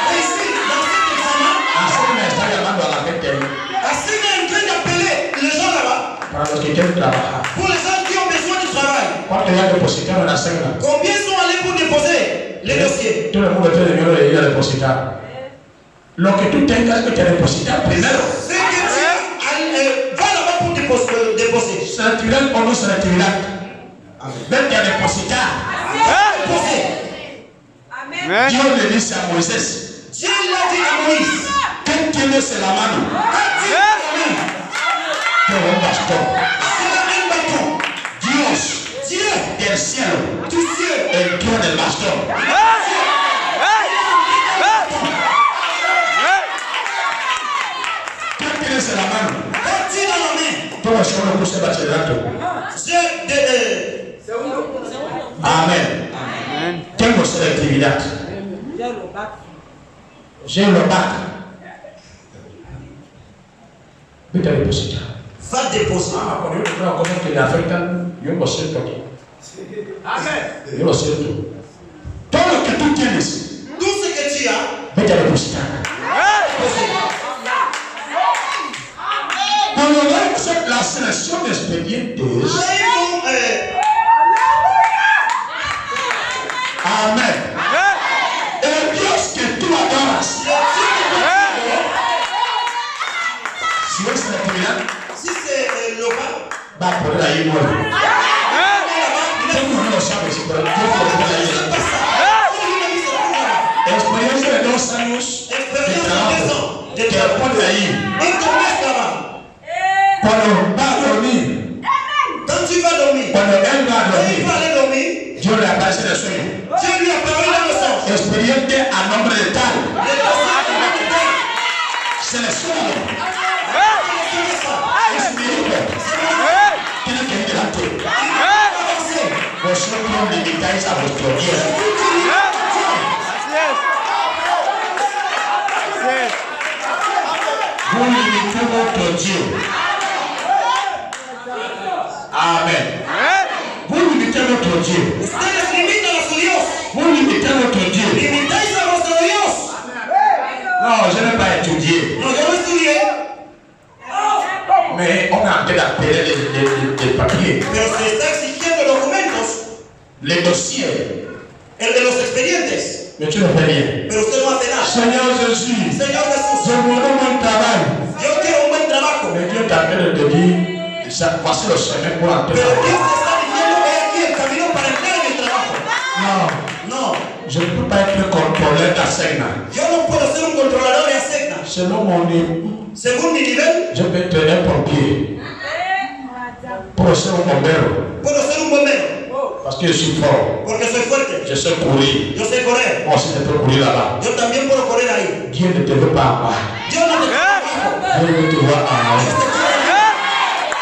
S2: réussir dans cet examen,
S1: así me está llamando a la gente ahí.
S2: Así est en train d'appeler les gens là-bas.
S1: Para los que quieren trabajar.
S2: Pour les gens qui ont besoin du travail.
S1: ¿Cuántos ya depositaron la cena?
S2: Combien sont allés pour déposer les dossiers?
S1: Todo el mundo tiene dinero de ir a depositar. Lo que tú tengas que te depositar primero.
S2: C'est que tu vas là-bas pour déposer.
S1: Selectividad o no selectividad. Vete a depositar.
S2: Déposer.
S4: Amen.
S1: Dios le dice a Moisés,
S2: Dieu l'a dit à Moïse.
S1: ¿qué tienes en la mano? Yo un bastón.
S2: C'est un bâton.
S1: Dios
S2: Dieu
S1: del cielo
S2: du ciel.
S1: entró en el bastón. ¿Qué tienes en la mano?
S2: Parti dans la main.
S1: Todo eso lo puse bachillerato. Amén.
S4: Amen.
S1: Tengo selectividad. J'ai le bac. Vete a depositar.
S2: Va déposer.
S1: Cuando yo tengo cosas que me afectan, yo lo siento aquí. Yo lo siento. Todo lo que tú tienes,
S2: Tout ce que tu as,
S1: vete a depositar.
S2: déposer.
S1: Cuando vemos la selección de expedientes, amén. El Dios que tú adoras, si es selectividad,
S2: Si c'est le bas,
S1: va a poner ahí 9. Tú no lo sabes, pero Dios lo pone ahí. Experiencia de 2 años de trabajo, que lo pone ahí. Cuando va a dormir,
S2: quand tu vas dormir,
S1: cuando él va a
S2: quand il va
S1: dormir,
S2: aller dormir,
S1: Dios le aparece en el sueño.
S2: Dieu lui apparaît dans le songe.
S1: Expediente a nombre de tal.
S2: Les dossiers
S1: Seleccionado. Es mi hijo. Tiene que ir delante. Vosotros limitáis a vuestro Dios. Vous limitez votre Dieu. Amen. Vous limitez votre Dieu.
S2: Ustedes limitan a su Dios.
S1: Vous limitez votre Dieu.
S2: Limitáis a vuestro Dios.
S1: Non, je n'ai pas étudié.
S2: No, yo no estudié,
S1: Mais on a en train d'appeler les papiers.
S2: pero se está exigiendo documentos,
S1: Les dossiers.
S2: el de los expedientes,
S1: Mais tu ne fais rien.
S2: pero usted no hace nada.
S1: Seigneur Jésus,
S2: Señor
S1: je
S2: Jesús,
S1: me donne un travail.
S2: yo quiero un buen trabajo,
S1: Mais Dieu t'a fait de te dire, ça, voici le chemin pour entrer
S2: pero
S1: dans
S2: Dios
S1: le
S2: te está diciendo, he aquí el camino para entrar en el trabajo.
S1: Non,
S2: No,
S1: je ne peux pas être contrôleur d'Asegna.
S2: yo no puedo ser un controlador de ASECNA.
S1: Selon mon niveau,
S2: Según mi nivel,
S1: je peux être un pompier. Pour ser un bombero.
S2: puedo ser un bombero,
S1: Parce que je suis fort.
S2: porque soy fuerte,
S1: Je sais courir.
S2: yo sé correr,
S1: Moi aussi, je peux courir là-bas.
S2: yo también puedo correr ahí.
S1: Dieu ne te veut pas en bas.
S2: Yo no te quiero abajo,
S1: Dieu veut te voir en
S2: yo
S1: haut.
S2: te quiero abajo.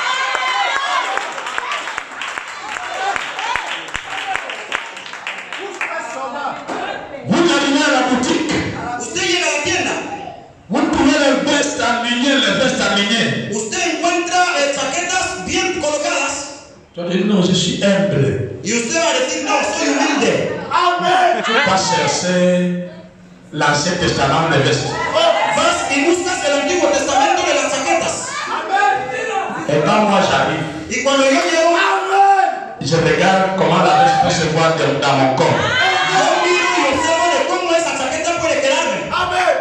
S1: Vous arrivez à la boutique.
S2: Usted llega a la tienda,
S1: Vous trouvez les vestes alignées, les vestes alignées.
S2: usted encuentra chaquetas bien colocadas
S1: Tu vas dire non, je suis humble.
S2: y usted va a decir, no, soy humilde.
S1: Tu vas chercher l'Ancien Testament des vestes.
S2: Vas y buscas el Antiguo Testamento de las chaquetas.
S1: Et quand moi j'arrive,
S2: Y cuando yo llego,
S1: je regarde comment la veste peut se voir dans mon corps.
S2: yo miro y observo de cómo esa chaqueta puede quedarme.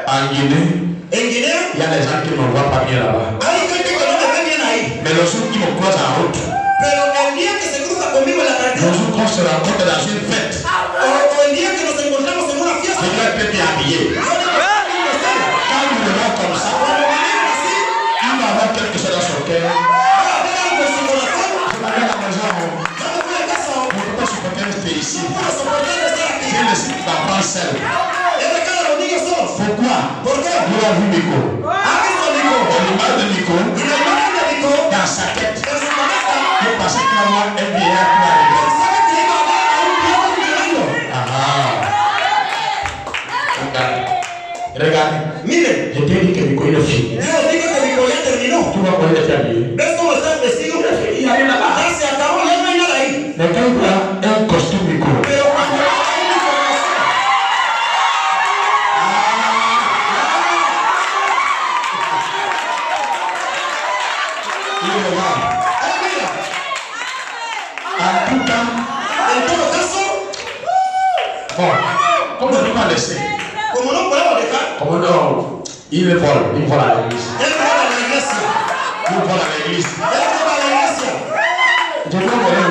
S1: En Guinée,
S2: En Guinea,
S1: il y a des gens qui ne me voient pas bien là-bas.
S2: hay gente que no me ve bien ahí.
S1: Mais le jour qui me croise en route,
S2: Pero el día que se cruza conmigo en la
S1: le
S2: carretera,
S1: jour qu'on se rencontre dans une fête,
S2: o el día que nos encontramos en una fiesta,
S1: je dois être bien habillé.
S2: yo debo estar bien vestido.
S1: Quand il me voit comme ça,
S2: Cuando me miren así,
S1: il va avoir quelque chose dans son cœur.
S2: va a haber algo en su corazón.
S1: Je vais à la maison,
S2: Ya me voy a casa,
S1: on ne peut pas supporter rester ici.
S2: no puedo soportar estar aquí.
S1: Je laisse l'enfant seul.
S2: He dejado a los niños solos.
S1: Pourquoi?
S2: ¿Por qué?
S1: Vous avez vu Nico.
S2: ¿Ha visto a Nico?
S1: L'image de Nico,
S2: Y la imagen de Nico,
S1: dans sa tête,
S2: en su cabeza,
S1: je pensais qu'il va voir un vieillard qui va arriver.
S2: pensaba que iba a ver a un viejo caminando.
S1: Regarde,
S2: Miren,
S1: je t'ai dit que Nico il est fini.
S2: yo os digo que Nico ya terminó.
S1: Tu vas poder être habillé.
S2: ¿Ves cómo está el vestido?
S1: Il y a rien là-bas.
S2: Ya se acabó, ya no hay nada ahí.
S1: Mais quand il prend un Bon, comment on va laisser?
S2: Como no podemos dejar,
S1: Comment non? Il vole à l'église.
S2: él va a la iglesia.
S1: Il vole à l'église.
S2: Él va a la iglesia.
S1: Je dois voler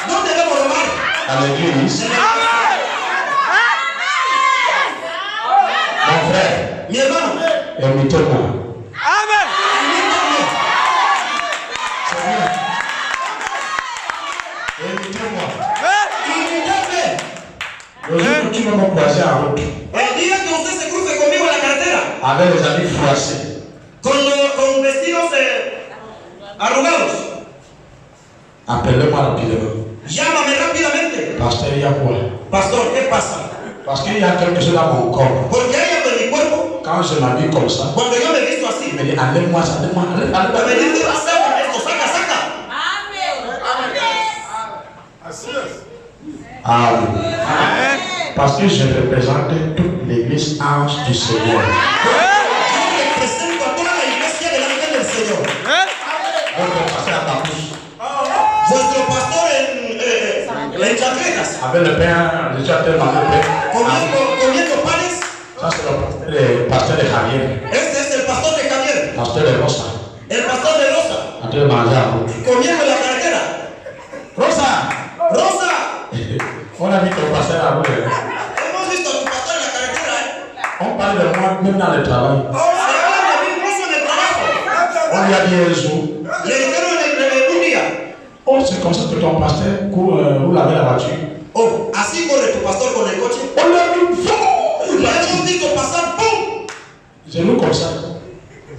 S2: No debemos robar.
S1: à l'église. Mon frère,
S2: Mi hermano,
S1: invitez-moi.
S4: Amen.
S1: Invitez-moi.
S2: invítame.
S1: Le jour où tu vas me croiser en route
S2: El día que usted se cruce conmigo en la carretera,
S1: avec les habits froissés,
S2: con vestidos arrugados,
S1: appelez-moi rapidement.
S2: llámame rápidamente.
S1: Pasteur, il y a quoi?
S2: Pastor, ¿qué pasa?
S1: Parce qu'il y a quelque chose dans mon corps.
S2: Porque hay algo en mi cuerpo.
S1: Quand je m'habille comme ça,
S2: Cuando yo me he visto así,
S1: il me dit enlève-moi ça, enlève-moi,
S2: me dice, saca esto, saca, saca.
S1: Amen. Parce que je représente toute l'église ange du Seigneur.
S2: Yo represento a toda la iglesia delante del Señor.
S1: Votre pasteur à Campus,
S2: Vuestro pastor en chancletas,
S1: avec le pain, déjà tellement de pain.
S2: comiendo panes.
S1: Ça, c'est le pasteur de Javier,
S2: Este es el pastor de Javier,
S1: pasteur de Rosa,
S2: el pastor de Rosa,
S1: en train de manger à route.
S2: comiendo en la carretera.
S1: Rosa!
S2: Rosa,
S1: On a vu ton pasteur à route.
S2: hemos visto a tu pastor en la carretera.
S1: On parle de moi même dans le travail.
S2: Se habla de mí incluso en el trabajo.
S1: On lui a dit un jour,
S2: Le dijeron un día,
S1: oh, c'est comme ça que ton pasteur roule avec la voiture.
S2: oh, así corre tu pastor con el coche.
S1: On l'a vu,
S2: Le hemos visto pasar, ¡pum!
S1: c'est nous comme ça.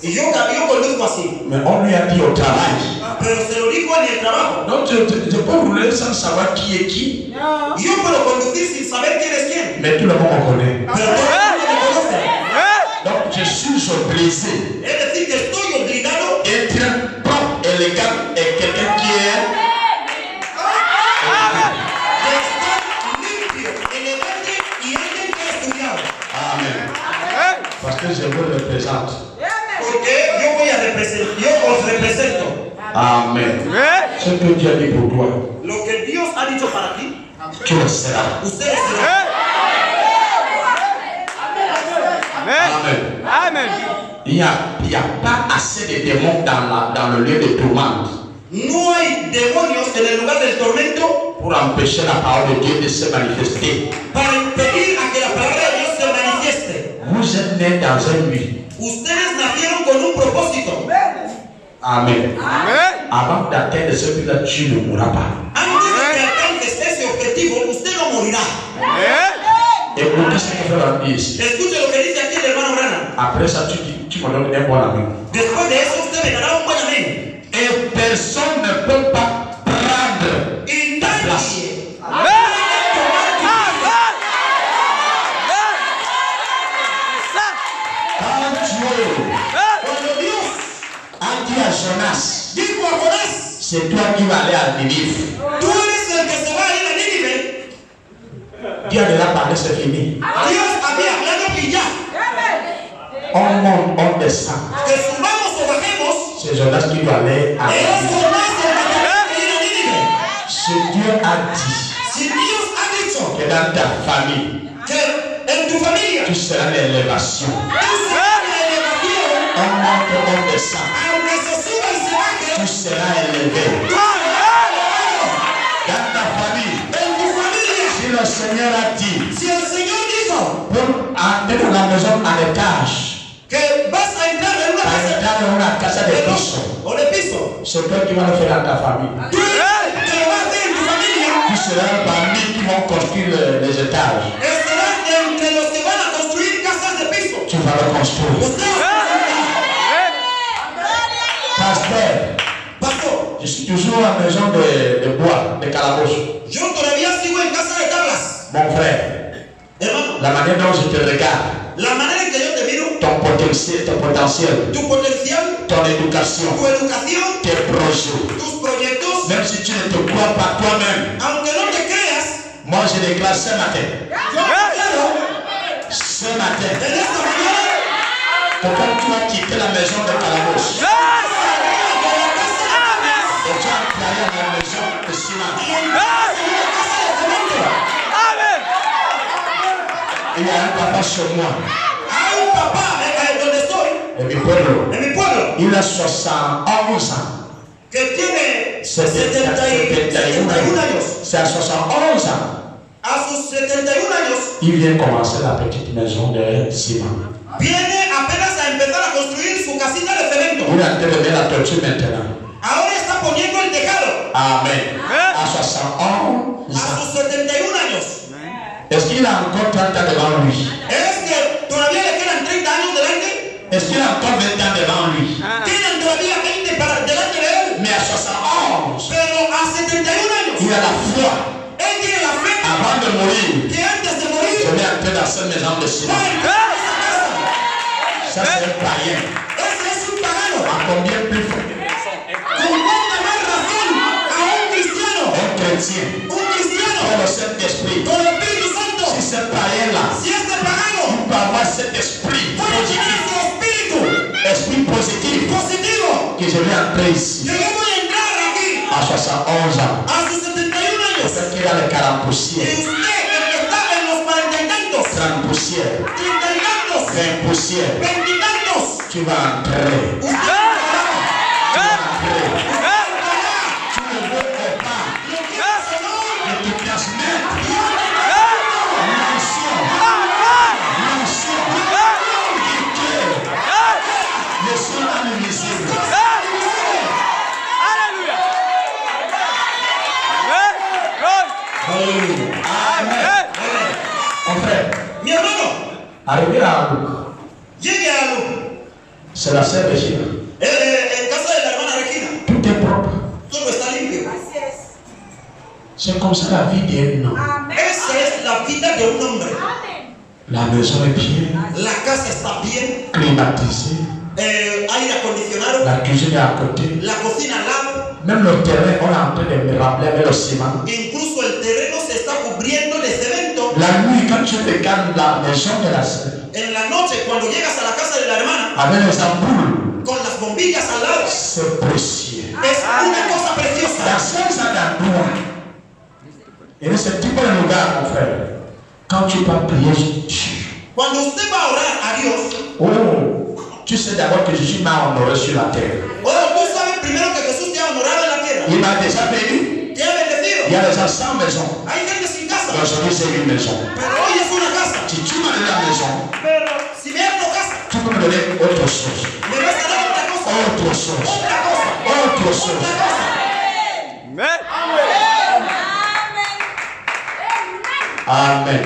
S2: Y yo conduzco así.
S1: Mais on lui a dit au travail.
S2: Pero se lo dijo en el trabajo.
S1: Donc je peux rouler sans savoir qui est qui.
S2: Yo puedo conducir sin saber quién es quién.
S1: Mais tout le monde me connaît.
S2: Pero todo el mundo me conoce.
S1: Donc je suis obligé
S2: Es decir, que estoy obligado
S1: d'être propre, élégant et quelqu'un qui est.
S2: de estar limpio, elegante y alguien que ha estudiado.
S1: Amen. Parce que je vous représente.
S2: Porque yo os represento.
S1: Amen. Ce que Dieu a dit pour toi,
S2: Lo que Dios ha dicho para ti,
S1: tu le seras.
S2: ustedes serán.
S1: Amen.
S4: Amen.
S1: Il n'y a pas assez de démons dans le lieu de tourmente
S2: No hay demonios en el lugar del tormento
S1: pour empêcher la parole de Dieu de se manifester.
S2: para impedir a que la palabra de Dios se manifieste.
S1: Vous êtes nés dans un but.
S2: Ustedes nacieron con un propósito.
S1: Amen.
S4: Amen.
S1: Avant d'atteindre ce but-là, tu ne mourras pas.
S2: Antes de que alcances ese objetivo, usted no morirá.
S1: Écoutez ce que frère a dit ici.
S2: Escuche lo que dice aquí el hermano Branham.
S1: Après ça, tu me donnes un bon ami.
S2: Después de eso, usted me dará un buen amén.
S1: Et personne ne peut pas prendre
S2: Y
S1: ta place.
S2: nadie
S1: Quand Dieu
S2: cuando Dios
S1: a dit à Jonas,
S2: dijo a Jonás,
S1: c'est toi qui vas aller à Ninive.
S2: tú eres el que se va a ir a Nínive.
S1: Dieu a déjà parlé, c'est fini.
S2: Dios había hablado y ya.
S1: On monte, on descend.
S2: Que subamos o bajemos,
S1: C'est Jonas qui doit aller à
S2: es
S1: Ninive.
S2: Jonás el que tiene que ir a Nínive.
S1: Si Dieu a dit
S2: Si Dios ha dicho
S1: que dans ta famille,
S2: que en tu familia
S1: tu seras l'élévation.
S2: tú serás la elevación,
S1: On monte, on descend.
S2: aunque se suba y se baje,
S1: Tu seras élevé.
S2: tú serás elevado.
S1: Dans ta famille,
S2: En tu familia,
S1: si le Seigneur a dit
S2: si el Señor dijo
S1: pour entrer dans la maison à l'étage,
S2: que vas a entrar en una
S1: para
S2: casa
S1: entrar dans una casa de
S2: de
S1: piso,
S2: dos o de piso,
S1: c'est toi qui vas le faire dans ta famille.
S2: tú eres el que lo va a hacer en tu familia,
S1: Tu seras parmi qui vont construire les étages.
S2: estarás entre los que van a construir casas de piso.
S1: Tu vas le construire.
S2: Usted va a
S1: Pasteur,
S2: Pastor,
S1: je suis toujours à la maison de bois, de calabosh.
S2: yo todavía sigo en casa de tablas.
S1: Mon frère,
S2: Hermano,
S1: la manière dont je te regarde,
S2: la manera en que yo te miro,
S1: ton potentiel,
S2: tu potencial,
S1: ton éducation,
S2: tu educación,
S1: tes projets,
S2: tus proyectos,
S1: même si tu ne te crois pas toi-même,
S2: aunque no te creas,
S1: moi je déclare ce matin,
S2: yo declaro
S1: ce matin,
S2: en esta mañana
S1: que quand tu as quitté la maison de calabosh, et tu as employé la maison de ciment, Il y a un papa sur moi.
S2: Hay un papá donde estoy,
S1: En mi pueblo.
S2: en mi pueblo,
S1: Il a 71 ans.
S2: que tiene
S1: 71
S2: años.
S1: C'est à 71 ans.
S2: A sus 71 años,
S1: Il vient commencer la petite maison de ciment.
S2: viene apenas a empezar a construir su casita de cemento.
S1: Il est en train de mettre la toiture maintenant.
S2: Ahora está poniendo el tejado.
S1: Amen. À 71
S2: A
S1: ans.
S2: sus 71 años.
S1: Est-ce qu'il a encore 30 ans devant lui?
S2: ¿Es que todavía le quedan 30 años delante?
S1: Est-ce qu'il a encore 20 ans devant lui?
S2: Tienen todavía 20 para delante de él.
S1: Mais à 71,
S2: Pero a 71 años,
S1: il a la foi.
S2: él tiene la fe
S1: Avant de mourir,
S2: que antes de
S1: je
S2: morir
S1: vais entrer dans cette maison de
S2: va
S1: ciment.
S2: a entrar a esa casa.
S1: Ça, c'est un païen.
S2: Ese es un pagano.
S1: À combien plus fort?
S2: Con cuánta más razón a un cristiano.
S1: Un chrétien.
S2: Un cristiano
S1: Dans le Saint-Esprit.
S2: con el Espíritu Santo.
S1: Si ce païen-là
S2: Si este pagano
S1: peut avoir cet esprit
S2: puede tener
S1: positif,
S2: su espíritu
S1: esprit positif,
S2: positivo,
S1: que je vais entrer ici
S2: que yo voy a entrar aquí
S1: à 71 ans.
S2: a sus 71 años.
S1: Peut-être qu'il a les 40
S2: Y
S1: poussières,
S2: usted, el que está en los 40 y tantos,
S1: 30 poussières,
S2: 30 y tantos,
S1: 20 poussières.
S2: 20 y tantos,
S1: Tu vas entrer.
S2: usted entrará.
S1: Entrer.
S2: Entrará.
S1: Tu ne veux pas.
S2: Lo quieras o no,
S1: Ne te transmettre.
S2: yo te
S1: L'ancien. L'ancien. Du cœur. Le sang invisible.
S2: Aleluya.
S1: Amen. Mon frère,
S2: Mi hermano,
S1: arrivé à Luc,
S2: llegue a Lu.
S1: c'est la sœur Regina.
S2: En casa de la hermana Regina,
S1: Tout est propre.
S2: todo está limpio.
S1: C'est comme ça la vie d'un homme.
S2: Esa es la vida de un hombre.
S1: La maison est bien
S2: La casa está bien,
S1: climatisée.
S2: aire acondicionado,
S1: La cuisine est à côté.
S2: la cocina al lado,
S1: Même le terrain, on est en train de me rappeler avec le ciment.
S2: incluso el terreno se está cubriendo de cemento.
S1: La nuit, quand tu regardes la maison de la sœur,
S2: En la noche, cuando llegas a la casa de la hermana,
S1: avec les ampoules,
S2: con las bombillas al lado,
S1: c'est précieux.
S2: es una cosa
S1: Dans
S2: preciosa.
S1: ces endroits, et ce type de lugar, mon frère, quand tu vas prier Dieu,
S2: Cuando usted va a orar a Dios,
S1: oh, tu sais d'abord que Jésus m'a honoré sur la terre.
S2: ahora tú sabes primero que Jesús te ha honorado en la tierra,
S1: Il m'a déjà béni.
S2: te ha bendecido.
S1: Il y a déjà 100 maisons.
S2: Hay gente sin casa,
S1: Aujourd'hui, c'est une maison.
S2: pero hoy es una casa.
S1: Si tu m'as donné la maison,
S2: Pero si me abro casa,
S1: tu peux me donner autre chose.
S2: me vas a dar otra cosa,
S1: Autre chose.
S2: otra cosa,
S1: Autre
S2: otra
S1: chose.
S2: cosa.
S1: Amen.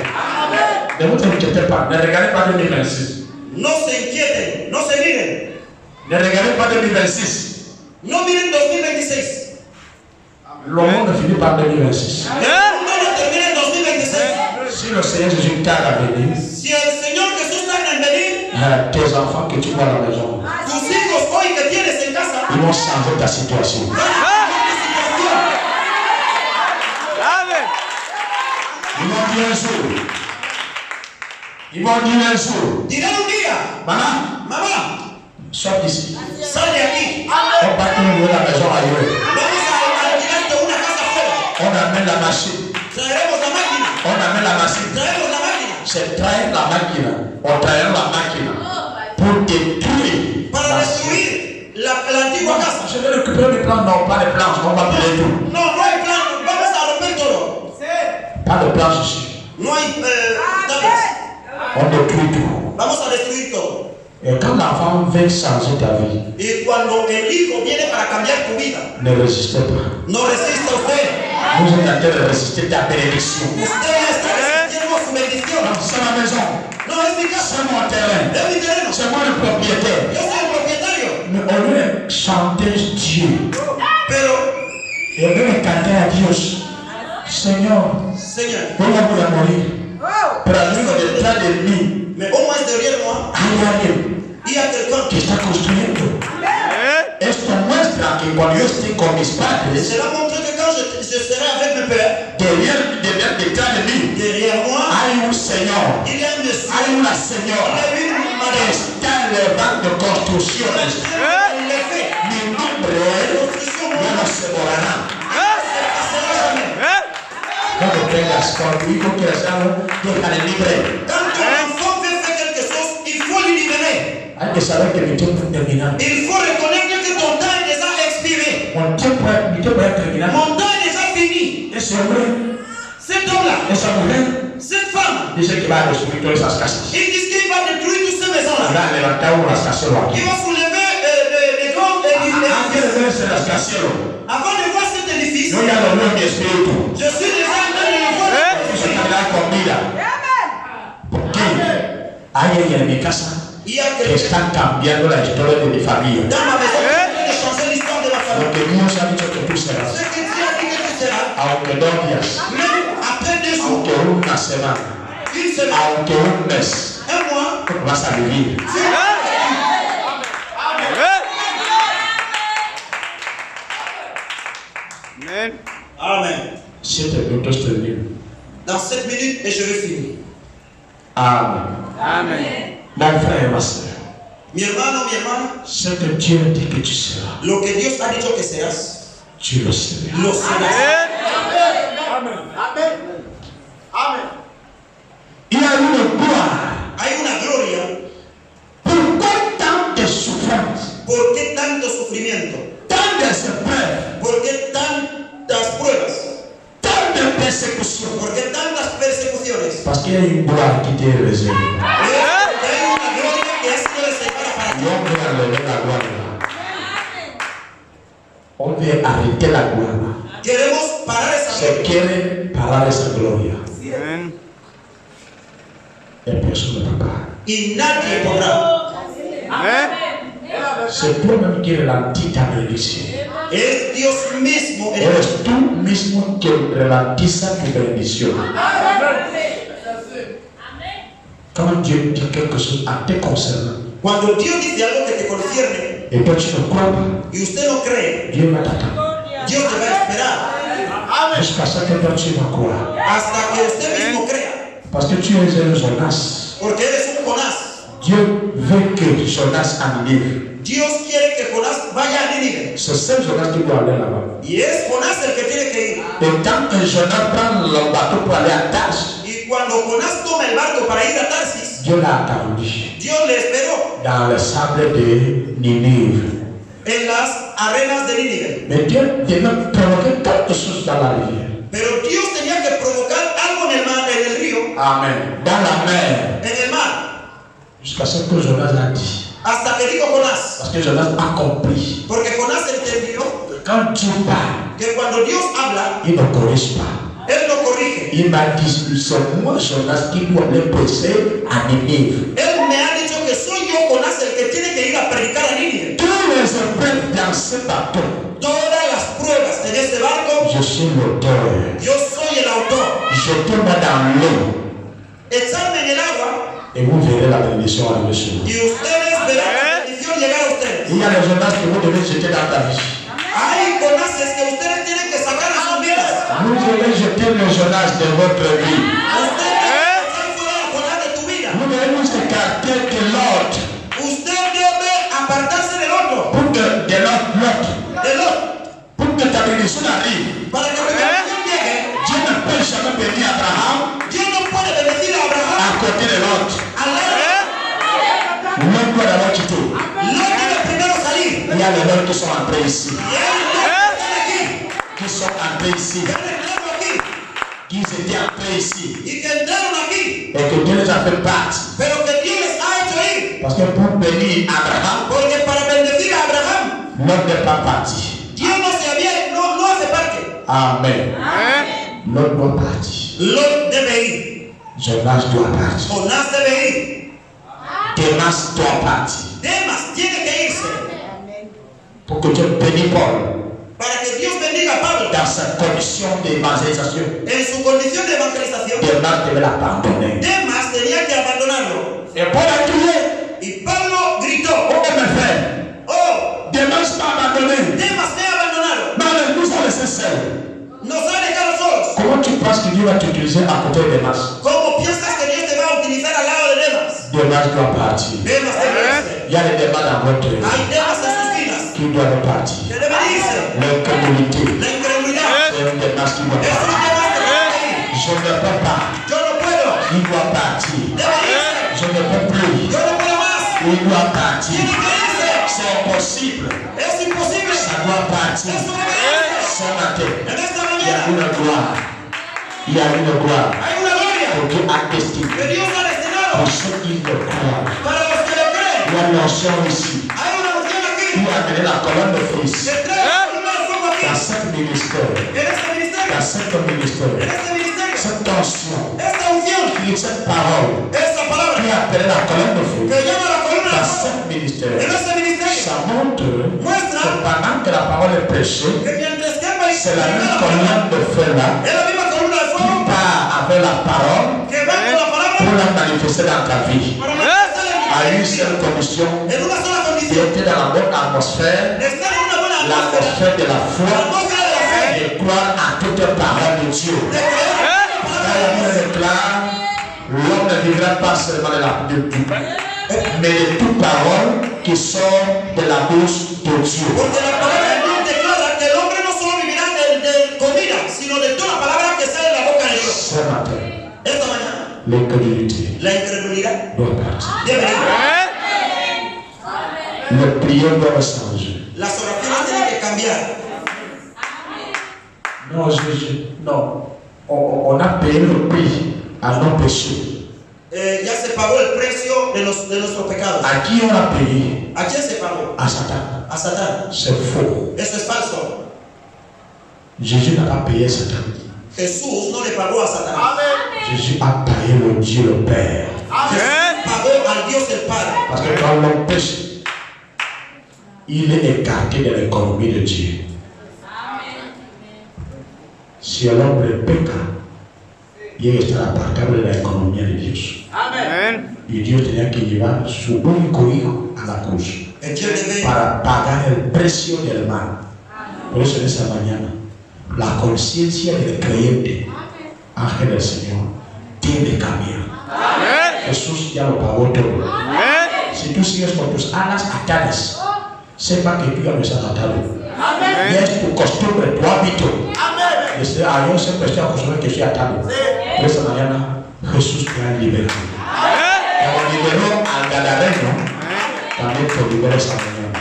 S1: Ne vous inquiétez pas. Ne regardez pas 2026.
S2: No se inquieten, no se miren,
S1: Ne regardez pas 2026.
S2: no miren 2026.
S1: Le monde finit par 2026.
S2: El mundo no termina en 2026.
S1: Si le Seigneur Jésus tarde à venir,
S2: Si el Señor Jesús tarda en venir,
S1: tes enfants que tu vois à la maison,
S2: tus hijos hoy que tienes en casa
S1: ils vont changer ta situation.
S2: van a cambiar de situación.
S1: Ils vont dire un jour. Ils vont dire un jour.
S2: Dirán un día,
S1: Maman,
S2: mamá,
S1: sors d'ici.
S2: sal de aquí.
S1: On va trouver la maison ailleurs.
S2: Vamos a alquilarte una casa afuera.
S1: On amène la machine.
S2: Traeremos la máquina.
S1: On amène la machine.
S2: Traemos la máquina.
S1: C'est traire la machine. On traire la machine pour détruire.
S2: Para destruir la antigua casa.
S1: Je vais récupérer mes plans. Non, pas les planches. On va brûler tout.
S2: No, no hay plan. Vamos a romper todo.
S1: Pas de planches ici.
S2: No hay tablas.
S1: On détruit tout.
S2: Vamos a destruir todo.
S1: Et quand l'enfant veut changer ta vie,
S2: Y cuando el hijo viene para cambiar tu vida,
S1: ne résistez pas.
S2: no resista usted.
S1: Vous êtes en train de résister ta bénédiction.
S2: Usted ya está resistiendo su bendición.
S1: C'est ma maison.
S2: No, es mi casa.
S1: C'est mon terrain.
S2: Es mi terreno.
S1: C'est moi le propriétaire.
S2: Yo soy el propietario.
S1: Mais au lieu de chanter Dieu,
S2: Pero,
S1: et au lieu de canter à Dieu, Seigneur,
S2: Señor,
S1: voy a morir. Pero al mismo detrás de mí
S2: me pongo a estudiar, ¿no?
S1: hay alguien
S2: Y aquel campo.
S1: que está construyendo. Esto muestra que cuando yo esté con mis padres,
S2: Cela montre que quand je serai avec mes pères,
S1: detrás de mí,
S2: derrière moi,
S1: hay un Señor,
S2: il y a un monsieur,
S1: hay una
S2: il y
S1: señora
S2: a une
S1: que
S2: madame.
S1: está en el banco de construcciones.
S2: Il l'a fait.
S1: Mi nombre
S2: La construction,
S1: ya no se borrará.
S2: se passera jamais.
S1: No te tengas conmigo que algo, déjale libre.
S2: Quand tu
S1: que saber que mi tiempo es terminado.
S2: Il faut reconnaître que ton temps est déjà expiré.
S1: Mi tiempo es terminado.
S2: Mon temps est déjà fini.
S1: Ese hombre,
S2: Cet homme-là,
S1: esa mujer,
S2: cette femme,
S1: dice que va a destruir todas esas casas.
S2: ils disent qu'il va détruire toutes ces maisons-là.
S1: Va a levantar un rascacielos aquí.
S2: Il va soulever des grands
S1: Antes de
S2: édifices.
S1: ver ese rascacielos,
S2: Avant de voir cet édifice,
S1: yo ya lo veo en mi espíritu.
S2: je suis déjà en train de le voir.
S1: Eso está con vida. ¿Por qué? Hay alguien en mi casa
S2: Il y a
S1: que
S2: quelqu'un
S1: están cambiando la historia de mi familia.
S2: dans ma maison qui est en train de changer l'histoire de ma
S1: Lo
S2: famille.
S1: que Dios ha dicho que tú serás,
S2: Ce que Dieu a dit que tu seras,
S1: aunque 2 días,
S2: même après 2 jours,
S1: aunque una semana,
S2: une semaine,
S1: aunque un mes,
S2: un mois,
S1: vas a vivir.
S4: Amen.
S2: Amen.
S1: 7 minutos termino.
S2: Dans 7 minutes et je vais finir.
S1: Amen.
S4: Amen.
S1: Mon frère et ma soeur,
S2: Mi hermano, mi hermana,
S1: ce que Dieu dit que tu seras,
S2: lo que Dios ha dicho que serás,
S1: tu le seras.
S2: lo serás.
S1: Il y a une gloire.
S2: Hay una gloria.
S1: Pourquoi tant de souffrance,
S2: ¿Por qué tanto sufrimiento?
S1: tant de épreuves,
S2: ¿Por qué tantas pruebas?
S1: tant de persécutions?
S2: ¿Por qué tantas persecuciones?
S1: Parce qu'il y a une gloire qui t'est réservée.
S2: Porque hay una gloria que ha sido reservada para ti.
S1: Et on veut enlever la gloire là. On veut arrêter la gloire là.
S2: Queremos parar esa
S1: Se
S2: gloria.
S1: quiere parar esa gloria.
S4: Amen.
S1: Et personne ne peut pas.
S2: Y nadie podrá.
S4: Amen.
S1: C'est toi-même qui ralentis ta bénédiction.
S2: Es Dios mismo el
S1: Eres tú mismo que ralentiza tu bénédiction. Quand Dieu dit quelque chose à te concernant,
S2: Cuando Dios dice algo que te concierne
S1: et toi tu ne crois pas,
S2: y usted no cree,
S1: Dieu va t'attendre.
S2: Dios te va a esperar
S1: Jusqu'à ce que toi tu vas croire.
S2: hasta que usted mismo crea.
S1: Parce que tu es un Jonas.
S2: Porque eres un Jonás.
S1: Dieu veut que Jonas en Ninive.
S2: Dios quiere que Jonás vaya a Nínive.
S1: C'est ce Jonas qui doit aller là-bas.
S2: Y es Jonás el que tiene que ir.
S1: Et quand un Jonas prend le bateau pour aller à Tarse,
S2: Y cuando Jonás toma el barco para ir a Tarsis,
S1: Dieu l'a attendu
S2: Dios le esperó
S1: dans le sable de Ninive.
S2: en las arenas de Nínive.
S1: Mais Dieu devait provoquer quelque chose dans la rivière.
S2: Pero Dios tenía que provocar algo en el mar, en el río,
S1: Amen. Dans la mer.
S2: en el mar,
S1: Jusqu'à ce que Jonas a dit.
S2: hasta que dijo Jonás.
S1: Parce que Jonas a compris.
S2: Porque Jonás entendió
S1: Quand Dieu parle,
S2: que cuando Dios habla,
S1: il ne corrige pas.
S2: Él lo corrige.
S1: Il m'a dit, c'est moi Jonas qui dois aller prêcher à Ninive.
S2: Él me ha dicho que soy yo, Jonás, el que tiene que ir a predicar a Nínive.
S1: Tous les épreuves dans ce bateau,
S2: Todas las pruebas en este barco,
S1: je suis l'auteur.
S2: yo soy el autor.
S1: Je tombe dans l'eau
S2: Echarme en el agua
S1: et vous verrez la bénédiction arriver sur vous.
S2: y ustedes verán la bendición llegar a ustedes.
S1: Il y a les Jonas que vous devez jeter dans ta vie.
S2: Hay Jonases que ustedes tienen que sacar de sus vidas.
S1: Vous devez jeter les Jonas de votre vie.
S2: Usted debe echar fuera a Jonás de tu vida.
S1: Vous devez vous écarter de l'autre.
S2: Usted debe apartarse del otro,
S1: Pour que de l'autre,
S2: del otro,
S1: pour que ta bénédiction arrive.
S2: para que la bendición llegue.
S1: Dieu ne peut jamais bénir Abraham
S2: Dios no puede bendecir a Abraham
S1: à côté de l'autre.
S2: al lado.
S1: L'autre doit d'abord quitter.
S2: No debe primero salir.
S1: Il y a les autres qui sont entrés ici.
S2: Y hay dos que están aquí,
S1: Qui sont entrés ici.
S2: que han entrado aquí
S1: Qui étaient entrés ici.
S2: y que entraron aquí,
S1: Et que Dieu les a fait partie.
S2: pero que Dios les ha hecho ir.
S1: Parce que pour bénir Abraham,
S2: Porque para bendecir a Abraham,
S1: l'autre n'est pas parti.
S2: Dios no hace parte.
S1: Amen.
S4: Amen.
S1: L'autre doit partir.
S2: Lot debe ir.
S1: Jonas doit partir.
S2: Jonás debe ir.
S1: Demas doit partir.
S2: Demas tiene que irse
S1: Pour que Dieu bénisse Paul
S2: para que Dios bendiga a Pablo
S1: dans sa condition d'évangélisation.
S2: en su condición de evangelización.
S1: Demas devait l'abandonner.
S2: Demas tenía que abandonarlo.
S1: Et Paul a crié:
S2: Y Pablo gritó:
S1: oh mes frères,
S2: oh,
S1: Demas m'a abandonné.
S2: Demas me ha abandonado.
S1: Mais nous sommes laissés seuls.
S2: Nos ha dejado solos.
S1: Comment tu penses que Dieu va t'utiliser à côté de Demas?
S2: ¿Cómo piensas que Dios te va a utilizar al lado de Demas?
S1: Demas doit partir.
S2: Demas debe irse.
S1: Il y a des Demas dans votre vie
S2: Hay Demas en sus vidas
S1: qui doivent partir.
S2: que deben irse.
S1: L'incrédulité,
S2: La incredulidad
S1: c'est un Demas qui doit
S2: es un
S1: partir.
S2: Demas que debe ir.
S1: Je ne peux pas.
S2: Yo no puedo.
S1: Il doit partir.
S2: Debe irse.
S1: Je ne peux plus.
S2: Yo no puedo más.
S1: Il doit partir.
S2: Tiene que irse.
S1: C'est impossible.
S2: Es imposible.
S1: Ça doit partir.
S2: Eso debe irse.
S1: Ce matin,
S2: En esta
S1: il y a
S2: mañana
S1: une gloire. Il y a une gloire
S2: hay una gloria
S1: pour Dieu a destiné.
S2: que Dios ha destinado
S1: Pour ceux qui le croient.
S2: para los que le creen.
S1: Il y a une notion ici.
S2: Hay una unción aquí
S1: Pour amener la colonne de
S2: que
S1: fils
S2: trae la columna de fuego aquí.
S1: dans ce ministère.
S2: En este ministerio.
S1: Dans ce ministère.
S2: En este ministerio.
S1: Cette tension.
S2: Esta unción.
S1: Cette parole.
S2: Esta palabra
S1: Qui appelle la colonne de feu.
S2: que llama la columna de
S1: Dans
S2: fuego.
S1: ce ministère.
S2: En este ministerio.
S1: Ça montre que pendant que la parole est prêchée,
S2: Que mientras que hay
S1: c'est la même colonne de feu là
S2: es la misma columna de
S1: qui
S2: fuego
S1: part avec la parole
S2: que va con la palabra
S1: pour la manifester dans ta vie.
S2: para manifestar
S1: À
S2: en
S1: une
S2: mi vida.
S1: seule condition,
S2: En una sola condición.
S1: d'être dans la bonne atmosphère,
S2: De estar en una buena atmósfera.
S1: l'atmosphère de la
S2: La
S1: foi,
S2: atmósfera de la fe.
S1: et de croire à toute parole de Dieu.
S2: De creer en la
S1: Quand
S2: palabra
S1: la
S2: de
S1: Bible
S2: Dios.
S1: déclare, l'homme ne vivra pas seulement de tout, mais de toute parole qui sort de la bouche de Dieu.
S2: Porque la palabra de Dios declara que el hombre no solo vivirá de comida, sino de toda palabra que sale de la boca de Dios.
S1: Ce matin,
S2: Esta mañana,
S1: l'incrédulité
S2: la incredulidad
S1: doit partir.
S2: debe ir.
S1: Les prières doivent changer.
S2: Las oraciones tienen que cambiar.
S1: Non, non. On a payé le prix à nos péchés.
S2: Ya se pagó el precio de nuestros pecados.
S1: À qui on a payé?
S2: ¿A quién se pagó?
S1: À Satan.
S2: A Satán.
S1: C'est faux.
S2: Eso es falso.
S1: Jésus n'a pas payé Satan.
S2: Jesús no le pagó a Satán.
S1: Jésus a payé le Dieu le Père.
S2: Jesús pagó al Dios el Padre.
S1: Parce que quand l'homme pêche, il est écarté de l'économie de Dieu. Si el hombre peca, il estará apartado de la economía de Dios.
S4: Amén.
S1: Y Dios tenía que llevar su único hijo a la cruz
S2: El Dios debe
S1: para pagar el precio del mal. Por eso en esta mañana, la conciencia del creyente, ángel del Señor, debe cambiar. Jesús ya lo pagó todo. Si tú sigues con tus alas atadas, sepa que tú ya no estás atado. Y es tu costumbre, tu hábito. Desde yo siempre estoy acostumbrado que estoy atado. Pero esta mañana Jesús te ha liberado. Como liberó al Gadareno, también te libera esta mañana.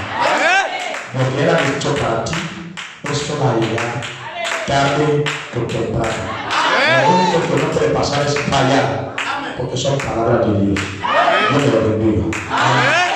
S1: Lo que era dicho para ti, esto va a llegar tarde o temprano. Lo único que no puede pasar es fallar, porque son palabras de Dios. Yo te lo bendigo. Amén.